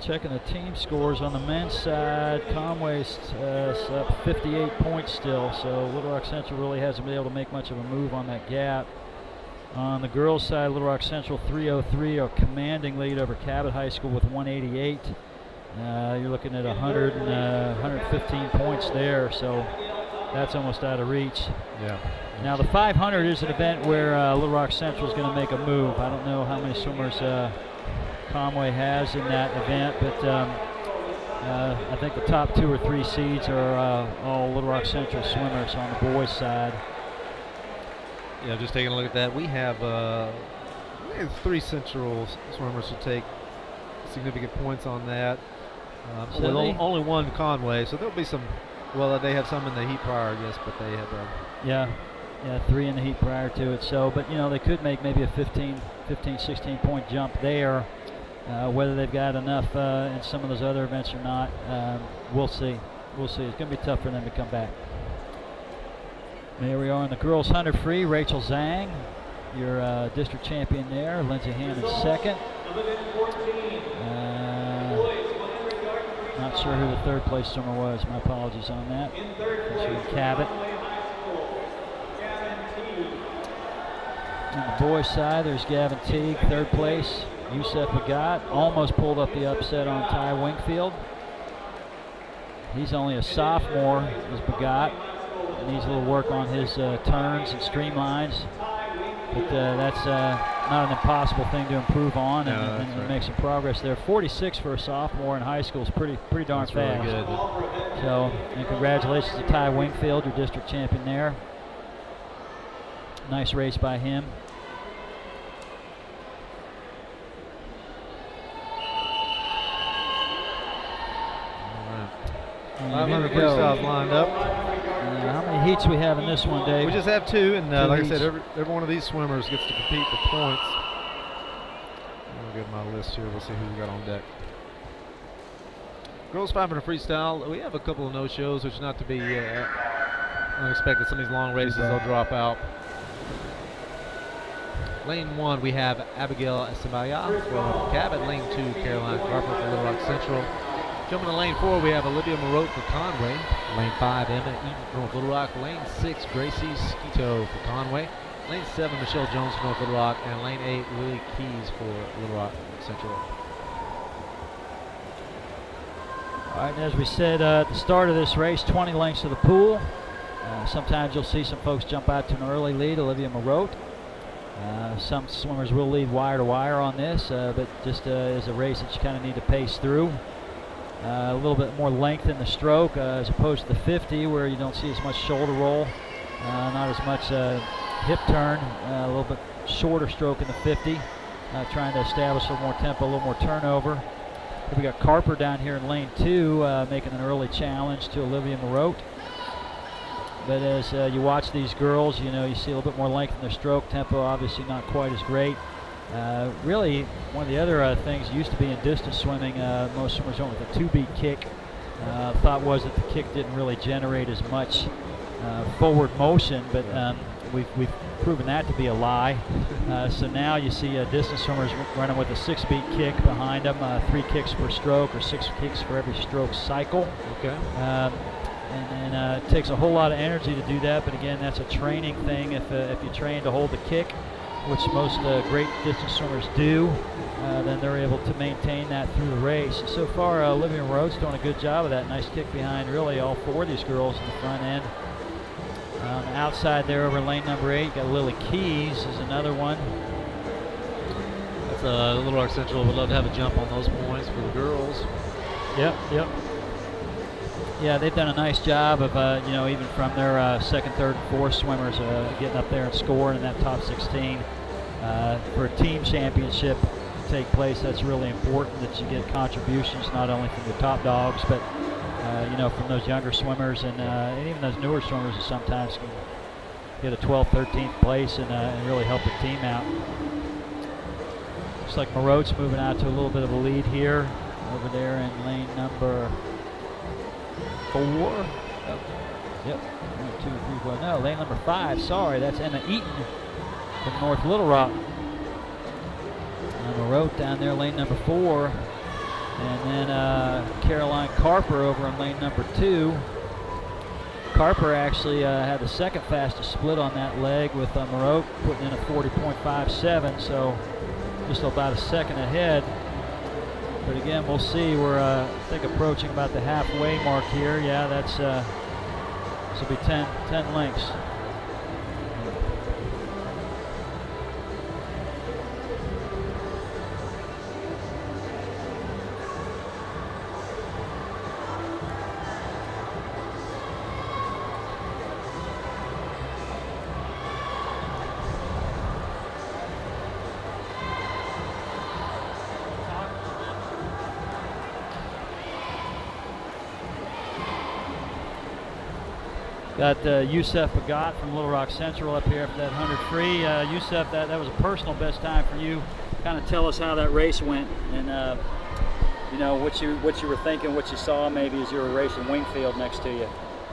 S4: Checking the team scores on the men's side. Conway's up 58 points still, so Little Rock Central really hasn't been able to make much of a move on that gap. On the girls' side, Little Rock Central 303, a commanding lead over Cabot High School with 188. You're looking at 115 points there, so that's almost out of reach.
S1: Yeah.
S4: Now the 500 is an event where Little Rock Central is going to make a move. I don't know how many swimmers Conway has in that event, but I think the top 2 or 3 seeds are all Little Rock Central swimmers on the boys' side.
S1: Yeah, just taking a look at that. We have 3 Central swimmers to take significant points on that. Only 1 Conway, so there'll be some. Well, they have some in the heat prior, I guess, but they have.
S4: Yeah, 3 in the heat prior to it. So, but you know, they could make maybe a 15, 16 point jump there. Whether they've got enough in some of those other events or not, we'll see. It's going to be tough for them to come back. There we are in the girls 100 free. Rachel Zhang, your district champion there. Lindsay Hammond second. Not sure who the 3rd place swimmer was. My apologies on that. Cabot. On the boys' side, there's Gavin Teague, 3rd place. Yusef Bagat almost pulled up the upset on Ty Wingfield. He's only a sophomore, is Bagat. Needs a little work on his turns and streamlines. But that's not an impossible thing to improve on and make some progress there. 46 for a sophomore in high school is pretty darn fast.
S1: Really good.
S4: So, and congratulations to Ty Wingfield, your district champion there. Nice race by him.
S1: All right. 500 freestyles lined up.
S4: How many heats we have in this one, Dave?
S1: We just have 2, and
S4: Two
S1: like I
S4: heats.
S1: said, every one of these swimmers gets to compete for points. I'll get my list here. We'll see who we got on deck. Girls 500 freestyle. We have a couple of no-shows, which is not to be unexpected. Some of these long races, they'll drop out. Lane 1, we have Abigail Sabaya from Cabot. Lane 2, Caroline Carper from Little Rock Central. Jumping to lane 4, we have Olivia Moreau for Conway. Lane 5, Emma Eaton from North Little Rock. Lane 6, Gracie Skeeto for Conway. Lane 7, Michelle Jones for North Little Rock. And lane 8, Lily Keys for Little Rock Central.
S4: All right, and as we said at the start of this race, 20 lengths to the pool. Sometimes you'll see some folks jump out to an early lead, Olivia Moreau. Some swimmers will lead wire to wire on this, but just is a race that you kind of need to pace through. A little bit more length in the stroke as opposed to the 50, where you don't see as much shoulder roll, not as much hip turn, a little bit shorter stroke in the 50, trying to establish a little more tempo, a little more turnover. We got Carper down here in lane 2 making an early challenge to Olivia Moreau. But as you watch these girls, you see a little bit more length in their stroke. Tempo obviously not quite as great. Really, one of the other things used to be in distance swimming, most swimmers went with a 2-beat kick. Thought was that the kick didn't really generate as much forward motion, but we've proven that to be a lie. So now you see distance swimmers running with a 6-beat kick behind them, 3 kicks per stroke or 6 kicks for every stroke cycle.
S1: Okay.
S4: And it takes a whole lot of energy to do that, but again, that's a training thing. If you train to hold the kick, which most great distance swimmers do, then they're able to maintain that through the race. So far, Olivia Moreau's doing a good job of that. Nice kick behind really all 4 of these girls in the front end. On the outside there over lane number 8, got Lily Keys is another one.
S1: That's Little Rock Central would love to have a jump on those points for the girls.
S4: Yep. Yeah, they've done a nice job of, even from their second, third, and fourth swimmers getting up there and scoring in that top 16. For a team championship to take place, that's really important that you get contributions not only from the top dogs, but from those younger swimmers and even those newer swimmers that sometimes can get a 12th, 13th place and really help the team out. Looks like Moreau's moving out to a little bit of a lead here over there in lane number 4. Oh, yep. 1, 2, 3, 4. No, lane number 5. Sorry, that's Emma Eaton from North Little Rock. Moreau down there, lane number 4. And then Caroline Carper over on lane number 2. Carper actually had the second fastest split on that leg with Moreau putting in a 40.57, so just about a second ahead. But again, we'll see. We're, I think, approaching about the halfway mark here. Yeah, that's this will be 10 lengths. Got Youssef Bagat from Little Rock Central up here for that 100 free. Youssef, that was a personal best time for you. Kind of tell us how that race went, and what you were thinking, what you saw maybe as you were racing Wingfield next to you.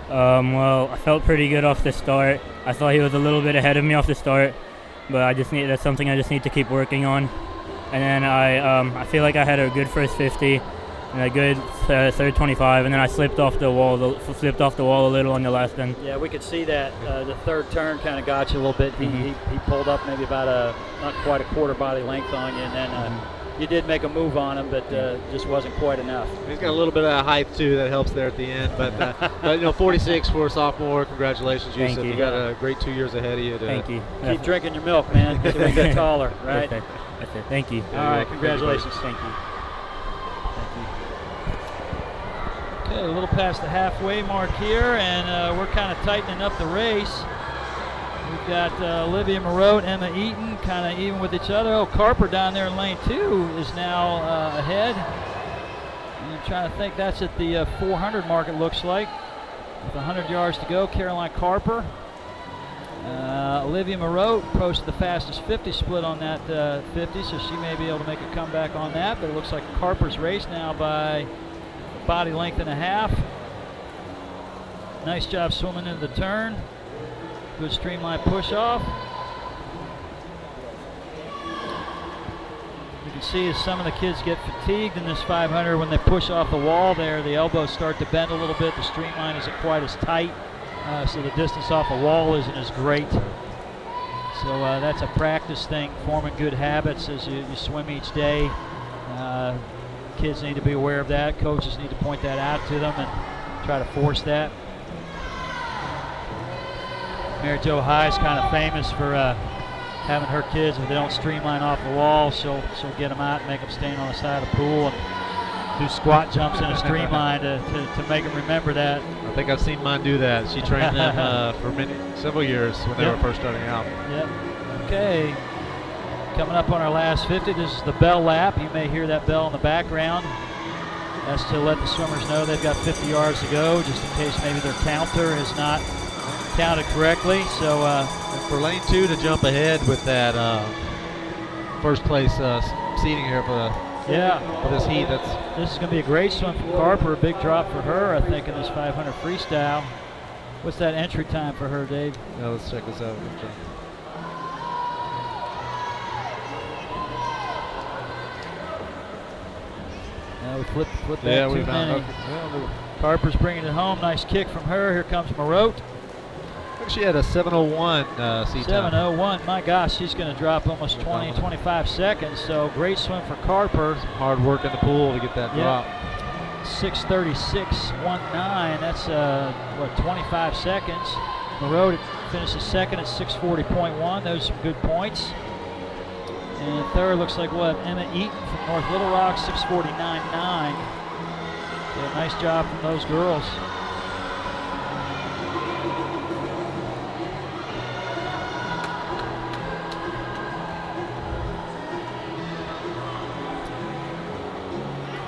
S6: Well, I felt pretty good off the start. I thought he was a little bit ahead of me off the start, but that's something I just need to keep working on. And then I feel like I had a good first 50. And a good third 25, and then I slipped off the wall a little on the last end.
S4: Yeah, we could see that the third turn kind of got you a little bit. He pulled up maybe about not quite a quarter body length on you, and then you did make a move on him, but just wasn't quite enough.
S1: He's got a little bit of height too that helps there at the end, but 46 for a sophomore. Congratulations, Yusuf.
S6: Thank you.
S1: You got a great 2 years ahead of you.
S6: Thank you.
S4: Keep drinking your milk, man, so we get taller, right?
S6: That's it. Thank you.
S4: All right, congratulations.
S6: Thank you.
S4: Okay, a little past the halfway mark here, and we're kind of tightening up the race. We've got Olivia Moreau and Emma Eaton kind of even with each other. Oh, Carper down there in lane 2 is now ahead. And I'm trying to think, that's at the 400 mark, it looks like. With 100 yards to go, Caroline Carper. Olivia Moreau posted the fastest 50 split on that 50, so she may be able to make a comeback on that, but it looks like Carper's race now by a body length and a half. Nice job swimming into the turn. Good streamline push off. You can see as some of the kids get fatigued in this 500 when they push off the wall there, the elbows start to bend a little bit. The streamline isn't quite as tight, so the distance off the wall isn't as great. So that's a practice thing, forming good habits as you swim each day. Kids need to be aware of that. Coaches need to point that out to them and try to force that. Mary Jo High is kind of famous for having her kids, if they don't streamline off the wall, she'll get them out and make them stand on the side of the pool and do squat jumps in a streamline to make them remember that.
S1: I think I've seen mine do that. She trained them for several years when they were first starting out.
S4: Yep. Okay. Coming up on our last 50, this is the bell lap. You may hear that bell in the background. That's to let the swimmers know they've got 50 yards to go, just in case maybe their counter is not counted correctly. So
S1: for lane 2 to jump ahead with that first place seating here for this heat,
S4: this is going to be a great swim from Carper. A big drop for her, I think, in this 500 freestyle. What's that entry time for her, Dave?
S1: Yeah, let's check this out.
S4: We flip that too many. Carper's bringing it home. Nice kick from her. Here comes Moreau.
S1: She had a 7:01 seat time.
S4: 7:01. My gosh, she's going to drop almost 20, 25 seconds. So great swim for Carper.
S1: Some hard work in the pool to get that drop.
S4: 6:36.19. That's 25 seconds. Moreau finishes second at 6:40.1. Those are some good points. And third looks like we'll have Emma Eaton from North Little Rock, 6:49.9. So nice job from those girls.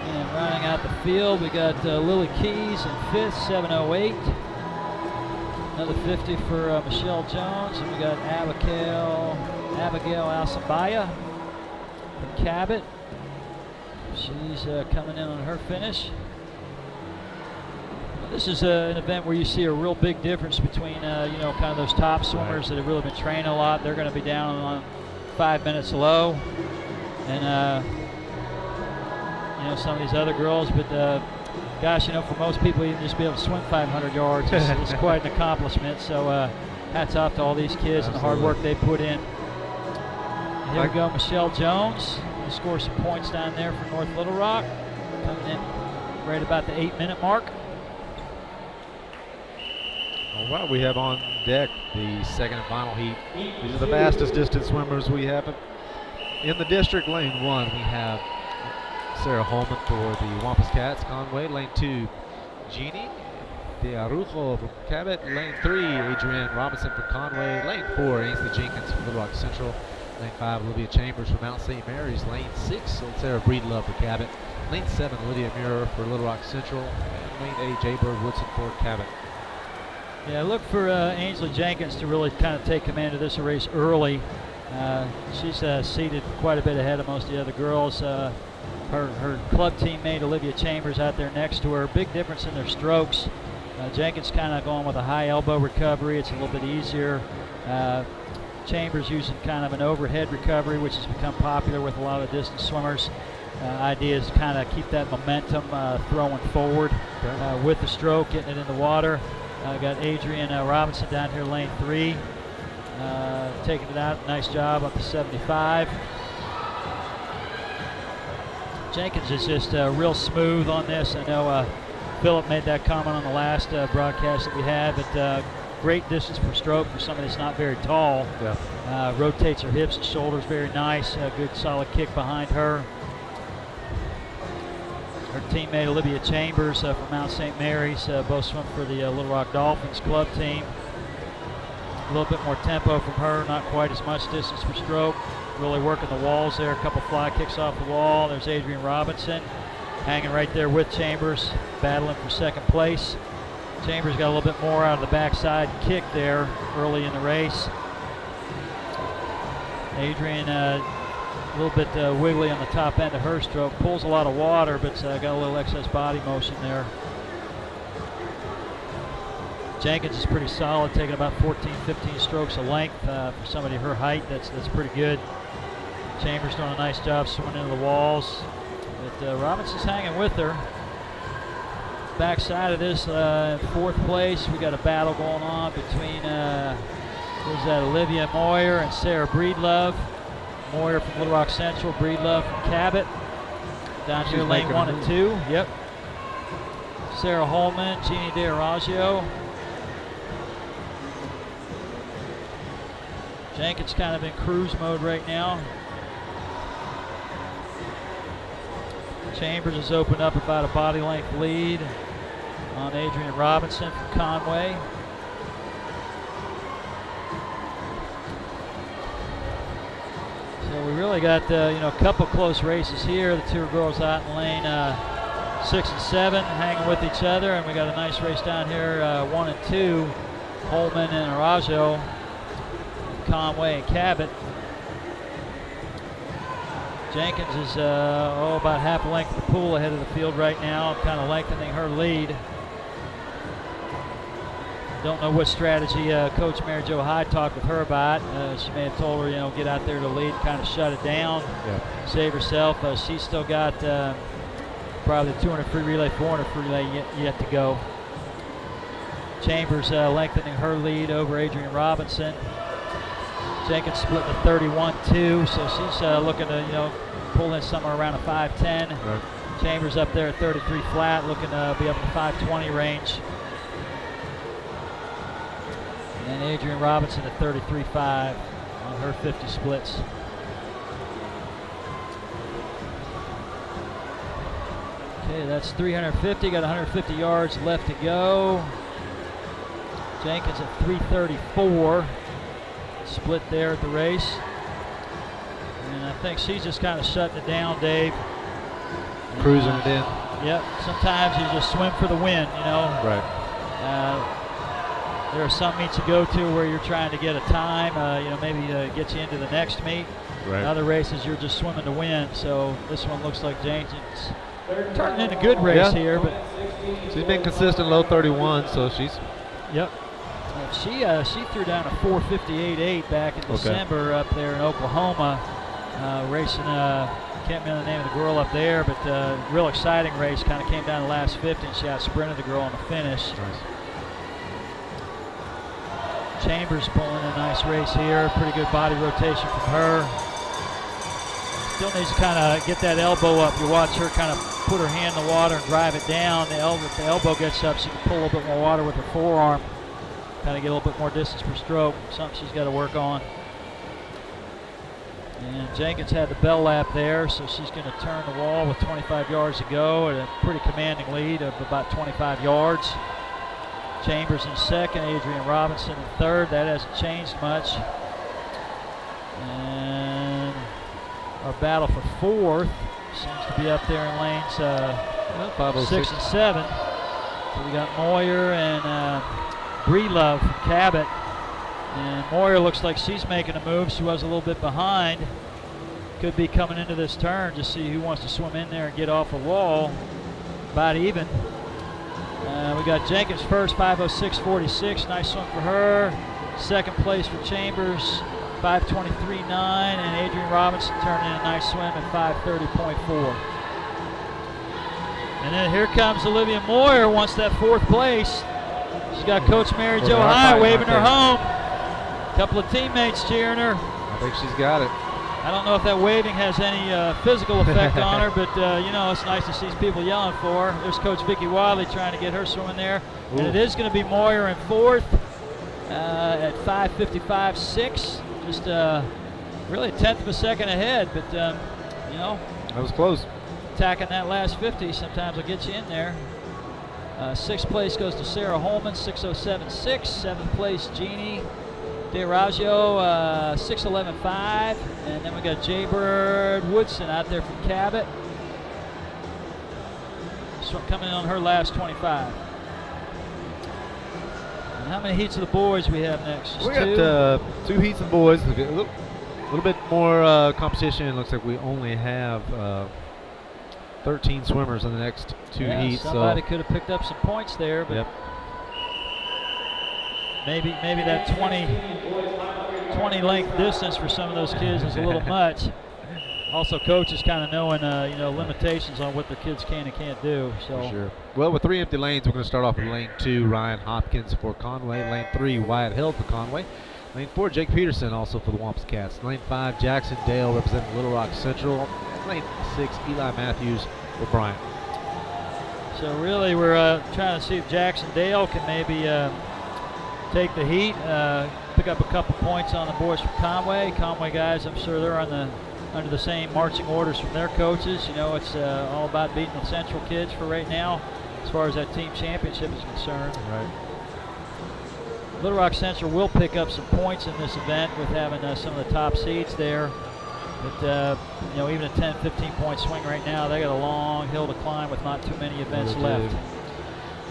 S4: And rounding out the field, we got Lily Keys in fifth, 7:08. Another 50 for Michelle Jones, and we got Abigail Alsabaya from Cabot. She's coming in on her finish. This is an event where you see a real big difference between, kind of those top swimmers that have really been training a lot. They're going to be down on 5 minutes low. And, some of these other girls. But, gosh, for most people, even just be able to swim 500 yards is quite an accomplishment. So hats off to all these kids and the hard work they put in. And here we go, Michelle Jones. She scores some points down there for North Little Rock. Coming in right about the 8-minute mark.
S1: All right, we have on deck the second and final heat. These are the fastest distance swimmers we have in the district. Lane 1, we have Sarah Holman for the Wampus Cats, Conway. Lane 2, Jeannie De Arujo from Cabot. Lane 3, Adrienne Robinson from Conway. Lane 4, Ainsley Jenkins from Little Rock Central. Lane 5, Olivia Chambers from Mount St. Mary's. Lane 6, Sarah Breedlove for Cabot. Lane 7, Lydia Muir for Little Rock Central. And Lane 8, Jay Bird Woodson for Cabot.
S4: Yeah, look for Ainsley Jenkins to really kind of take command of this race early. She's seated quite a bit ahead of most of the other girls. Her club teammate Olivia Chambers out there next to her. Big difference in their strokes. Jenkins kind of going with a high elbow recovery. It's a little bit easier. Chambers using kind of an overhead recovery, which has become popular with a lot of distance swimmers. Idea is to kind of keep that momentum throwing forward with the stroke, getting it in the water. Got Adrienne Robinson down here, lane 3, taking it out. Nice job up to 75. Jenkins is just real smooth on this. I know Philip made that comment on the last broadcast that we had, but great distance per stroke for somebody that's not very tall.
S1: Yeah.
S4: Rotates her hips and shoulders very nice. Good solid kick behind her. Her teammate Olivia Chambers from Mount St. Mary's, both swim for the Little Rock Dolphins club team. A little bit more tempo from her, not quite as much distance per stroke. Really working the walls there, a couple fly kicks off the wall. There's Adrienne Robinson hanging right there with Chambers, battling for second place. Chambers got a little bit more out of the backside kick there early in the race. Adrian a little bit wiggly on the top end of her stroke. Pulls a lot of water, but got a little excess body motion there. Jenkins is pretty solid, taking about 14, 15 strokes a length for somebody her height. That's pretty good. Chambers doing a nice job swimming into the walls. But Robinson's hanging with her. Backside of this, fourth place, we got a battle going on between who's that, Olivia Moyer and Sarah Breedlove. Moyer from Little Rock Central, Breedlove from Cabot. Down here, lane 1 and 2. Yep. Sarah Holman, Jeannie DeAragio. Jenkins kind of in cruise mode right now. Chambers has opened up about a body length lead on Adrian Robinson from Conway. So we really got a couple close races here. The two girls out in lane 6 and 7 hanging with each other, and we got a nice race down here 1 and 2. Holman and Arajo, Conway and Cabot. Jenkins is about half a length of the pool ahead of the field right now, kind of lengthening her lead. Don't know what strategy Coach Mary Jo Hyde talked with her about. She may have told her, get out there to lead, kind of shut it down, save herself. She's still got probably the 200 free relay, 400 free relay yet to go. Chambers lengthening her lead over Adrian Robinson. Jenkins split to 31-2, so she's looking to pull in somewhere around a 5:10. Right. Chambers up there at 33 flat, looking to be up in the 5:20 range. And Adrian Robinson at 33.5 on her 50 splits. Okay, that's 350. Got 150 yards left to go. Jenkins at 334. Split there at the race. And I think she's just kind of shutting it down, Dave.
S1: Cruising it in.
S4: Yep. Sometimes you just swim for the win,
S1: Right.
S4: There are some meets you go to where you're trying to get a time, maybe get you into the next meet.
S1: Right.
S4: Other races, you're just swimming to win. So this one looks like Jenkins turning in a good race here. But
S1: she's been consistent, low 31, so she's.
S4: Yep. She threw down a 4:58.8 back in December up there in Oklahoma, racing. Can't remember the name of the girl up there, but real exciting race. Kind of came down the last 50, and she out sprinted the girl on the finish.
S1: Nice.
S4: Chambers pulling a nice race here. Pretty good body rotation from her. Still needs to kind of get that elbow up. You watch her kind of put her hand in the water and drive it down. If the elbow gets up, she can pull a little bit more water with her forearm. Kind of get a little bit more distance per stroke. Something she's got to work on. And Jenkins had the bell lap there, so she's going to turn the wall with 25 yards to go at a pretty commanding lead of about 25 yards. Chambers in second, Adrian Robinson in third. That hasn't changed much. And our battle for fourth seems to be up there in lanes 6 and 7. So we got Moyer and Breedlove from Cabot. And Moyer looks like she's making a move. She was a little bit behind. Could be coming into this turn. Just see who wants to swim in there and get off the wall. About even. We got Jenkins first, 5:06.46. Nice swim for her. Second place for Chambers, 5:23.9. And Adrian Robinson turning in a nice swim at 5:30.4. And then here comes Olivia Moyer, wants that fourth place. She's got Coach Mary Jo Hyde waving her home. A couple of teammates cheering her.
S1: I think she's got it.
S4: I don't know if that waving has any physical effect on her, but it's nice to see people yelling for her. There's Coach Vicki Wiley trying to get her swimming there. Ooh. And it is going to be Moyer in fourth at 5:55.6. Just really a tenth of a second ahead, but
S1: that was close.
S4: Attacking that last 50 sometimes will get you in there. Sixth place goes to Sarah Holman, 6:07.6. Seventh place, Jeannie DeAragio, 6:11.5. And then we got Jaybird Woodson out there from Cabot. So coming in on her last 25. How many heats of the boys we have next? Just
S1: We
S4: two?
S1: got 2 heats of the boys. A little bit more competition. It looks like we only have 13 swimmers in the next 2
S4: Yeah,
S1: heats.
S4: somebody
S1: So
S4: could have picked up some points there, but
S1: yep.
S4: maybe that 20 length distance for some of those kids is a little much. Also, coaches kind of knowing limitations on what their kids can and can't do. So
S1: For sure. Well, with 3 empty lanes, we're going to start off with lane 2, Ryan Hopkins for Conway. Lane 3, Wyatt Hill for Conway. Lane 4, Jake Peterson, also for the Wampus Cats. Lane 5, Jackson Dale, representing Little Rock Central. Lane 6, Eli Matthews for Bryant.
S4: So really, we're trying to see if Jackson Dale can maybe take the heat, pick up a couple points on the boys from Conway. Conway guys, I'm sure they're under the same marching orders from their coaches. You know, it's all about beating the Central kids for right now, as far as that team championship is concerned.
S1: Right.
S4: Little Rock Central will pick up some points in this event with having some of the top seeds there. But, even a 10, 15-point swing right now, they got a long hill to climb with not too many events left.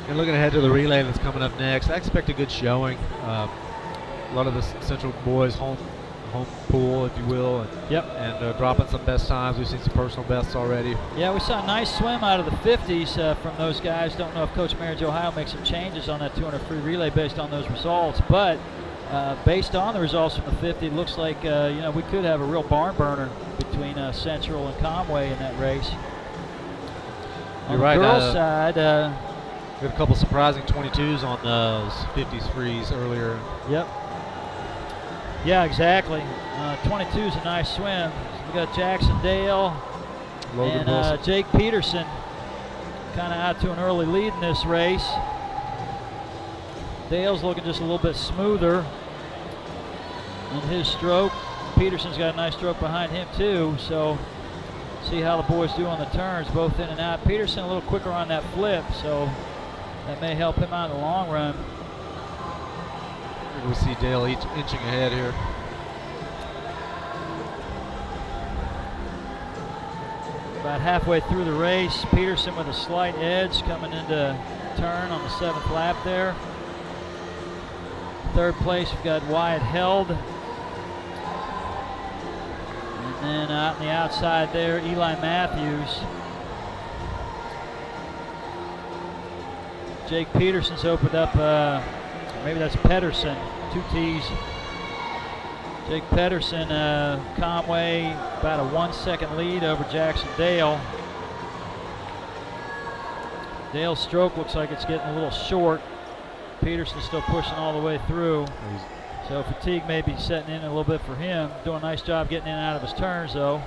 S1: And looking ahead to the relay that's coming up next, I expect a good showing. A lot of the Central boys home pool, if you will, and dropping some best times. We've seen some personal bests already.
S4: Yeah, we saw a nice swim out of the 50s from those guys. Don't know if Coach Marriage Ohio makes some changes on that 200 free relay based on those results, but based on the results from the 50, it looks like we could have a real barn burner between Central and Conway in that race.
S1: You're
S4: On
S1: right.
S4: the girls' side,
S1: we had a couple surprising 22s on those 50s frees earlier.
S4: Yep. Yeah, exactly. 22 is a nice swim. We got Jackson Dale
S1: Logan
S4: and
S1: Wilson.
S4: Jake Peterson kind of out to an early lead in this race. Dale's looking just a little bit smoother in his stroke. Peterson's got a nice stroke behind him too, so see how the boys do on the turns, both in and out. Peterson a little quicker on that flip, so that may help him out in the long run.
S1: We see Dale inching ahead here.
S4: About halfway through the race, Peterson with a slight edge coming into turn on the 7th lap there. Third place, we've got Wyatt Held. And then out on the outside there, Eli Matthews. Jake Peterson's opened up, maybe that's Pedersen, 2 T's. Jake Pedersen, Conway, about a 1-second lead over Jackson Dale. Dale's stroke looks like it's getting a little short. Peterson's still pushing all the way through. So fatigue may be setting in a little bit for him. Doing a nice job getting in and out of his turns though.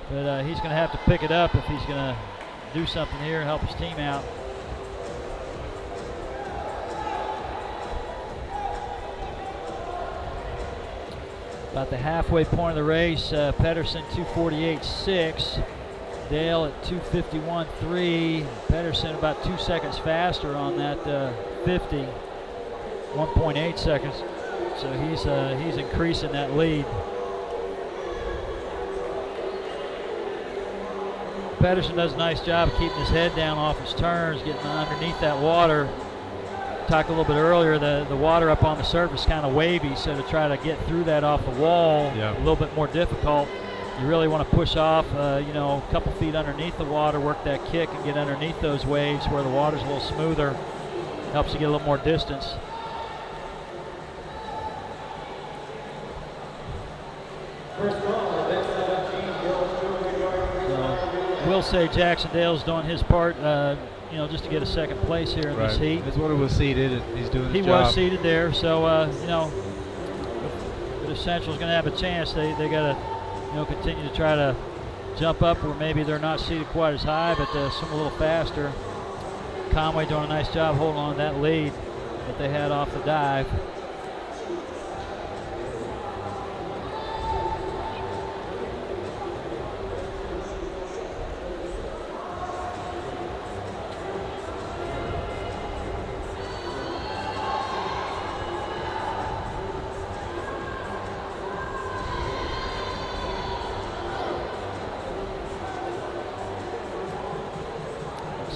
S4: But he's going to have to pick it up if he's going to do something here and help his team out. About the halfway point of the race, Pedersen 2:48.6, Dale at 2:51.3. Pedersen about 2 seconds faster on that 50, 1.8 seconds. So he's increasing that lead. Pedersen does a nice job of keeping his head down off his turns, getting underneath that water. Talked a little bit earlier, the water up on the surface kind of wavy, so to try to get through that off the wall, a little bit more difficult. You really want to push off, a couple feet underneath the water, work that kick and get underneath those waves where the water's a little smoother. Helps you get a little more distance. So we'll say Jackson Dale's doing his part, just to get a second place here in this heat.
S1: That's what it was seeded, and he's doing his
S4: He
S1: job.
S4: was seated there, so if Central's going to have a chance, they got to continue to try to jump up where maybe they're not seated quite as high, but swim a little faster. Conway doing a nice job holding on to that lead that they had off the dive.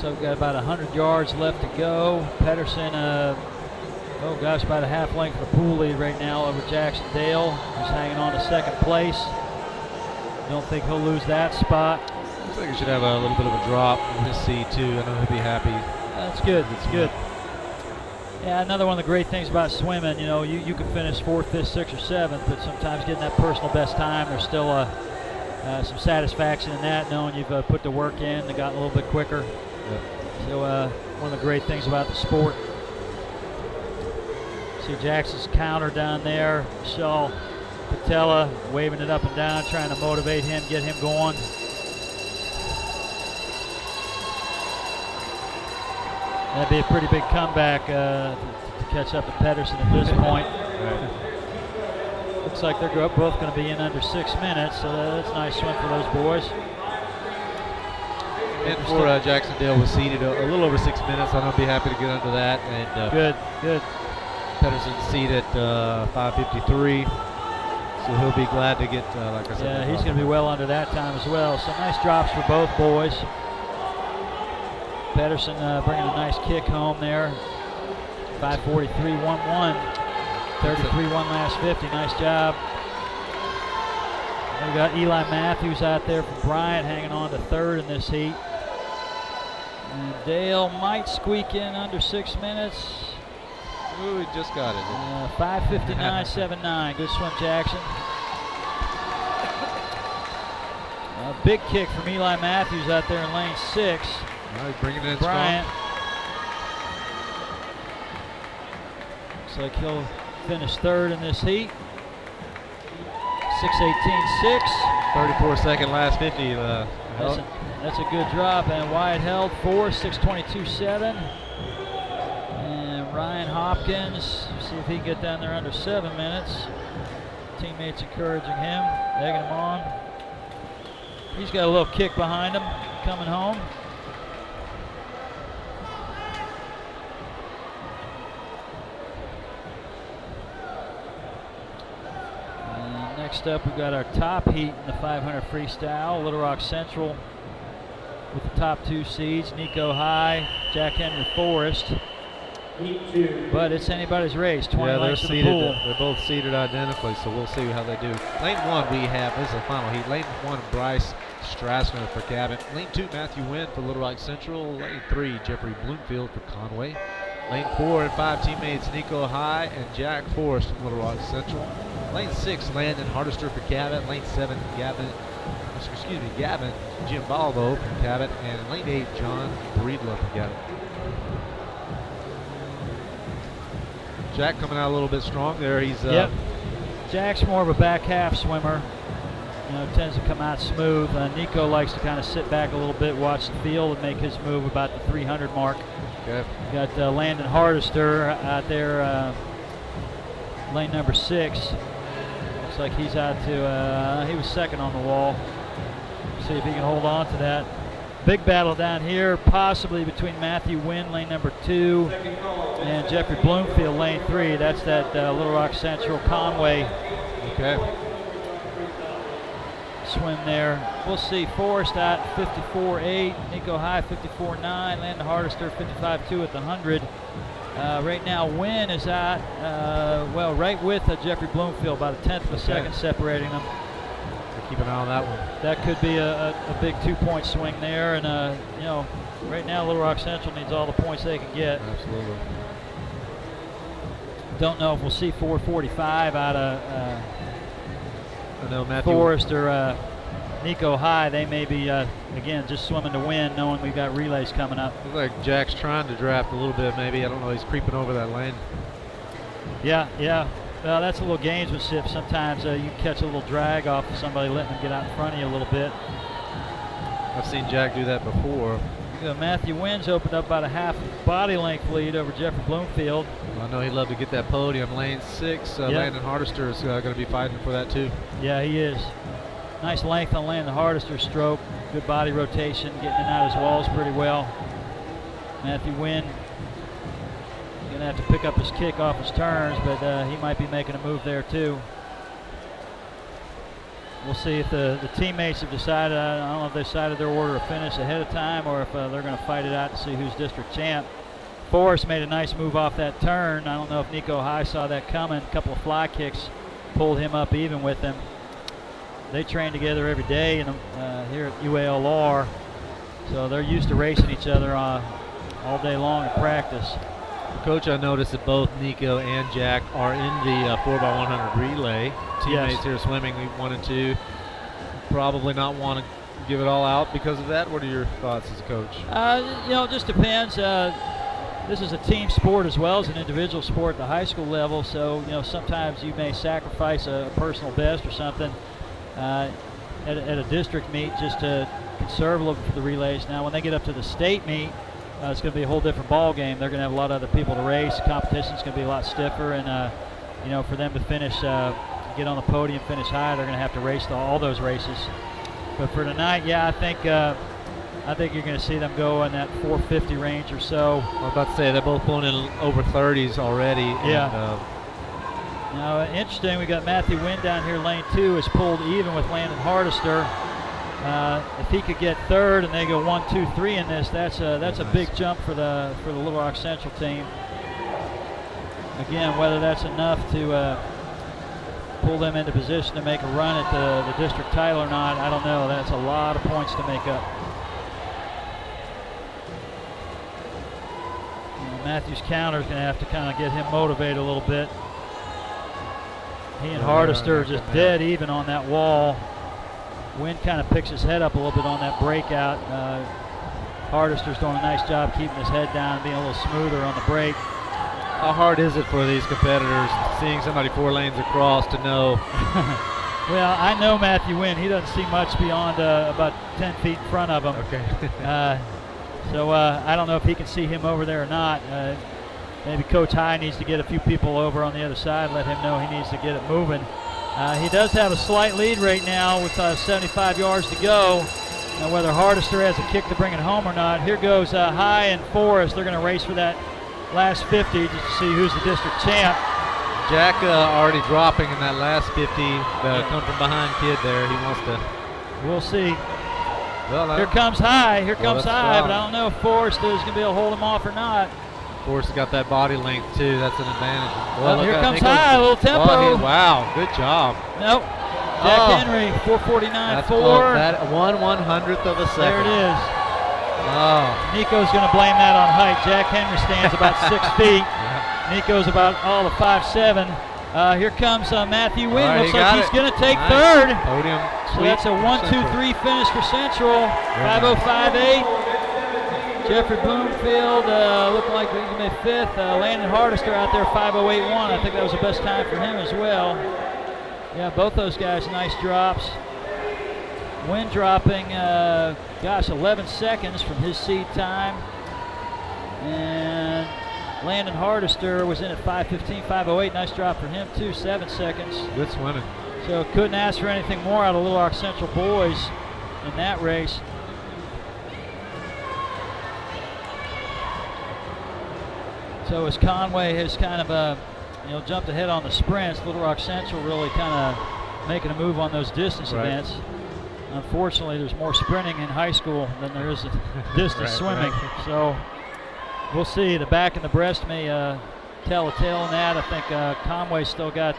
S4: So we've got about 100 yards left to go. Pedersen Oh gosh, about a half length of the pool lead right now over Jackson Dale. He's hanging on to second place. Don't think he'll lose that spot.
S1: I think he should have a little bit of a drop in his seed too. I know he'll be happy.
S4: That's good. That's good. Yeah, another one of the great things about swimming, you know, you can finish 4th, 5th, 6th, or 7th, but sometimes getting that personal best time, there's still some satisfaction in that, knowing you've put the work in and gotten a little bit quicker.
S1: Yep.
S4: So one of the great things about the sport. See Jackson's counter down there. Michelle Patella waving it up and down, trying to motivate him, get him going. That'd be a pretty big comeback to catch up to Pedersen at this point.
S1: Right.
S4: Looks like they're both going to be in under 6 minutes, so that's a nice swim for those boys.
S1: And for Jackson Dale was seated a little over 6 minutes. I'm gonna be happy to get under that. And
S4: Good.
S1: Pedersen's seated 5:53, so he'll be glad to get, like I said.
S4: Yeah, he's going to be well under that time as well. So nice drops for both boys. Pedersen bringing a nice kick home there. 5:43.11, 33.1 last 50. Nice job. We got Eli Matthews out there from Bryant hanging on to 3rd in this heat. And Dale might squeak in under 6 minutes.
S1: Ooh, he just got it.
S4: 5:59.79. Good swim, Jackson. A big kick from Eli Matthews out there in lane 6.
S1: Well, he's bringing it in
S4: Bryant.
S1: strong.
S4: Looks like he'll finish 3rd in this heat. 6:18.6.
S1: 34-second last 50.
S4: That's a good drop, and Wyatt held 4, 6:22.7. And Ryan Hopkins, see if he can get down there under 7 minutes. Teammates encouraging him, egging him on. He's got a little kick behind him coming home. Next up, we've got our top heat in the 500 freestyle. Little Rock Central with the top 2 seeds, Nico High, Jack Henry Forrest. But it's anybody's race. 20 lengths to the pool.
S1: They're both seated identically, so we'll see how they do. Lane 1 we have, this is the final heat. Lane 1, Bryce Strassner for Cabot. Lane 2, Matthew Wynn for Little Rock Central. Lane 3, Jeffrey Bloomfield for Conway. Lane 4 and 5 teammates, Nico High and Jack Forrest from Little Rock Central. Lane 6, Landon Hardister for Cabot. Lane 7, Gavin Giambalvo from Cabot. And lane 8, John Breedlove from Cabot. Jack coming out a little bit strong there. He's
S4: yep. Jack's more of a back half swimmer. You know, tends to come out smooth. Nico likes to kind of sit back a little bit, watch the field, and make his move about the 300 mark.
S1: Okay.
S4: Got Landon Hardister out there, lane number 6. Looks like he's out to, he was 2nd on the wall. See if he can hold on to that. Big battle down here, possibly between Matthew Wynn, lane number 2, and Jeffrey Bloomfield, lane 3. That's that Little Rock Central Conway.
S1: Okay.
S4: Swim there. We'll see Forrest at 54.8, Nico High 54.9, Landon Hardister 55.2 at the 100. Right now, Wynn is at, right with Jeffrey Bloomfield, about a 1/10 of a second separating them.
S1: So keep an eye on that one.
S4: That could be a big 2-point swing there, and you know, right now Little Rock Central needs all the points they can get.
S1: Absolutely.
S4: Don't know if we'll see 4:45 out of
S1: I know Matthew
S4: Forrest or Nico High. They may be, again, just swimming to win, knowing we've got relays coming up.
S1: Looks like Jack's trying to draft a little bit, maybe. I don't know. He's creeping over that lane.
S4: Yeah. Well, that's a little gamesmanship. Sometimes you catch a little drag off of somebody, letting them get out in front of you a little bit.
S1: I've seen Jack do that before.
S4: Matthew Wynn's opened up about a half body length lead over Jeffrey Bloomfield.
S1: I know he'd love to get that podium. Lane 6, Landon Hardister is going to be fighting for that too.
S4: Yeah, he is. Nice length on Landon Hardister's stroke. Good body rotation, getting in and out of his walls pretty well. Matthew Wynn going to have to pick up his kick off his turns, but he might be making a move there too. We'll see if the teammates have decided, I don't know if they decided their order of finish ahead of time or if they're going to fight it out to see who's district champ. Forrest made a nice move off that turn. I don't know if Nico High saw that coming. A couple of fly kicks pulled him up even with him. They train together every day here at UALR, so they're used to racing each other all day long in practice.
S1: Coach, I noticed that both Nico and Jack are in the 4x100 relay. Teammates here swimming 1 and 2. Probably not want to give it all out because of that. What are your thoughts as a coach?
S4: It just depends. This is a team sport as well as an individual sport at the high school level, so sometimes you may sacrifice a personal best or something at a district meet just to conserve a little bit for the relays. Now when they get up to the state meet, it's going to be a whole different ball game. They're going to have a lot of other people to race. Competition's going to be a lot stiffer, and for them to finish, get on the podium, finish high, they're going to have to race all those races. But for tonight, I think you're going to see them go in that 450 range or so.
S1: I was about to say they're both pulling in over 30s already.
S4: Yeah. Now, interesting, we got Matthew Wynn down here, lane 2, is pulled even with Landon Hardester. If he could get third and they go 1, 2, 3 in this, that's a big jump for the Little Rock Central team. Again, whether that's enough to pull them into position to make a run at the district title or not, I don't know. That's a lot of points to make up. Matthew's counter is going to have to kind of get him motivated a little bit. He and Hardester are just dead even on that wall. Wynn kind of picks his head up a little bit on that breakout. Hardester's doing a nice job keeping his head down, being a little smoother on the break.
S1: How hard is it for these competitors seeing somebody 4 lanes across to know?
S4: Well, I know Matthew Wynn. He doesn't see much beyond about 10 feet in front of him.
S1: Okay.
S4: So I don't know if he can see him over there or not. Maybe Coach High needs to get a few people over on the other side, let him know he needs to get it moving. He does have a slight lead right now with 75 yards to go. Now whether Hardester has a kick to bring it home or not. Here goes High and Forrest. They're going to race for that last 50 just to see who's the district champ.
S1: Jack already dropping in that last 50. The come from behind kid there. He wants to.
S4: We'll see.
S1: Well,
S4: here comes High. Here comes High,
S1: strong.
S4: but I don't know if Forrest is going to be able to hold him off or not.
S1: Forrest got that body length too. That's an advantage.
S4: Well, here comes High. A little tempo.
S1: Oh, wow, good job.
S4: Nope. Jack Henry, 4:49.4.
S1: That 1/100th of a second.
S4: There it is.
S1: Oh.
S4: Nico's going to blame that on height. Jack Henry stands about 6 feet. Nico's about all of 5'7". Here comes Matthew Wynn.
S1: Right,
S4: looks like he's going to take third.
S1: Podium.
S4: So that's a 1-2-3 finish for Central. 5:05.8. Jeffrey Bloomfield looking like he's going to be 5th. Landon Hardester out there 5:08.1. I think that was the best time for him as well. Yeah, both those guys nice drops. Wynn dropping, 11 seconds from his seed time. And Landon Hardester was in at 5:15, 5:08. Nice drop for him too, 7 seconds.
S1: Good swimming.
S4: So couldn't ask for anything more out of Little Rock Central boys in that race. So as Conway has kind of jumped ahead on the sprints, Little Rock Central really kind of making a move on those distance events. Unfortunately, there's more sprinting in high school than there is distance swimming. So we'll see. The back and the breast may tell a tale on that. I think Conway's still got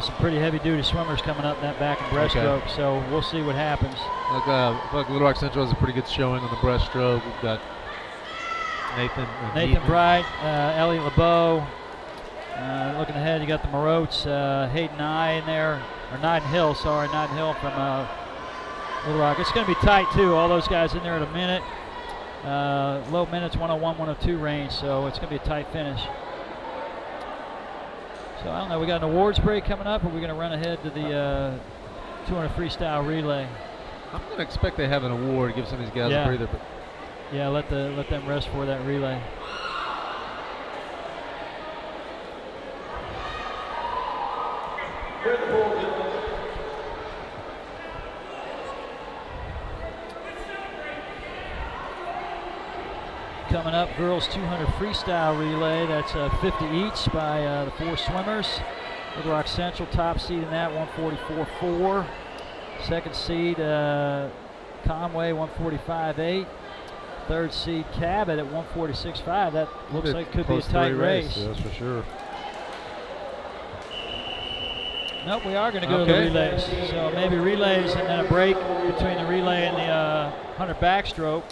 S4: some pretty heavy-duty swimmers coming up in that back and breaststroke. So we'll see what happens.
S1: Look, Little Rock Central has a pretty good showing on the breaststroke. We've got Nathan
S4: Bright, Elliot LeBeau. Looking ahead, you got the Marotes, Hayden Nye in there, or Niden Hill from Little Rock. It's going to be tight too. All those guys in there at a minute. Low minutes, 101, 102 range, so it's going to be a tight finish. So I don't know, we got an awards break coming up, or are we going to run ahead to the 200 freestyle relay?
S1: I'm going to expect they have an award, give some of these guys a breather. But
S4: yeah, let them rest for that relay. Coming up, girls 200 freestyle relay. That's 50 each by the 4 swimmers. Little Rock Central top seed in that, 144.4. Second seed, Conway, 145.8. third seed Cabot at 146.5. That looks like it could be a
S1: Close
S4: tight
S1: three
S4: race.
S1: That's for sure.
S4: Nope, we are going to go to the relays. So maybe relays and then a break between the relay and the 100 backstroke.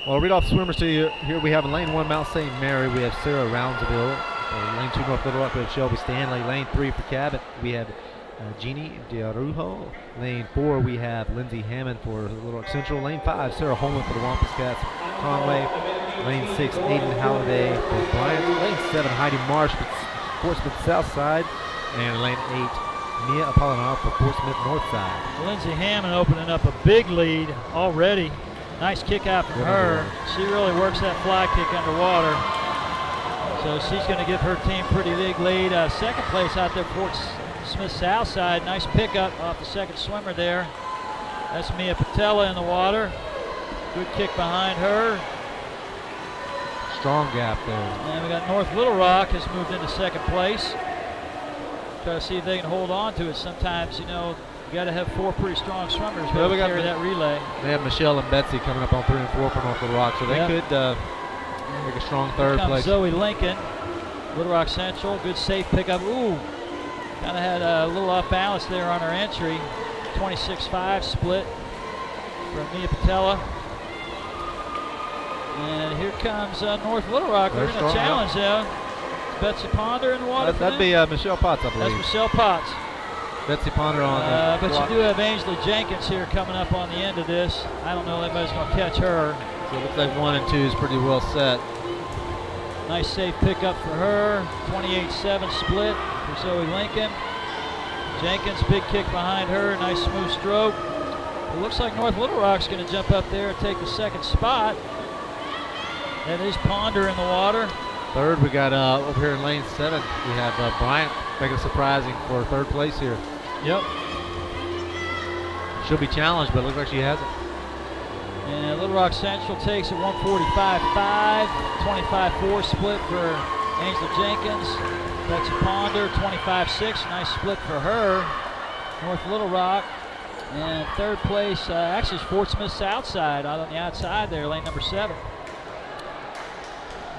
S1: Well, read off swimmers to you. Here we have in lane 1, Mount St. Mary. We have Sarah Roundsville. Lane 2, North Little Rock, we have Shelby Stanley. Lane 3 for Cabot, we have Jeannie Diarujo. Lane 4, we have Lindsay Hammond for Little Rock Central. Lane 5, Sarah Holman for the Wampus Cats Conway. Lane 6, Aiden Halliday for Bryant. Lane 7, Heidi Marsh for Portsmouth Southside. And lane 8, Mia Apollinato for Portsmouth Northside.
S4: Lindsay Hammond opening up a big lead already. Nice kick out from her. She really works that fly kick underwater. So she's going to give her team pretty big lead. Second place out there, Fort Smith Southside. Nice pickup off the second swimmer there. That's Mia Patella in the water. Good kick behind her.
S1: Strong gap there.
S4: And we got North Little Rock has moved into second place. Try to see if they can hold on to it. Sometimes, you know, you got to have 4 pretty strong swimmers to carry that relay.
S1: They have Michelle and Betsy coming up on 3 and 4 for North Little Rock, so they could make a strong third place.
S4: Zoe Lincoln, Little Rock Central, good safe pickup. Ooh, kind of had a little off balance there on her entry. 26.5 split from Mia Patella. And here comes North Little Rock. They're going to challenge them. Betsy Ponder in the water.
S1: That'd be Michelle Potts, I believe.
S4: That's Michelle Potts.
S1: Betsy Ponder on
S4: but you do have Ainsley Jenkins here coming up on the end of this. I don't know if anybody's going to catch her.
S1: So it looks like 1 and 2 is pretty well set.
S4: Nice safe pickup for her. 28.7 split for Zoe Lincoln. Jenkins, big kick behind her. Nice smooth stroke. It looks like North Little Rock's going to jump up there and take the second spot. That is Ponder in the water.
S1: Third, we got over here in lane 7, we have Bryant making a surprising for third place here.
S4: Yep.
S1: She'll be challenged, but it looks like she has it.
S4: And Little Rock Central takes it 145.5, 25.4 split for Angela Jenkins. Betsy Ponder, 25.6, nice split for her. North Little Rock. And third place, actually, is Fort Smith Southside out on the outside there, lane number 7.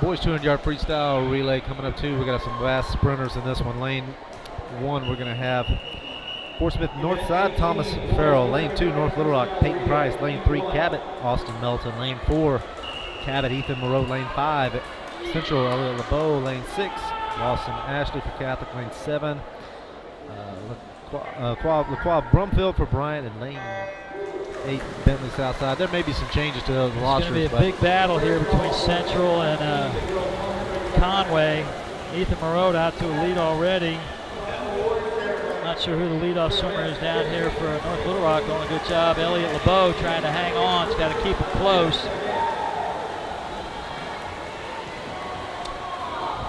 S1: Boys 200-yard freestyle relay coming up too. We got some fast sprinters in this one. Lane 1, we're going to have Fort Smith Northside, Thomas Farrell. Lane 2, North Little Rock, Peyton Price. Lane 3, Cabot, Austin Melton. Lane 4, Cabot, Ethan Moreau. Lane 5, Central, Elliot LeBeau. Lane 6, Lawson Ashley for Catholic. Lane 7, LaQuave Brumfield for Bryant. And lane 8, Bentley Southside. There may be some changes to those rosters.
S4: It's going to be a big battle here between Central and Conway. Ethan Moreau out to a lead already. Not sure who the leadoff swimmer is down here for North Little Rock. Doing a good job. Elliot LeBeau trying to hang on. He's got to keep it close.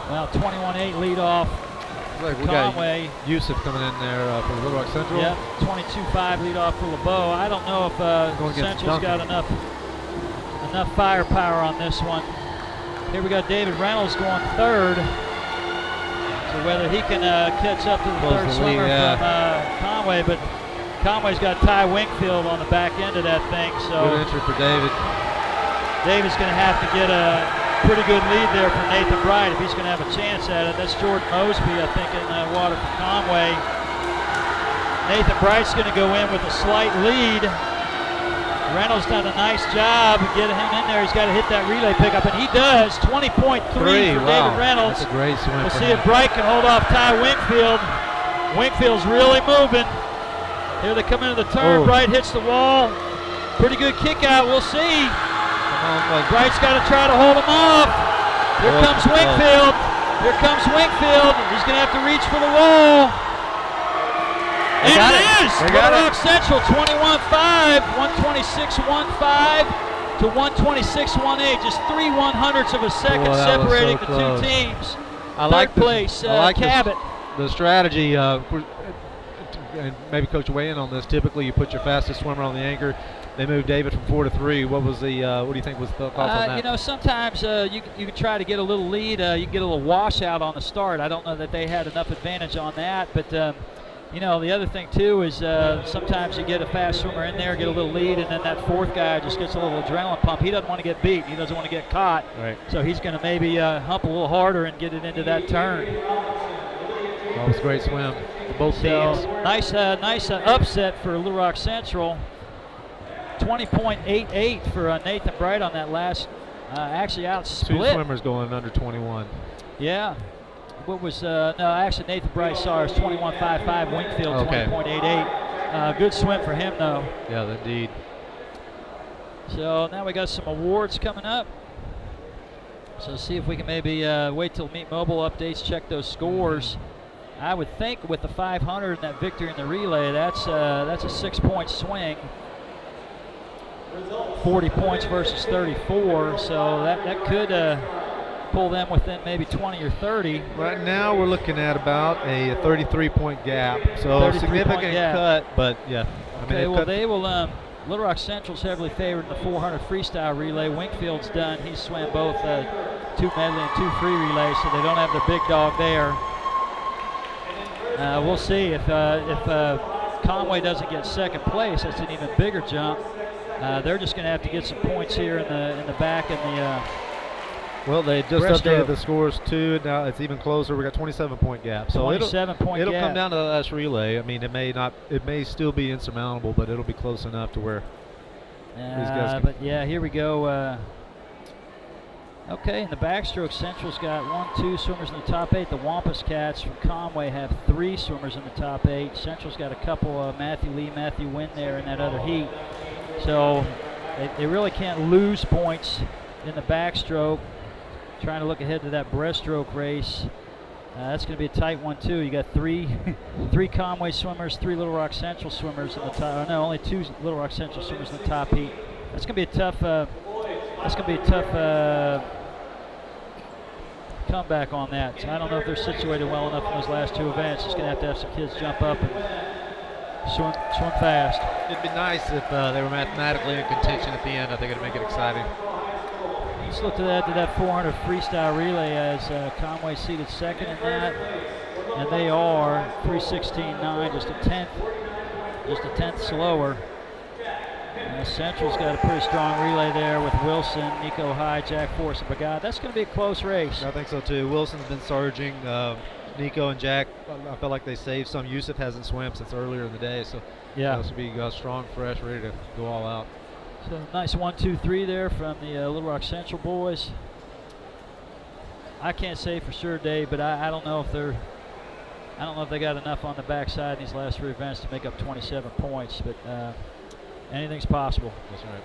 S4: Well, 21.8 leadoff.
S1: Like we
S4: Conway.
S1: got Yusuf coming in there for Little Rock Central.
S4: Yep, 22.5 leadoff for LeBeau. I don't know if Central's got enough firepower on this one. Here we got David Reynolds going third. So whether he can catch up to the third swimmer from Conway, but Conway's got Ty Winkfield on the back end of that thing. So
S1: good entry for David.
S4: David's going to have to get a pretty good lead there for Nathan Bright if he's going to have a chance at it. That's Jordan Mosby, I think, in the water for Conway. Nathan Bright's going to go in with a slight lead. Reynolds done a nice job getting him in there. He's got to hit that relay pickup, and he does. 20.3 for David Reynolds.
S1: That's a great swim.
S4: We'll see if Bright can hold off Ty Winkfield. Winkfield's really moving. Here they come into the turn. Bright hits the wall. Pretty good kick out. We'll see. Bright's got to try to hold him off. Here comes Winkfield. Here comes Winkfield. He's going to have to reach for the wall. And it is! Little Rock Central 21.5, 126.15 to 126.18. Just 3/100ths of a second separating the two teams. Third place, Cabot.
S1: The strategy, and maybe Coach weigh in on this. Typically, you put your fastest swimmer on the anchor. They moved David from 4 to 3. What was the? What do you think was the thoughts on that?
S4: You know, sometimes you can try to get a little lead. You can get a little washout on the start. I don't know that they had enough advantage on that, but you You know, the other thing too is sometimes you get a fast swimmer in there, get a little lead, and then that fourth guy just gets a little adrenaline pump. He doesn't want to get beat. He doesn't want to get caught.
S1: Right.
S4: So he's going to maybe hump a little harder and get it into that turn.
S1: That was a great swim for both teams.
S4: Nice upset for Little Rock Central. 20.88 for Nathan Bright on that last. Actually out split.
S1: 2 swimmers going under 21.
S4: Yeah. What was no? Actually, Nathan Bright saw us 21.55. Wingfield 20.88. Good swim for him though.
S1: Yeah, indeed.
S4: So now we got some awards coming up. So see if we can maybe wait till Meet Mobile updates, check those scores. I would think with the 500 and that victory in the relay, that's a 6-point swing. 40 points versus 34, so that could pull them within maybe 20 or 30.
S1: Right now we're looking at about a 33-point gap, so significant cut, but yeah.
S4: Okay, well they will. Little Rock Central's heavily favored in the 400 freestyle relay. Wingfield's done. He swam both 2 medley and 2 free relays, so they don't have their big dog there. We'll see if Conway doesn't get second place. That's an even bigger jump. They're just going to have to get some points here in the back and the.
S1: Well, they just updated the scores too. Now it's even closer. We got 27-point gap. So
S4: 27-point
S1: it'll
S4: gap.
S1: come down to the last relay. I mean, it may still be insurmountable, but it'll be close enough to where these guys can.
S4: But yeah, here we go. Okay, in the backstroke, Central's got 1, 2 swimmers in the top 8. The Wampus Cats from Conway have 3 swimmers in the top 8. Central's got a couple, Matthew Lee, Matthew Wynn there in that other heat. So they really can't lose points in the backstroke. Trying to look ahead to that breaststroke race. That's going to be a tight one too. You got 3 Conway swimmers, 3 Little Rock Central swimmers in the top. No, only 2 Little Rock Central swimmers in the top heat. That's going to be a tough. That's going to be a tough comeback on that. So I don't know if they're situated well enough in those last 2 events. It's going to have some kids jump up and swim fast.
S1: It'd be nice if they were mathematically in contention at the end. I think it'd make it exciting.
S4: Let's look to that 400 freestyle relay as Conway seated second in that, and they are 3:16.9, just a tenth slower. Central's got a pretty strong relay there with Wilson, Nico High, Jack Forrest, and Bagad. That's going to be a close race.
S1: I think so too. Wilson's been surging. Nico and Jack, I feel like they saved some. Yusuf hasn't swam since earlier in the day, so
S4: yeah,
S1: this will be strong, fresh, ready to go all out.
S4: So nice 1, 2, 3 there from the Little Rock Central boys. I can't say for sure, Dave, but I don't know if they got enough on the backside in these last 3 events to make up 27 points, but anything's possible.
S1: That's right.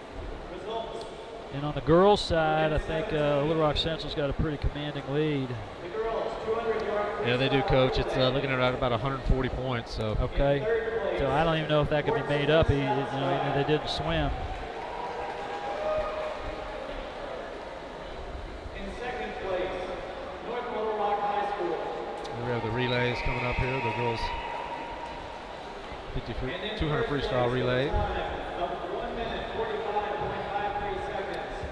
S4: And on the girls' side, I think Little Rock Central's got a pretty commanding lead.
S1: Yeah, they do, Coach. It's looking at about 140 points. So
S4: okay, so I don't even know if that could be made up. Even though they didn't swim.
S1: We have the relays coming up here. The girls 200 freestyle relay.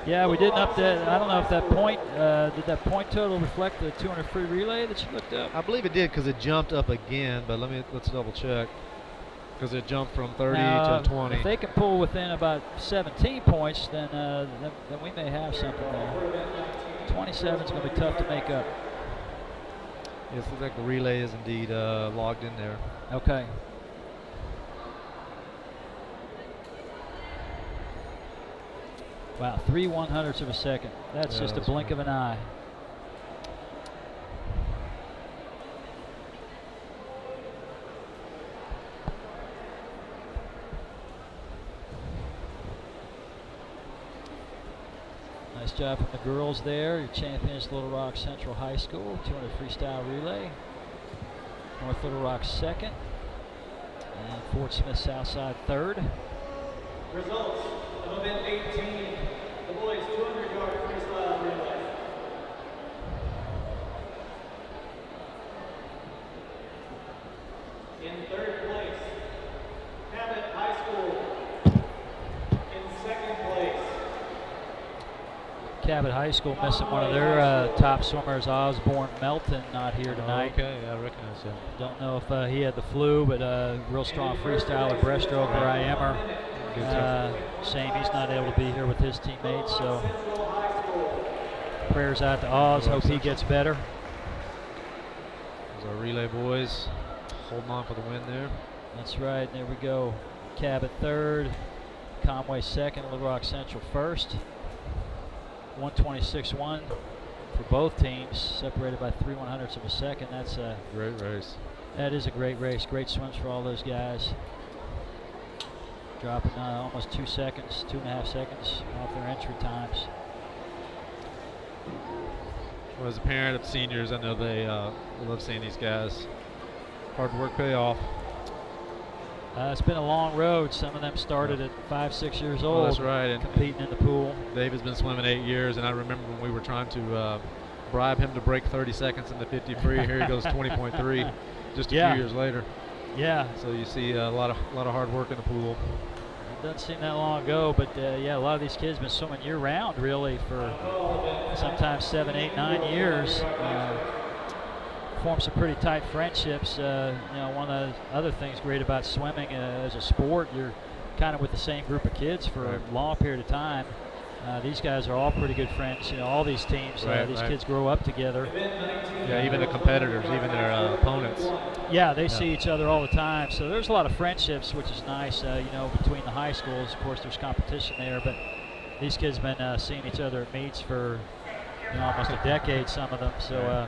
S4: Yeah, we didn't update. I don't know if that point did that point total reflect the 200 free relay that you looked up.
S1: I believe it did because it jumped up again. But let's double check because it jumped from 30 to 20.
S4: If they can pull within about 17 points, then we may have something there. 27 is going to be tough to make up.
S1: Yes, looks like the relay is indeed logged in there.
S4: Okay. Wow, 3 100ths of a second. That's just a blink of an eye. Nice job from the girls there. Your champions, Little Rock Central High School, 200 freestyle relay. North Little Rock second. And Fort Smith Southside third.
S2: Results of event 18, the boys 200-yard freestyle relay. In third place, Cabot High School. In second place,
S4: Cabot High School missing one of their top swimmers, Osborne Melton, not here tonight.
S1: Okay, I recognize him.
S4: Don't know if he had the flu, but real strong freestyler, breaststroker, IMer. Shame he's not able to be here with his teammates, so prayers out to Oz. Hope he gets better.
S1: There's our relay boys holding on for the win there.
S4: That's right. There we go. Cabot third, Conway second, Little Rock Central first. 1:26.1 for both teams, separated by 3/100ths of a second. That's a
S1: great race.
S4: That is a great race. Great swims for all those guys. Dropping almost 2 seconds, 2.5 seconds off their entry times.
S1: Well, as a parent of seniors, I know they love seeing these guys. Hard work pay off.
S4: It's been a long road. Some of them started at 5, 6 years old.
S1: That's right. And
S4: competing in the pool.
S1: David's been swimming 8 years, and I remember when we were trying to bribe him to break 30 seconds in the 50 free. Here he goes 20.3 just a few years later.
S4: Yeah.
S1: So you see a lot of hard work in the pool.
S4: It doesn't seem that long ago, but yeah, a lot of these kids have been swimming year-round, really, for sometimes 7, 8, 9 years. Form some pretty tight friendships. You know, one of the other things great about swimming as a sport, you're kind of with the same group of kids for a long period of time. These guys are all pretty good friends. You know, all these teams, these kids grow up together.
S1: Yeah, even the competitors, even their opponents.
S4: Yeah, they see each other all the time. So there's a lot of friendships, which is nice. You know, between the high schools, of course, there's competition there, but these kids have been seeing each other at meets for almost a decade, some of them. So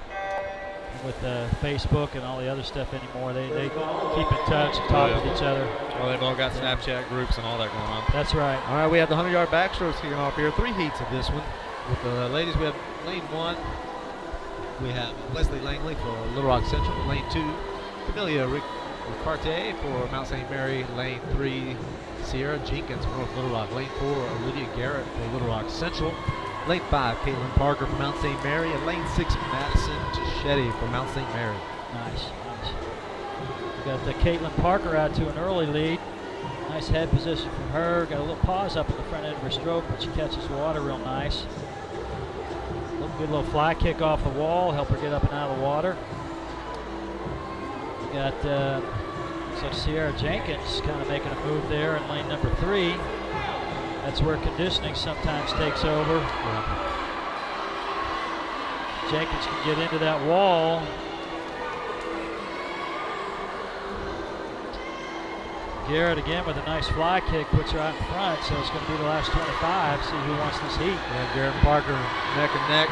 S4: with Facebook and all the other stuff anymore, they keep in touch and talk with each other.
S1: Well, they've all got Snapchat groups and all that going on.
S4: That's right.
S1: All right, we have the 100-yard backstrokes kicking off here. 3 heats of this one. With the ladies, we have lane 1. We have Leslie Langley for Little Rock Central. Lane 2, Camelia Ricarte for Mount St. Mary. Lane 3, Sierra Jenkins for North Little Rock. Lane 4, Olivia Garrett for Little Rock Central. Lane 5, Caitlin Parker for Mount St. Mary. And lane 6, Madison Tischetti for Mount St. Mary.
S4: Nice. We got Caitlin Parker out to an early lead. Nice head position from her. Got a little pause up at the front end of her stroke, but she catches water real nice. Good little fly kick off the wall, help her get up and out of the water. We got looks like Sierra Jenkins kind of making a move there in lane number 3. That's where conditioning sometimes takes over. Jenkins can get into that wall. Garrett again with a nice fly kick, puts her out in front, so it's going to be the last 25, see who wants this heat.
S1: Yeah, Garrett and Parker neck and neck.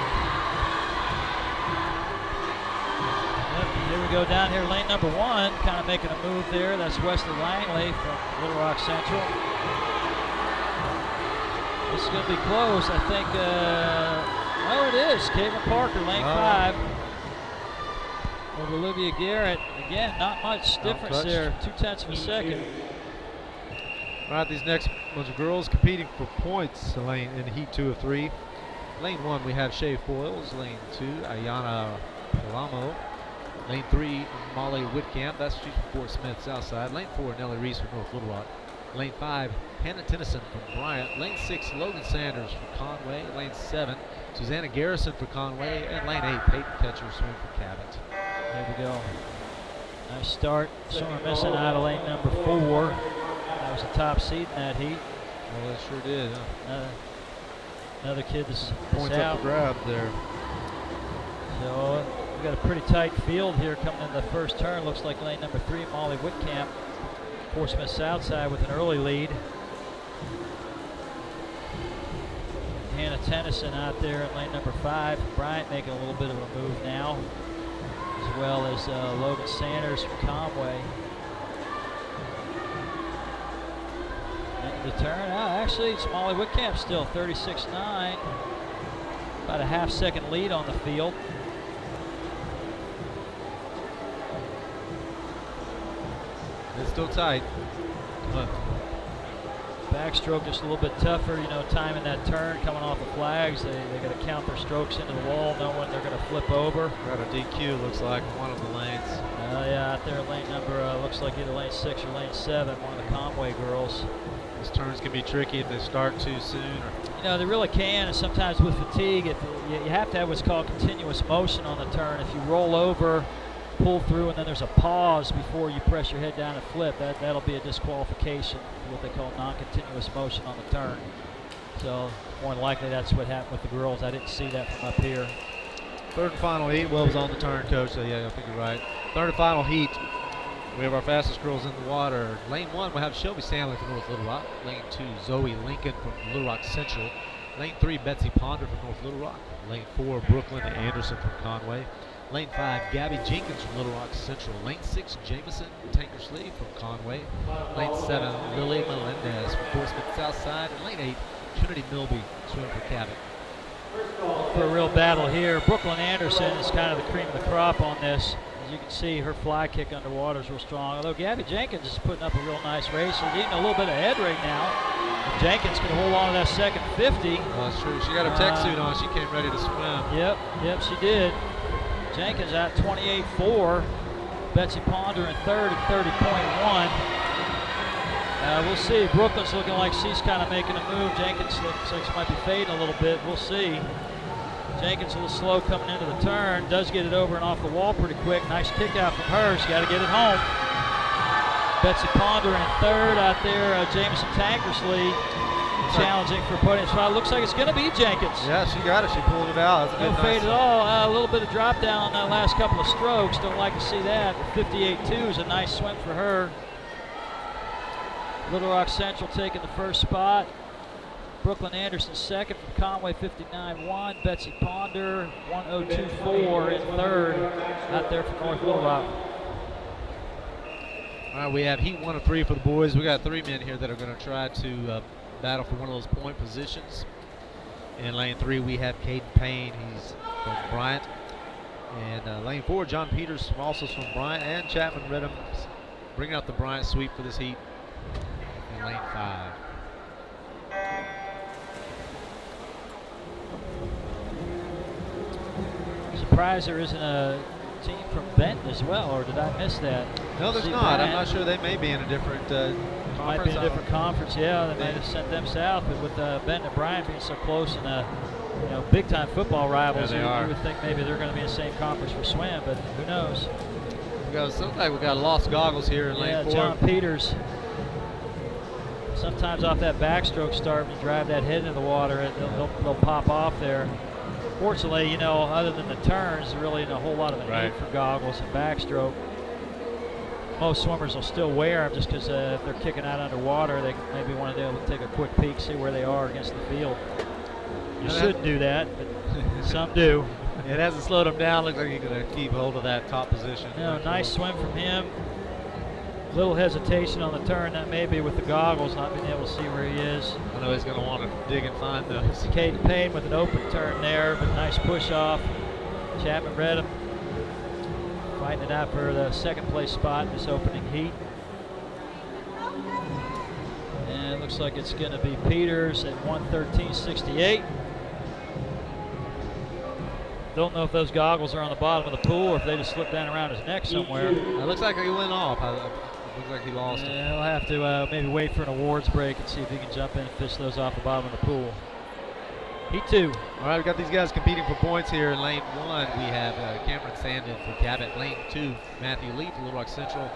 S4: Yep, here we go down here, lane number 1, kind of making a move there. That's Wesley Langley from Little Rock Central. This is going to be close, I think. Oh, it is. Caitlin Parker, lane 5. With Olivia Garrett. Again, not much difference there. 0.2 of a second.
S1: All right, these next bunch of girls competing for points in heat 2 of 3. Lane 1, we have Shay Foyles. Lane 2, Ayana Palamo. Lane 3, Molly Whitcamp. That's she's from Fort Smith, Southside. Lane 4, Nellie Reese from North Little Rock. Lane 5, Hannah Tennyson from Bryant. Lane 6, Logan Sanders from Conway. Lane 7, Susanna Garrison for Conway. And lane 8, Peyton Ketcher swim for Cabot.
S4: There we go. Nice start. Swimmer missing out of lane number 4. That was the top seed in that heat.
S1: Well, it sure did. Huh?
S4: Another kid that's
S1: points
S4: out.
S1: up for grab there.
S4: So we've got a pretty tight field here coming in the first turn. Looks like lane number 3, Molly Whitcamp, Fort Smith Southside with an early lead. Hannah Tennyson out there in lane number 5. Bryant making a little bit of a move now, as well as Logan Sanders from Conway. Into the turn. Actually, it's Molly Whitcamp still, 36.9. About a half-second lead on the field.
S1: It's still tight. Come on.
S4: Backstroke just a little bit tougher, timing that turn, coming off the flags. They got to count their strokes into the wall, know when they're going to flip over.
S1: Got a DQ, looks like, one of the lanes.
S4: Yeah, out there lane number, looks like either lane 6 or lane 7, one of the Conway girls.
S1: These turns can be tricky if they start too soon or
S4: You know, they really can, and sometimes with fatigue, you have to have what's called continuous motion on the turn. If you roll over, pull through, and then there's a pause before you press your head down and flip, that'll be a disqualification, what they call non-continuous motion on the turn. So more than likely that's what happened with the girls. I didn't see that from up here.
S1: Third and final heat. Will was on the turn, Coach, so yeah, I think you're right. Third and final heat. We have our fastest girls in the water. Lane 1, we'll have Shelby Stanley from North Little Rock. Lane 2, Zoe Lincoln from Little Rock Central. Lane 3, Betsy Ponder from North Little Rock. Lane 4, Brooklyn Anderson from Conway. Lane 5, Gabby Jenkins from Little Rock Central. Lane 6, Jameson Tankersley from Conway. Lane 7, Lily Melendez from Portsmouth Southside. And Lane 8, Trinity Milby swimming for Cabot.
S4: For a real battle here. Brooklyn Anderson is kind of the cream of the crop on this. As you can see, her fly kick underwater is real strong. Although Gabby Jenkins is putting up a real nice race. She's eating a little bit of head right now. If Jenkins can hold on to that second 50.
S1: Oh, that's true. She got her tech suit on. She came ready to swim.
S4: Yep, she did. Jenkins at 28.4. Betsy Ponder in third at 30.1. We'll see. Brooklyn's looking like she's kind of making a move. Jenkins looks like she might be fading a little bit. We'll see. Jenkins a little slow coming into the turn. Does get it over and off the wall pretty quick. Nice kick out from her. She's got to get it home. Betsy Ponder in third out there. Jameson Tankersley challenging for putting spot. Looks like it's going to be Jenkins.
S1: Yeah, she got it. She pulled it out.
S4: No fade at all. A little bit of drop down on that last couple of strokes. Don't like to see that. 58.2 is a nice swim for her. Little Rock Central taking the first spot. Brooklyn Anderson second from Conway, 59.1. Betsy Ponder, 1:02.4 in third out there from North Little Rock.
S1: All right, we have heat 1 of 3 for the boys. We got 3 men here that are going to try to battle for one of those point positions. In lane 3, we have Caden Payne. He's from Bryant. And lane 4, John Peters, also from Bryant, and Chapman Redham bringing out the Bryant sweep for this heat in lane 5.
S4: Surprised there isn't a team from Benton as well, or did I miss that?
S1: No, there's not.
S4: Bryant.
S1: I'm not sure. They may be in a different conference.
S4: Might be in a different conference, yeah. They may have sent them south, but with Benton and Bryant being so close and big-time football rivals, you would think maybe they're going to be in the same conference for swim, but who knows?
S1: Looks like we got lost goggles here in lane 4.
S4: John Peters. Sometimes off that backstroke start, when you drive that head into the water, they'll pop off there. Fortunately, other than the turns, there really isn't a whole lot of a need for goggles and backstroke. Most swimmers will still wear them just because if they're kicking out underwater, they maybe want to be able to take a quick peek, see where they are against the field. You shouldn't do that, but some do.
S1: It hasn't slowed him down. Looks like he's going to keep hold of that top position.
S4: Nice swim from him. Little hesitation on the turn, that may be with the goggles, not being able to see where he is.
S1: I know he's going to want to dig and find those.
S4: Caden Payne with an open turn there, but nice push off. Chapman Redham fighting it out for the second place spot in this opening heat. And it looks like it's going to be Peters at 1:13.68. Don't know if those goggles are on the bottom of the pool or if they just slipped down around his neck somewhere.
S1: It looks like he went off. Looks like he lost it.
S4: He'll have to maybe wait for an awards break and see if he can jump in and fish those off the bottom of the pool. Heat 2.
S1: All right, we got these guys competing for points here. In lane 1, we have Cameron Sandin for Cabot. Lane 2, Matthew Lee for Little Rock Central.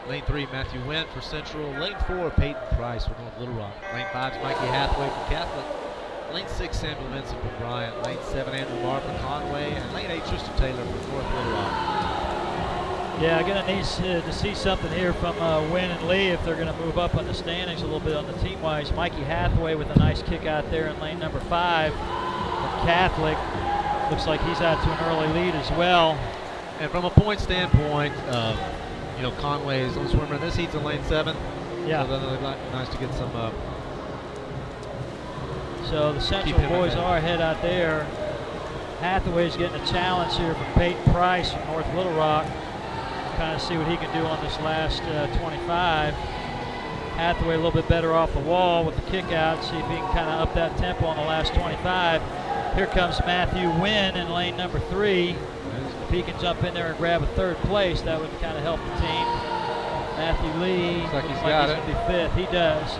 S1: Lane 3, Matthew Wendt for Central. Lane 4, Peyton Price for North Little Rock. Lane 5 is Mikey Hathaway for Catholic. Lane 6, Samuel Vincent for Bryant. Lane 7, Andrew Marr for Conway. And lane 8, Tristan Taylor for North Little Rock.
S4: Yeah, going to need to see something here from Wynn and Lee if they're going to move up on the standings a little bit on the team-wise. Mikey Hathaway with a nice kick out there in lane number 5 from Catholic. Looks like he's out to an early lead as well.
S1: And from a point standpoint, Conway is the swimmer in this heat's in lane 7.
S4: Yeah.
S1: So it'd be nice to get some.
S4: So the Central boys are ahead out there. Hathaway's getting a challenge here from Peyton Price from North Little Rock. Kind of see what he can do on this last 25. Hathaway a little bit better off the wall with the kick out. See if he can kind of up that tempo on the last 25. Here comes Matthew Wynn in lane number 3. If he can jump in there and grab a third place, that would kind of help the team. Matthew Lee
S1: looks like he's
S4: going to be 5th. He does.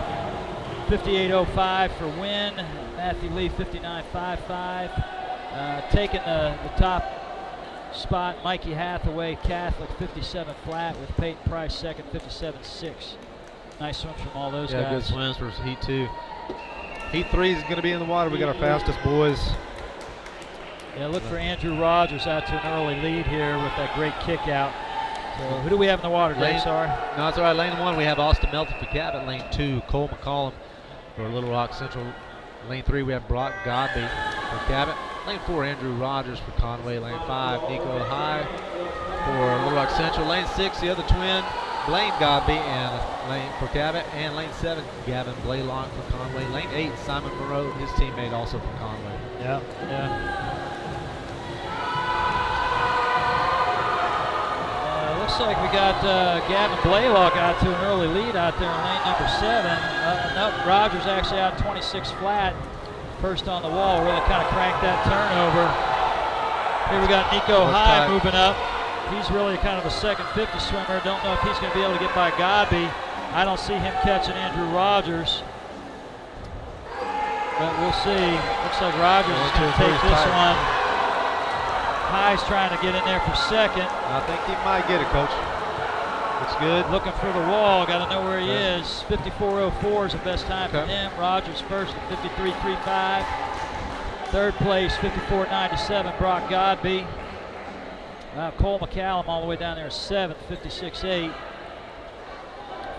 S4: 58.05 for Wynn. Matthew Lee, 59.55. Taking the top spot, Mikey Hathaway, Catholic, 57 flat, with Peyton Price second, 57.6. Nice swims from all those guys.
S1: Yeah, good swims for Heat 2. Heat 3 is going to be in the water. We got our fastest boys.
S4: Yeah, look for Andrew Rogers out to an early lead here with that great kick out. So who do we have in the water, Dave? Sorry.
S1: No, it's all right. Lane 1, we have Austin Melton for Cabot. Lane 2, Cole McCollum for Little Rock Central. Lane 3, we have Brock Godby for Cabot. Lane 4, Andrew Rogers for Conway. Lane 5, Nico High for Little Rock Central. Lane 6, the other twin, Blaine Godby and Lane for Cabot. And Lane 7, Gavin Blaylock for Conway. Lane 8, Simon Moreau, his teammate, also for Conway.
S4: Yeah. Looks like we got Gavin Blaylock out to an early lead out there in lane number 7. Nope, Rogers actually out 26 flat. First on the wall, really kind of cranked that turnover. Here we got Nico High moving up. He's really kind of a second 50 swimmer. Don't know if he's going to be able to get by Godby. I don't see him catching Andrew Rogers. But we'll see. Looks like Rogers is going to take this one. High's trying to get in there for second.
S1: I think he might get it, Coach. Looks good.
S4: Looking for the wall. Got to know where he is. 54.04 is the best time for him. Rogers first at 53.35. Third place, 54.97, Brock Godby. Cole McCallum all the way down there at 7th, 56.8.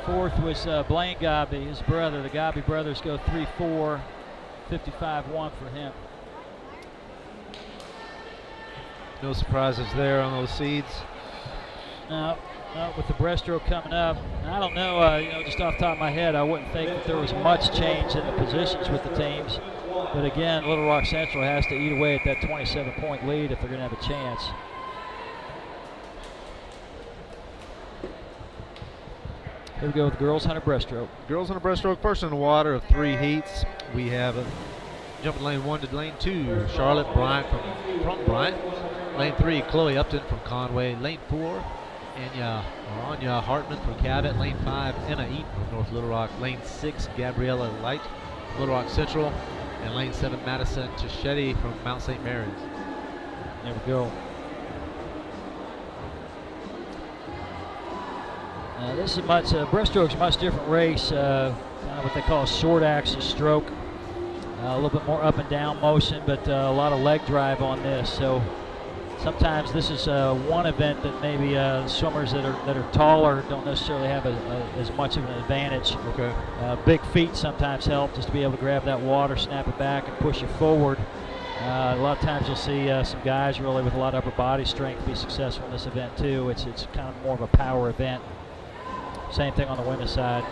S4: Fourth was Blaine Godby, his brother. The Godby brothers go 3-4, 55.1 for him.
S1: No surprises there on those seeds.
S4: No, with the breaststroke coming up. I don't know, just off the top of my head, I wouldn't think that there was much change in the positions with the teams. But again, Little Rock Central has to eat away at that 27-point lead if they're going to have a chance. Here we go with girls 100 breaststroke.
S1: Girls 100 breaststroke, first in the water of 3 heats. We have jumping lane 1 to lane 2, Charlotte Bryant from Bryant. Lane 3, Chloe Upton from Conway. Lane 4, Anya Hartman from Cabot. Lane 5, Emma Eaton from North Little Rock. Lane 6, Gabriella Light, Little Rock Central. And lane 7, Madison Tichetti from Mount St. Mary's.
S4: There we go. This is breaststroke's a much different race, kind of what they call a short axis stroke. A little bit more up and down motion, but a lot of leg drive on this. So sometimes this is one event that maybe swimmers that are taller don't necessarily have as much of an advantage.
S1: Okay.
S4: Big feet sometimes help just to be able to grab that water, snap it back, and push it forward. A lot of times you'll see some guys really with a lot of upper body strength be successful in this event too. It's kind of more of a power event. Same thing on the women's side.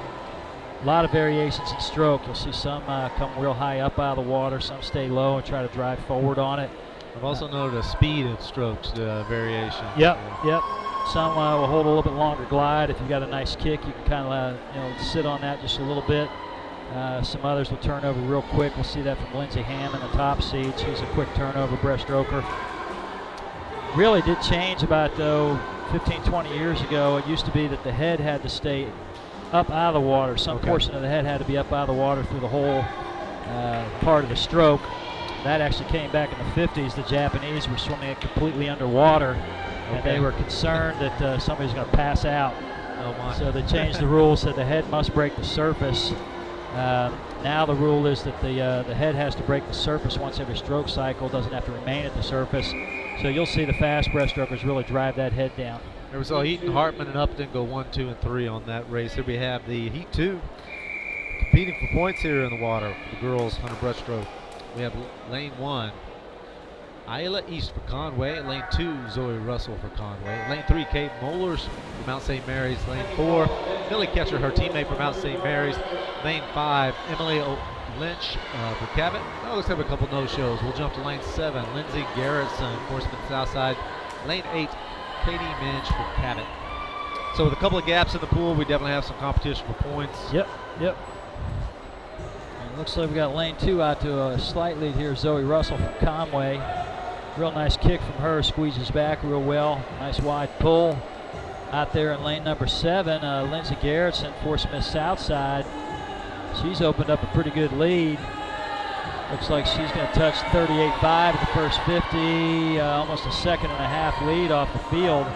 S4: A lot of variations in stroke. You'll see some come real high up out of the water, some stay low and try to drive forward on it.
S1: I've also noted a speed of strokes variation.
S4: Yep. Some will hold a little bit longer glide. If you got a nice kick, you can kind of sit on that just a little bit. Some others will turn over real quick. We'll see that from Lindsay Hammond, the top seed. She's a quick turnover breaststroker. Really did change about 15, 20 years ago. It used to be that the head had to stay up out of the water. Some portion of the head had to be up out of the water through the whole part of the stroke. That actually came back in the 50s. The Japanese were swimming it completely underwater, and they were concerned that somebody's going to pass out.
S1: Oh my.
S4: So they changed the rule, said the head must break the surface. Now the rule is that the head has to break the surface once every stroke cycle, doesn't have to remain at the surface. So you'll see the fast breaststrokers really drive that head down.
S1: There we saw Eaton, Hartman, and Upton go 1, 2, and 3 on that race. Here we have the Heat 2 competing for points here in the water for the girls 100 breaststroke. We have lane 1, Isla East for Conway. Lane 2, Zoe Russell for Conway. Lane 3, Kate Mollers from Mount St. Mary's. Lane 4, Millie Ketcher, her teammate from Mount St. Mary's. Lane 5, Emily Lynch for Cabot. Oh, let's have a couple no-shows. We'll jump to lane 7, Lindsay Garrettson, Horseman Southside. Lane 8, Katie Minch for Cabot. So with a couple of gaps in the pool, we definitely have some competition for points.
S4: Yep. And it looks like we got lane 2 out to a slight lead here, Zoe Russell from Conway. Real nice kick from her, squeezes back real well. Nice wide pull. Out there in lane number 7, Lindsay Garrettson, Fort Smith Southside. She's opened up a pretty good lead. Looks like she's going to touch 38.5 at the first 50, almost a second and a half lead off the field.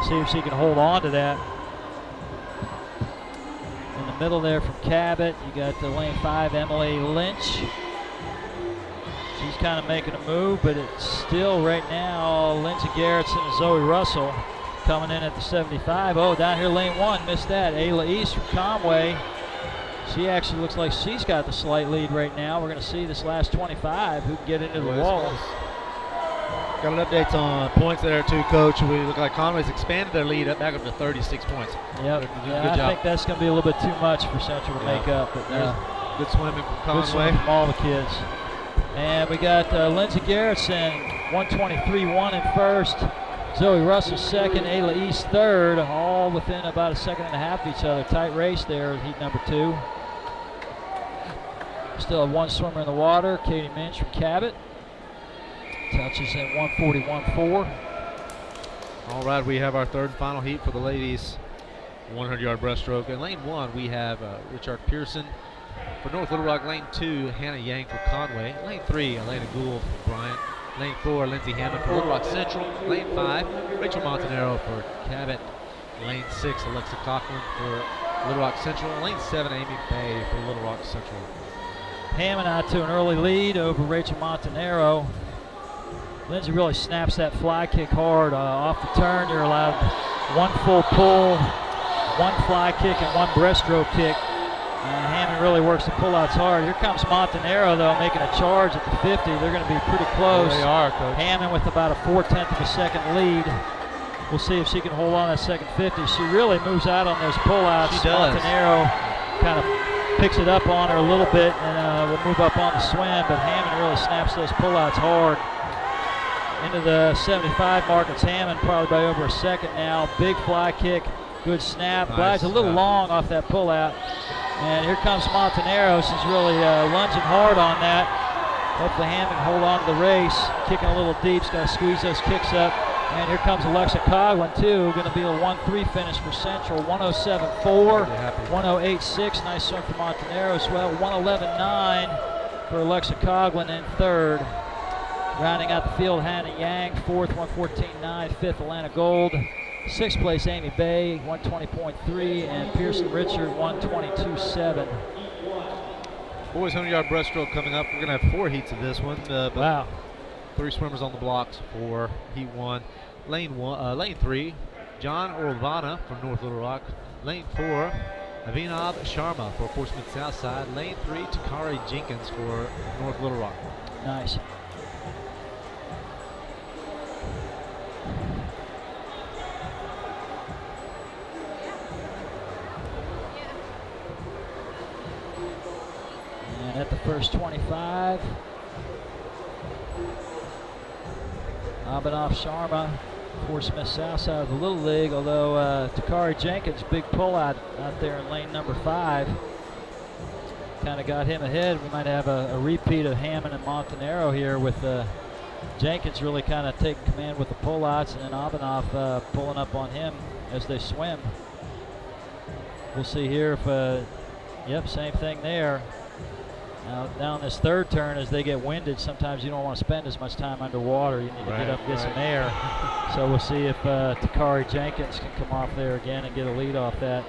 S4: See if she can hold on to that. In the middle there from Cabot, you got the lane 5, Emily Lynch. She's kind of making a move, but it's still right now Lindsey Garrettson and Zoe Russell coming in at the 75. Oh, down here lane 1, missed that. Ayla East from Conway. She actually looks like she's got the slight lead right now. We're going to see this last 25 who can get into the wall.
S1: Got an updates on points there too, Coach. We look like Conway's expanded their lead back up to 36 points.
S4: Yep. Yeah, I think that's going to be a little bit too much for Central to make up. But
S1: good swimming from Conway.
S4: Good swimming from all the kids. And we got Lindsey Garrettson, 123.1 in first. Zoe Russell second, Ayla East third, all within about a second and a half of each other. Tight race there, heat number 2. Still have one swimmer in the water, Katie Minch from Cabot. Touches in 141.4.
S1: All right, we have our third and final heat for the ladies. 100-yard breaststroke. In lane 1, we have Richard Pearson for North Little Rock. Lane 2, Hannah Yang for Conway. Lane 3, Elena Gould for Bryant. Lane 4, Lindsay Hammond for Little Rock Central. Lane 5, Rachel Montanero for Cabot. Lane 6, Alexa Coughlin for Little Rock Central. Lane 7, Amy Bay for Little Rock Central.
S4: Hammond out to an early lead over Rachel Montanero. Lindsay really snaps that fly kick hard. Off the turn, you're allowed one full pull, one fly kick, and one breaststroke kick. Hammond really works the pullouts hard. Here comes Montanero, though, making a charge at the 50. They're going to be pretty close.
S1: They are, Coach.
S4: Hammond with about a 4/10 of a second lead. We'll see if she can hold on that second 50. She really moves out on those pullouts.
S1: She does.
S4: Montanero kind of picks it up on her a little bit, and will move up on the swim, but Hammond really snaps those pullouts hard. Into the 75 mark, it's Hammond probably by over a second now. Big fly kick, good snap.
S1: Nice.
S4: Glides a little long off that pullout. And here comes Montanero. She's really lunging hard on that. Hopefully Hammond can hold on to the race. Kicking a little deep, she's got to squeeze those kicks up. And here comes Alexa Coughlin too. Going to be a 1-3 finish for Central. 107.4, 108.6. Nice swim for Montanero as well. 111.9 for Alexa Coughlin in third. Rounding out the field, Hannah Yang, fourth, 114.9. Fifth, Alana Gold. Sixth place, Amy Bay, 120.3. And Pearson Richard, 122.7.
S1: Boys 100-yard breaststroke coming up. We're going to have 4 heats of this one.
S4: Wow.
S1: 3 swimmers on the blocks for heat 1. Lane 3, John Orvana from North Little Rock. Lane 4, Avinav Sharma for Portsmouth Southside. Lane 3, Takari Jenkins for North Little Rock.
S4: Nice. And at the first 25, Abhinav Sharma, Portsmouth Southside of the Little League, although Takari Jenkins, big pull out there in lane number 5. Kind of got him ahead. We might have a repeat of Hammond and Montanero here with Jenkins really kind of taking command with the pullouts, and then Abhinav pulling up on him as they swim. We'll see here if, yep, same thing there. Now down this third turn, as they get winded, sometimes you don't want to spend as much time underwater. You need to get up and get some air. So we'll see if Takari Jenkins can come off there again and get a lead off that.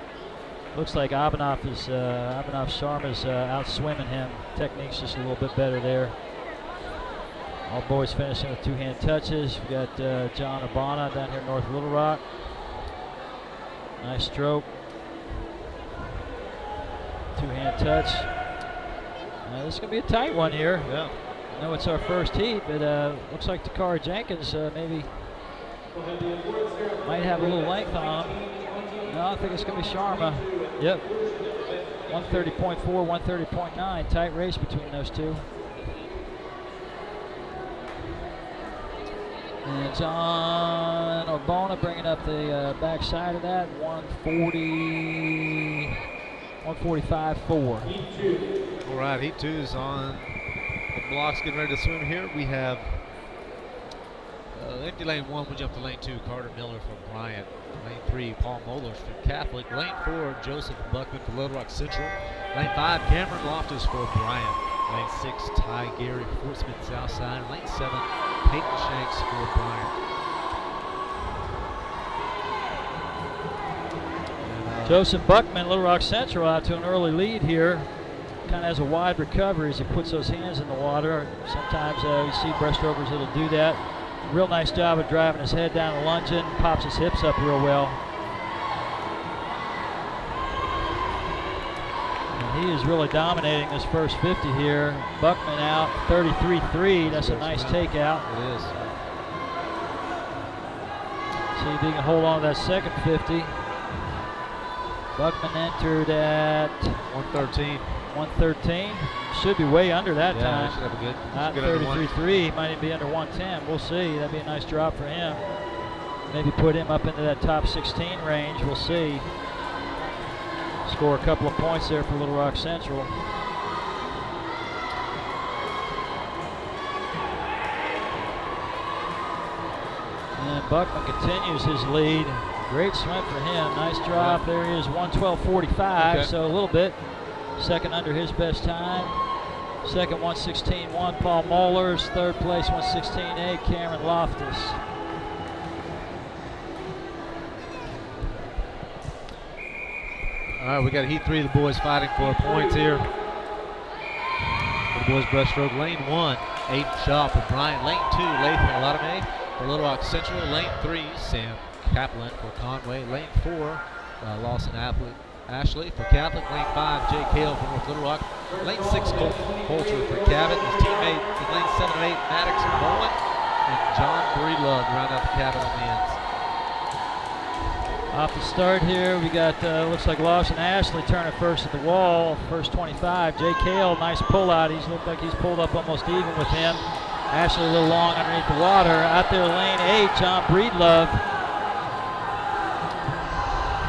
S4: Looks like Abhinav Sharma's out swimming him. Technique's just a little bit better there. All boys finishing with 2-hand touches. We got John Urbana down here in North Little Rock. Nice stroke. 2-hand touch. This is going to be a tight one here.
S1: Yeah.
S4: I know it's our first heat, but looks like Takara Jenkins maybe might have a little length on him. No, I think it's going to be Sharma. Yep. 130.4, 130.9. Tight race between those two. And John Orbona bringing up the back side of that. 145.4.
S1: All right, heat 2 is on the blocks, getting ready to swim here. We have empty lane 1, we jump to lane 2, Carter Miller from Bryant. Lane 3, Paul Mollers from Catholic. Lane 4, Joseph Buckman for Little Rock Central. Lane 5, Cameron Loftus for Bryant. Lane 6, Ty Gary, Fort Smith Southside. Lane 7, Peyton Shanks for Bryant.
S4: Joseph Buckman, Little Rock Central, out to an early lead here. Kind of has a wide recovery as he puts those hands in the water. Sometimes you see breaststrokers that'll do that. Real nice job of driving his head down and lunging, pops his hips up real well. And he is really dominating this first 50 here. Buckman out 33-3. That's a nice takeout.
S1: It is.
S4: See if he can hold on to that second 50. Buckman entered at
S1: 113.
S4: 113. Should be way under that time.
S1: Should have a good.
S4: Not 33.3. He might even be under 110. We'll see. That'd be a nice drop for him. Maybe put him up into that top 16 range. We'll see. Score a couple of points there for Little Rock Central. And Buckman continues his lead. Great swim for him. Nice drop. There he is, 112.45.
S1: Okay.
S4: So a little bit. Second under his best time. Second, 116.1, Paul Mollers. Third place, 116.8, Cameron Loftus.
S1: All right, we got heat 3 of the boys fighting for points here. For the boys breaststroke, lane 1, Aiden Shaw for Bryant. Lane 2, Lathan Aladame for Little Rock Central. Lane 3, Sam Kaplan for Conway. Lane 4, Lawson Ashley for Catholic. Lane 5, Jay Cale for North Little Rock. Lane 6, Colton Bolter for Cabot. His teammate in lane 7 and 8, Maddox Bowen. And John Breedlove round out the Cabot on the ends.
S4: Off the start here, we got, looks like Lawson Ashley turning first at the wall. First 25. Jay Cale, nice pull out. He's looked like he's pulled up almost even with him. Ashley a little long underneath the water. Out there, lane 8, John Breedlove.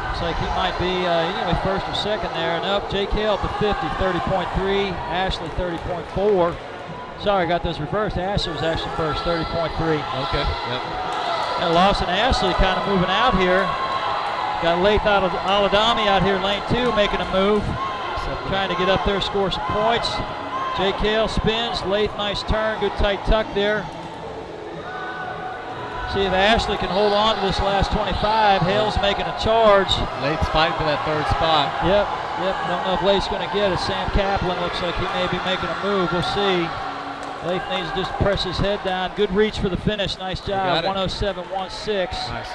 S4: Looks like he might be either first or second there. Nope, Jay Cale up to 50, 30.3. Ashley 30.4. Sorry, I got those reversed. Ashley was actually first, 30.3.
S1: Okay, yep.
S4: And Lawson Ashley kind of moving out here. Got Lathan Aladame out here, lane 2, making a move. Trying to get up there, score some points. Jay Cale spins. Lath, nice turn, good tight tuck there. See if Ashley can hold on to this last 25. Hale's making a charge.
S1: Lath's fighting for that third spot.
S4: Yep. Don't know if Lath's going to get it. Sam Kaplan looks like he may be making a move. We'll see. Lath needs to just press his head down. Good reach for the finish. Nice job. 107.16.
S1: Nice.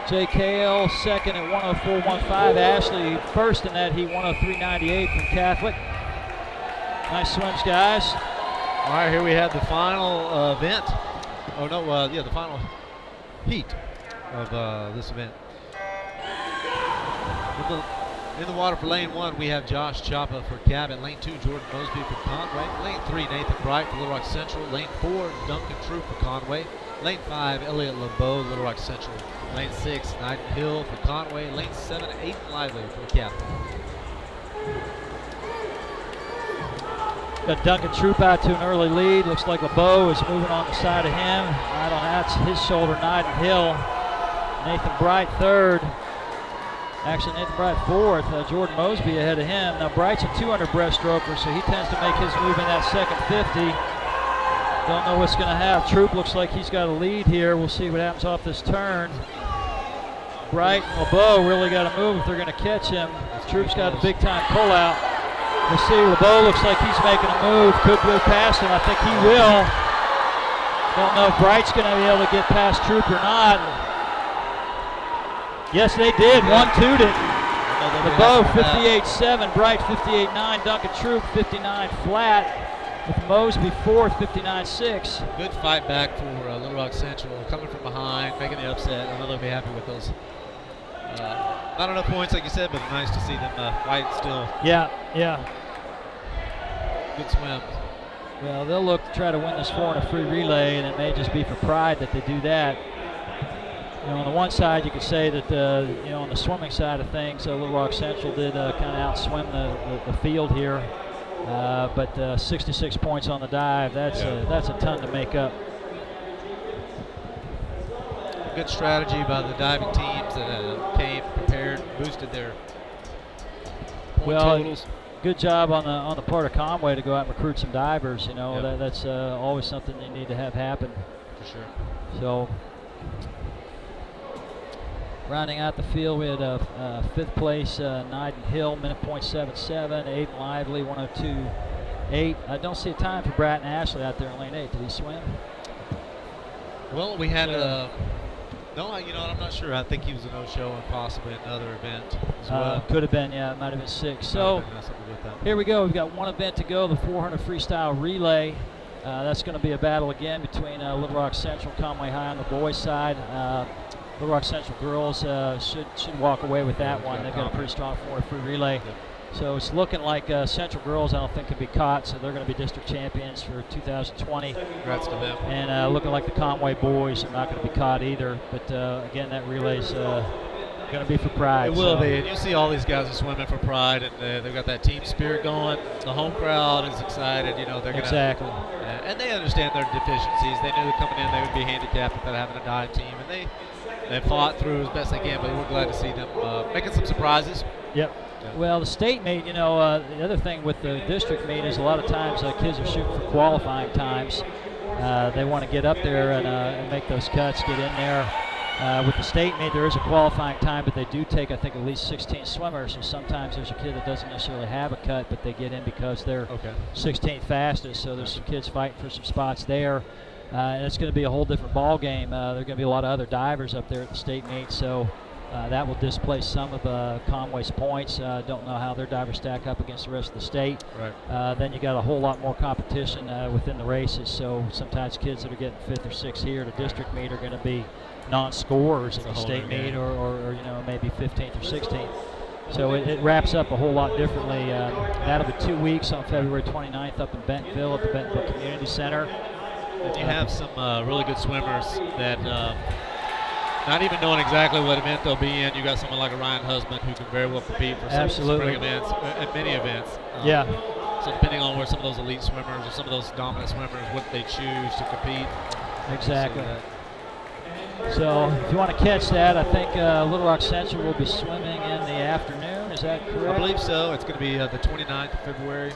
S4: Jay Cale second at 104.15. Ashley first in that heat, 103.98 from Catholic. Nice swims, guys.
S1: All right, here we have the final event. Oh no, the final heat of this event. In the water for lane 1, we have Josh Chapa for Cabot. Lane 2, Jordan Mosby for Conway. Lane 3, Nathan Bright for Little Rock Central. Lane 4, Duncan True for Conway. Lane 5, Elliot LeBeau, Little Rock Central. Lane 6, Knighton Hill for Conway. Lane 7, Aiden Lively for Cabot.
S4: Got Duncan Troop out to an early lead. Looks like LeBeau is moving on the side of him. Right on that's his shoulder, Knighton Hill. Nathan Bright third. Actually, Nathan Bright fourth. Jordan Mosby ahead of him. Now, Bright's a 200 breaststroker, so he tends to make his move in that second 50. Don't know what's going to have. Troop looks like he's got a lead here. We'll see what happens off this turn. Bright and LeBeau really got to move if they're going to catch him. Troop's got a big-time pull-out. We'll see. LeBeau looks like he's making a move. Could go past him. I think he will. Don't know if Bright's going to be able to get past Troop or not. Yes, they did. 1-2'd it. LeBeau 58.7, Bright 58.9, Duncan Troop 59 flat, with Mosby fourth 59.6.
S1: Good fight back for Little Rock Central, coming from behind, making the upset. I know they'll be happy with those. Not enough points, like you said, but nice to see them fight still.
S4: Yeah.
S1: Good swim.
S4: Well, they'll look to try to win this 4 in a free relay, and it may just be for pride that they do that. You know, on the one side, you could say that on the swimming side of things, Little Rock Central did kind of outswim the field here. But 66 points on the dive, that's a ton to make up.
S1: Good strategy by the diving teams that came prepared, boosted their point totals.
S4: good job on the part of Conway to go out and recruit some divers. You know,
S1: Yep.
S4: that's always something you need to have happen.
S1: For sure.
S4: So, rounding out the field, we had 5th place Nyden Hill, minute .77, Aiden Lively, 102.8. I don't see a time for Bratton Ashley out there in lane 8. Did he swim?
S1: Well, we had no, you know what, I'm not sure. I think he was a no-show and possibly another event as well.
S4: Could have been, yeah, it might have been 6. So, here we go. We've got one event to go, the 400 freestyle relay. That's going to be a battle again between Little Rock Central, Conway High on the boys' side. Little Rock Central girls should walk away with that one. They've got a pretty strong 400 free relay.
S1: Yep.
S4: So it's looking like Central girls I don't think can be caught, so they're going to be district champions for 2020.
S1: Congrats to them.
S4: And looking like the Conway boys are not going to be caught either. But again, that relay's going to be for pride.
S1: It will be. And you see all these guys are swimming for pride, and they've got that team spirit going. The home crowd is excited. You know, they're going to.
S4: Exactly.
S1: And they understand their deficiencies. They knew coming in they would be handicapped without having a dive team, and they fought through as best they can. But we're glad to see them making some surprises.
S4: Yep.
S1: Yeah.
S4: Well, the state meet, you know, the other thing with the district meet is a lot of times kids are shooting for qualifying times. They want to get up there and make those cuts, get in there. With the state meet, there is a qualifying time, but they do take, I think, at least 16 swimmers. So sometimes there's a kid that doesn't necessarily have a cut, but they get in because they're 16th fastest. So there's some kids fighting for some spots there. And it's going to be a whole different ball game. There are going to be a lot of other divers up there at the state meet. So that will displace some of Conway's points. Don't know how their divers stack up against the rest of the state.
S1: Right.
S4: Then you got a whole lot more competition within the races. So sometimes kids that are getting 5th or 6th here at a district meet are going to be non-scorers at the state meet, or you know, maybe 15th or 16th. So it wraps up a whole lot differently. That'll be 2 weeks on February 29th up in Bentonville at the Bentonville Community Center.
S1: And you have some really good swimmers that, not even knowing exactly what event they'll be in, you got someone like a Ryan Husband who can very well compete for some spring events, at many events.
S4: Yeah.
S1: So depending on where some of those elite swimmers or some of those dominant swimmers, what they choose to compete.
S4: Exactly. So if you want to catch that, I think Little Rock Central will be swimming in the afternoon. Is that correct?
S1: I believe so. It's going to be the 29th of February.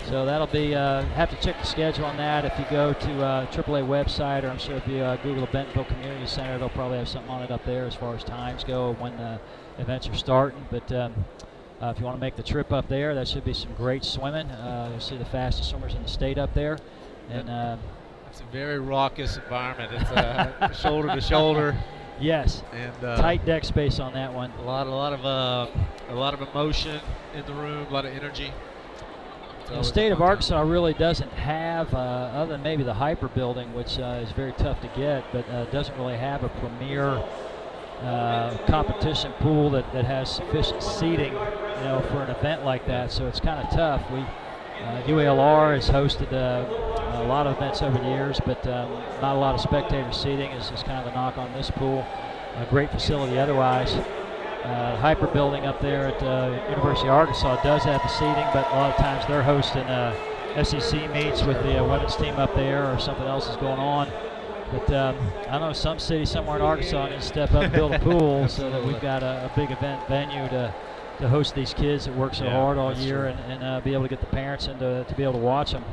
S4: So that'll be, have to check the schedule on that. If you go to AAA website, or I'm sure if you Google the Bentonville Community Center, they'll probably have something on it up there as far as times go, when the events are starting. But if you want to make the trip up there, that should be some great swimming. You'll see the fastest swimmers in the state up there. And
S1: it's a very raucous environment. It's shoulder to shoulder.
S4: Yes.
S1: And
S4: tight deck space on that one.
S1: A lot of emotion in the room, a lot of energy.
S4: The state of Arkansas really doesn't have, other than maybe the Hyper building, which is very tough to get, but doesn't really have a premier competition pool that has sufficient seating, you know, for an event like that. So it's kind of tough. UALR has hosted a lot of events over the years, but not a lot of spectator seating is kind of the knock on this pool. A great facility otherwise. The Hyper building up there at University of Arkansas does have the seating, but a lot of times they're hosting SEC meets with the women's team up there, or something else is going on. But I know some city somewhere in Arkansas needs to step up and build a pool so that we've got a big event venue to host these kids that work so hard all year, and be able to get the parents in to be able to watch them.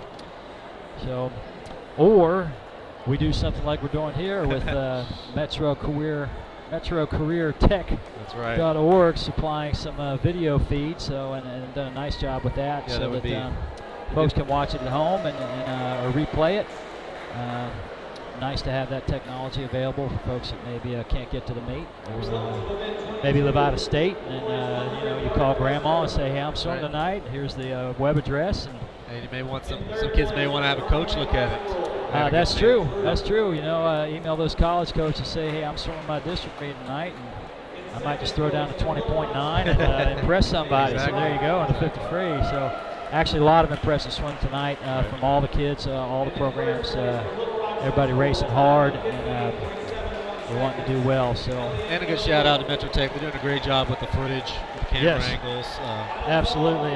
S4: So, or we do something like we're doing here with Metro Career Tech.
S1: That's right.
S4: .org supplying some video feeds, and done a nice job with that,
S1: yeah,
S4: so
S1: that
S4: folks can watch it at home and or replay it. Nice to have that technology available for folks that maybe can't get to the meet, or maybe live out of state, and you know, you call grandma and say, hey, I'm swimming tonight. Here's the web address. And
S1: you may want some kids may want to have a coach look at it.
S4: That's true. That's true. You know, email those college coaches and say, hey, I'm swimming my district meet tonight, and I might just throw down to 20.9 and impress somebody. Exactly. So there you go, on the 50 free. So actually a lot of impressive swim tonight from all the kids, all the programs, everybody racing hard, and they want to do well. So. And
S1: a good shout out to Metro Tech. They're doing a great job with the footage, with the camera angles.
S4: Absolutely.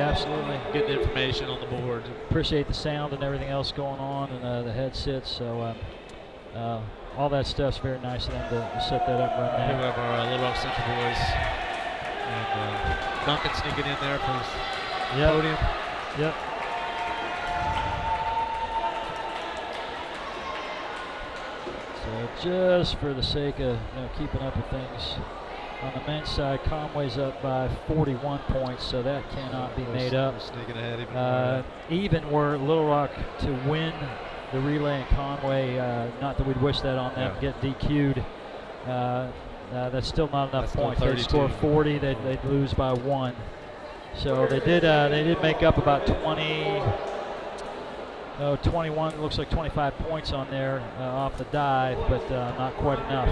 S1: Getting the information on the board.
S4: Appreciate the sound and everything else going on, and the headsets. So all that stuff's very nice of them to set that up right now.
S1: We have our Little Rock Central boys, and Duncan sneaking in there for his podium.
S4: Yep. So just for the sake of keeping up with things, on the men's side, Conway's up by 41 points, so that cannot be made up.
S1: We're sneaking ahead even more.
S4: Even were Little Rock to win the relay in Conway, not that we'd wish that on them, get DQ'd. That's still not enough points. They'd score 40, they'd lose by 1. So they did make up about 21, looks like 25 points on there off the dive, but not quite enough.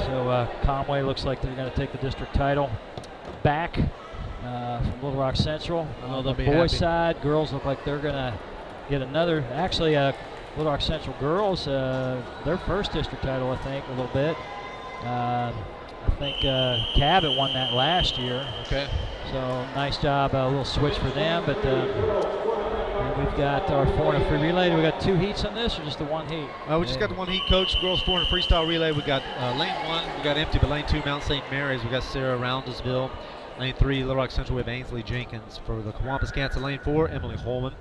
S4: So Conway looks like they're going to take the district title back from Little Rock Central. On the boys' side, girls look like they're going to get another. Actually, Little Rock Central girls, their first district title, I think, a little bit. I think Cabot won that last year.
S1: Okay.
S4: So nice job, a little switch for them. But and we've got our 400 free relay. We got 2 heats on this, or just the 1 heat?
S1: We just got the 1 heat, coach. Girls 400 freestyle relay. We got lane 1. We got empty, but lane 2, Mount St. Mary's. We got Sarah Roundesville. Lane 3, Little Rock Central. We have Ainsley Jenkins. For the Cawampus Cats in lane 4, Emily Holman.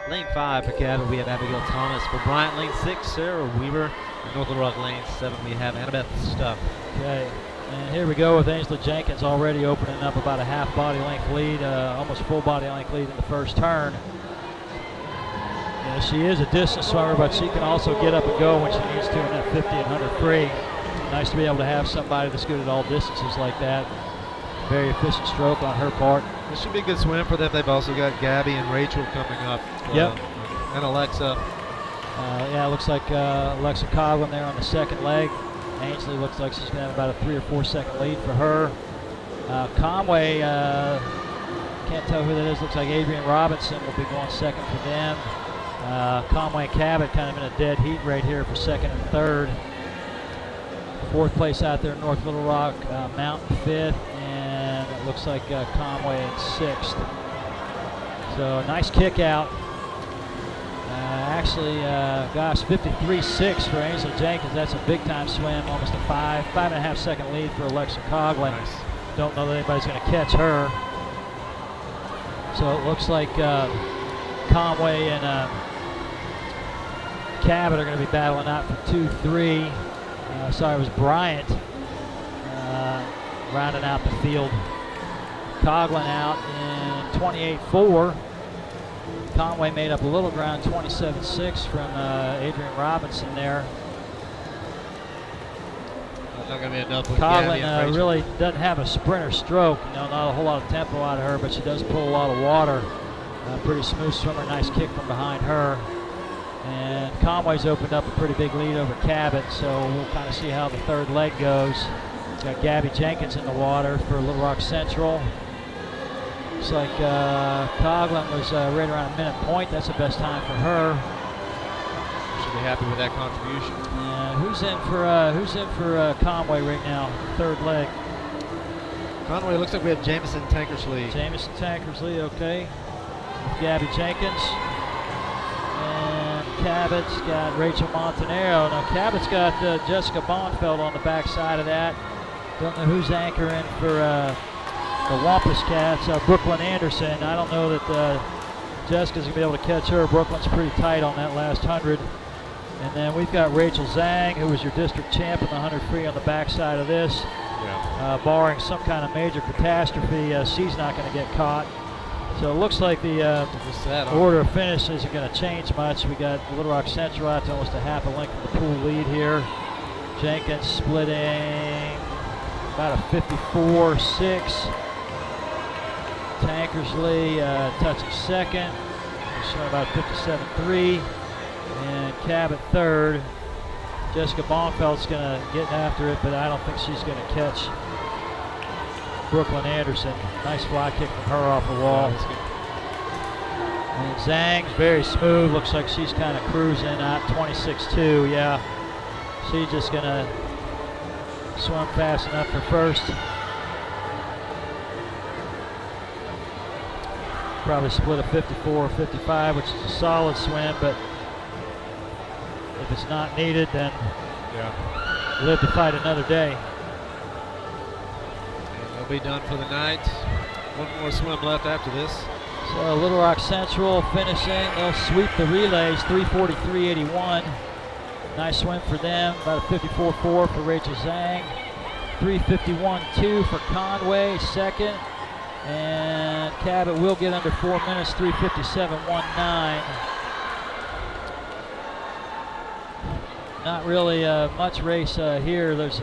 S1: Lane 5 for Cabot, we have Abigail Thomas. For Bryant, lane 6, Sarah Weaver. And North Little Rock lane 7, we have Annabeth Stuff.
S4: Okay. And here we go with Ainsley Jenkins already opening up about a half body length lead, almost full body length lead in the first turn. She is a distance swimmer, but she can also get up and go when she needs to in that 50 and 100 free. Nice to be able to have somebody that's good at all distances like that. Very efficient stroke on her part.
S1: This should be a good swim for them. They've also got Gabby and Rachel coming up.
S4: Yep.
S1: And Alexa.
S4: Yeah, it looks like Alexa Coughlin there on the second leg. Ainsley looks like she's going to have about a 3 or 4 second lead for her. Conway, can't tell who that is. Looks like Adrian Robinson will be going second for them. Conway and Cabot kind of in a dead heat right here for second and third. 4th place out there, North Little Rock, Mountain 5th, and it looks like Conway in 6th. So nice kick out. Actually, gosh, 53.6 for Ainsley Jenkins. That's a big time swim, almost a 5.5 second lead for Alexa Coughlin.
S1: Nice.
S4: Don't know that anybody's going to catch her. So it looks like Conway and Cabot are going to be battling out for 2-3. Sorry, it was Bryant rounding out the field. Coughlin out in 28.4. Conway made up a little ground, 27.6 from Adrian Robinson there.
S1: That's not going to be enough with Gabby and
S4: Coughlin
S1: Rachel.
S4: really doesn't have a sprinter stroke. Not a whole lot of tempo out of her, but she does pull a lot of water. Pretty smooth swimmer, nice kick from behind her. And Conway's opened up a pretty big lead over Cabot, so we'll kind of see how the third leg goes. It's got Gabby Jenkins in the water for Little Rock Central. Looks like Coughlin was right around a minute point. That's the best time for her.
S1: Should be happy with that contribution.
S4: Who's in for Conway right now? Third leg.
S1: Conway, looks like we have Jameson Tankersley.
S4: Jameson Tankersley, okay. With Gabby Jenkins. And Cabot's got Rachel Montanaro. Now Cabot's got Jessica Bonfeld on the back side of that. Don't know who's anchoring for the Wampus Cats. Brooklyn Anderson. I don't know that Jessica's going to be able to catch her. Brooklyn's pretty tight on that last 100. And then we've got Rachel Zhang, who was your district champ in the 100 free on the backside of this. Yeah. Barring some kind of major catastrophe, she's not going to get caught. So it looks like the order of finish isn't going to change much. We got Little Rock Central out to almost a half a length of the pool lead here. Jenkins splitting about a 54.6. Tankersley touching second. He's showing about 57.3. And Cabot third. Jessica Bonfeld's going to get after it, but I don't think she's going to catch Brooklyn Anderson. Nice fly kick from her off the wall. And Zhang's very smooth. Looks like she's kind of cruising at 26.2. Yeah, she's just going to swim fast enough for first. Probably split a 54 or 55, which is a solid swim, but if it's not needed, then live to fight another day.
S1: And they'll be done for the night. One more swim left after this.
S4: So Little Rock Central finishing, they'll sweep the relays, 3:43.81. Nice swim for them, about a 54.4 for Rachel Zhang. 3:51.2 for Conway, second. And Cabot will get under 4 minutes, 3:57.19. Not really much race here. There's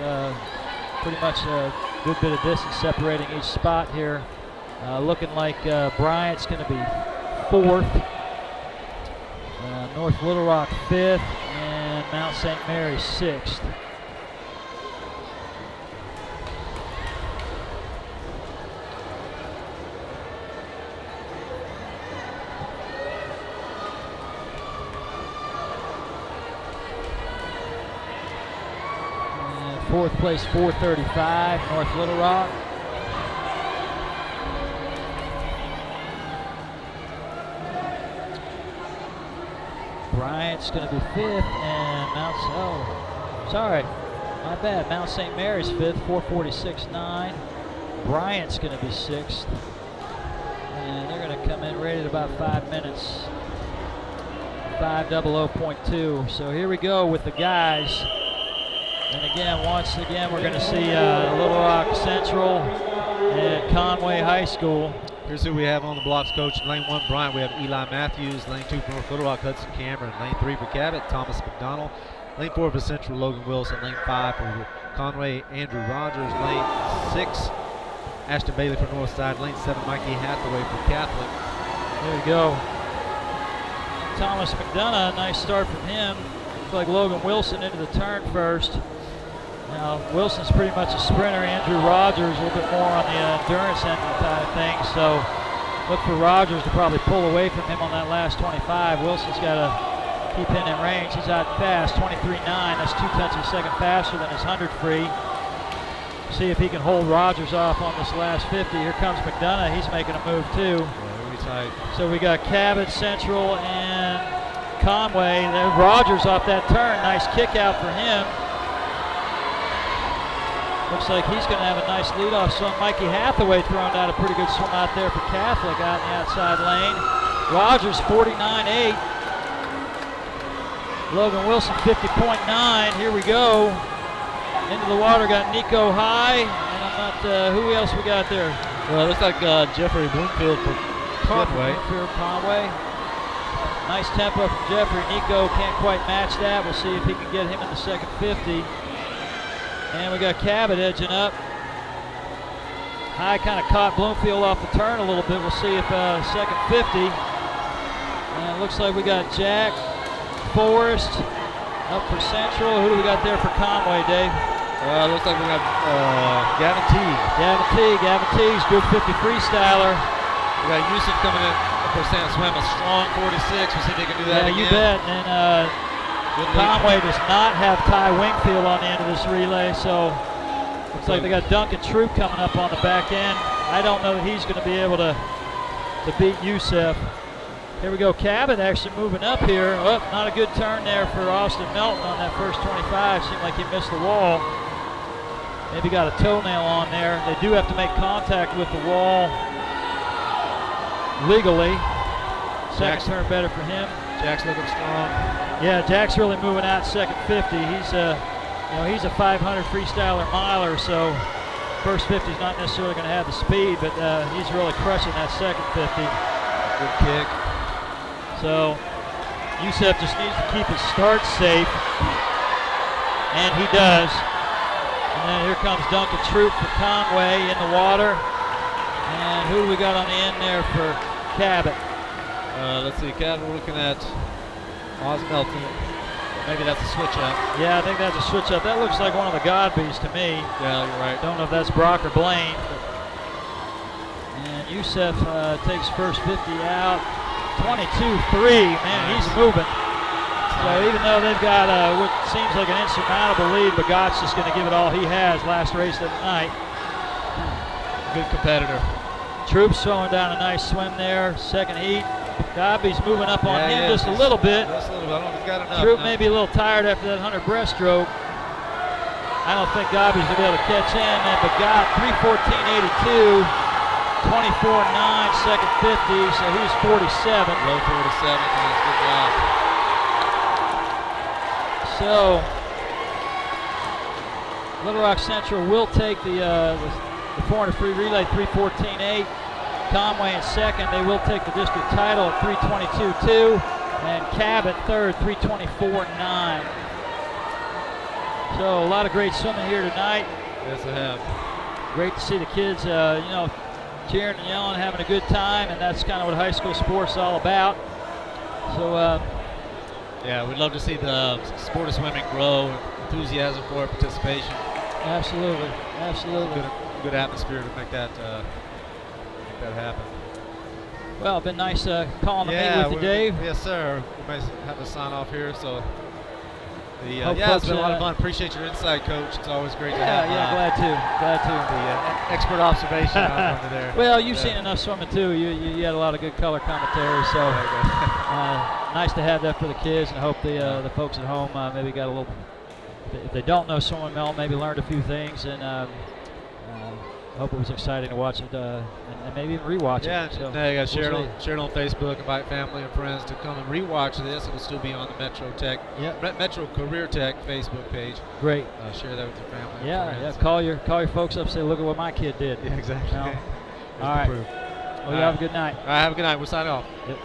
S4: pretty much a good bit of distance separating each spot here. Looking like Bryant's going to be fourth, North Little Rock fifth, and Mount St. Mary's sixth. And fourth place, 4:35, North Little Rock. Bryant's going to be fifth, and my bad. Mount St. Mary's fifth, 4:46.9. Bryant's going to be sixth, and they're going to come in rated about 5 minutes, 5:00.2. So here we go with the guys, and again, once again, we're going to see Little Rock Central and Conway High School.
S1: Here's who we have on the blocks, Coach. In lane 1, Bryant, we have Eli Matthews. Lane 2 for North Little Rock, Hudson Cameron. Lane 3 for Cabot, Thomas McDonald. Lane 4 for Central, Logan Wilson. Lane 5 for Conway, Andrew Rogers. Lane 6, Ashton Bailey for Northside. Lane 7, Mikey Hathaway for Catholic.
S4: There you go. Thomas McDonough, nice start from him. Looks like Logan Wilson into the turn first. Now, Wilson's pretty much a sprinter. Andrew Rogers a little bit more on the endurance end of the thing. So look for Rogers to probably pull away from him on that last 25. Wilson's got to keep him in range. He's out fast, 23.9. That's 2/10 of a second faster than his 100 free. See if he can hold Rogers off on this last 50. Here comes McDonough. He's making a move too.
S1: Yeah, really tight.
S4: So we got Cabot, Central, and Conway. Then Rogers off that turn. Nice kick out for him. Looks like he's going to have a nice leadoff swim. Mikey Hathaway throwing out a pretty good swim out there for Catholic out in the outside lane. Rogers 49.8. Logan Wilson 50.9. Here we go. Into the water got Nico High. And I'm not, who else we got there?
S1: Well, it looks like Jeffrey Bloomfield for Conway.
S4: Conway. Nice tempo from Jeffrey. Nico can't quite match that. We'll see if he can get him in the second 50. And we got Cabot edging up. High kind of caught Bloomfield off the turn a little bit. We'll see if second 50. And it looks like we got Jack Forrest up for Central. Who do we got there for Conway, Dave?
S1: Looks like we got Gavin Teague.
S4: Gavin Teague's good 50 freestyler.
S1: We got Yusuf coming in for Sam Swim, a strong 46. We'll see if they can do that again.
S4: You bet. And Conway does not have Ty Wingfield on the end of this relay, so looks like they got Duncan Troop coming up on the back end. I don't know that he's going to be able to beat Youssef. Here we go, Cabot actually moving up here. Oh, not a good turn there for Austin Melton on that first 25. Seemed like he missed the wall. Maybe got a toenail on there. They do have to make contact with the wall legally. Second turn better for him.
S1: Jack's looking strong.
S4: Yeah, Jack's really moving out second 50. He's he's a 500 freestyler miler, so first 50 is not necessarily going to have the speed, but he's really crushing that second 50.
S1: Good kick.
S4: So Youssef just needs to keep his start safe, and he does. And then here comes Duncan Troop for Conway in the water. And who do we got on the end there for Cabot?
S1: Let's see, Cabot, we're looking at Oz Melton. Maybe that's a switch up.
S4: Yeah, I think that's a switch up. That looks like one of the Godbys to me.
S1: Yeah, you're right.
S4: Don't know if that's Brock or Blaine. And Youssef takes first 50 out. 22-3. Man, he's moving. So even though they've got what seems like an insurmountable lead, Bagat's just going to give it all he has last race of the night.
S1: Good competitor.
S4: Troop's throwing down a nice swim there. Second heat. Godby's moving up on him just a little bit.
S1: Just a little bit. I don't know if he's got enough.
S4: Troop may be a little tired after that 100 breaststroke. I don't think Godby's going to be able to catch in. And Bagat, 3:14.82. 24.9, second 50, so he's 47.
S1: Low 47, nice, good job.
S4: So Little Rock Central will take the 400 free relay, 3:14.8. Conway in second. They will take the district title at 3:22.2. And Cabot third, 3:24.9. So a lot of great swimming here tonight.
S1: Yes, I have.
S4: Great to see the kids, cheering and yelling, having a good time, and that's kind of what high school sports is all about. So,
S1: yeah, we'd love to see the sport of swimming grow, enthusiasm for it, participation.
S4: Absolutely, absolutely.
S1: Good atmosphere to make that happen.
S4: Well, been nice calling the meet with you, Dave.
S1: Yes, sir. We might have to sign off here. So,
S4: Hope
S1: it's
S4: folks,
S1: been a lot of fun. Appreciate your insight, Coach. It's always great to have.
S4: Glad to.
S1: The expert observation out under there.
S4: Well, you've seen enough swimming too. You had a lot of good color commentary, so nice to have that for the kids, and I hope the folks at home maybe got a little. If they don't know swimming, maybe learned a few things, and I hope it was exciting to watch it and maybe even rewatch it.
S1: Yeah,
S4: So
S1: you got share it on Facebook. Invite family and friends to come and rewatch this. It'll still be on the Metro Tech, Metro Career Tech Facebook page.
S4: Great.
S1: Share that with your family.
S4: Yeah,
S1: and friends.
S4: Call your folks up. Say, look at what my kid did.
S1: Yeah, exactly.
S4: You know?
S1: There's
S4: All
S1: the
S4: right.
S1: proof.
S4: Well, you have a good night.
S1: All right, have a good night. We'll sign off.
S4: Yep.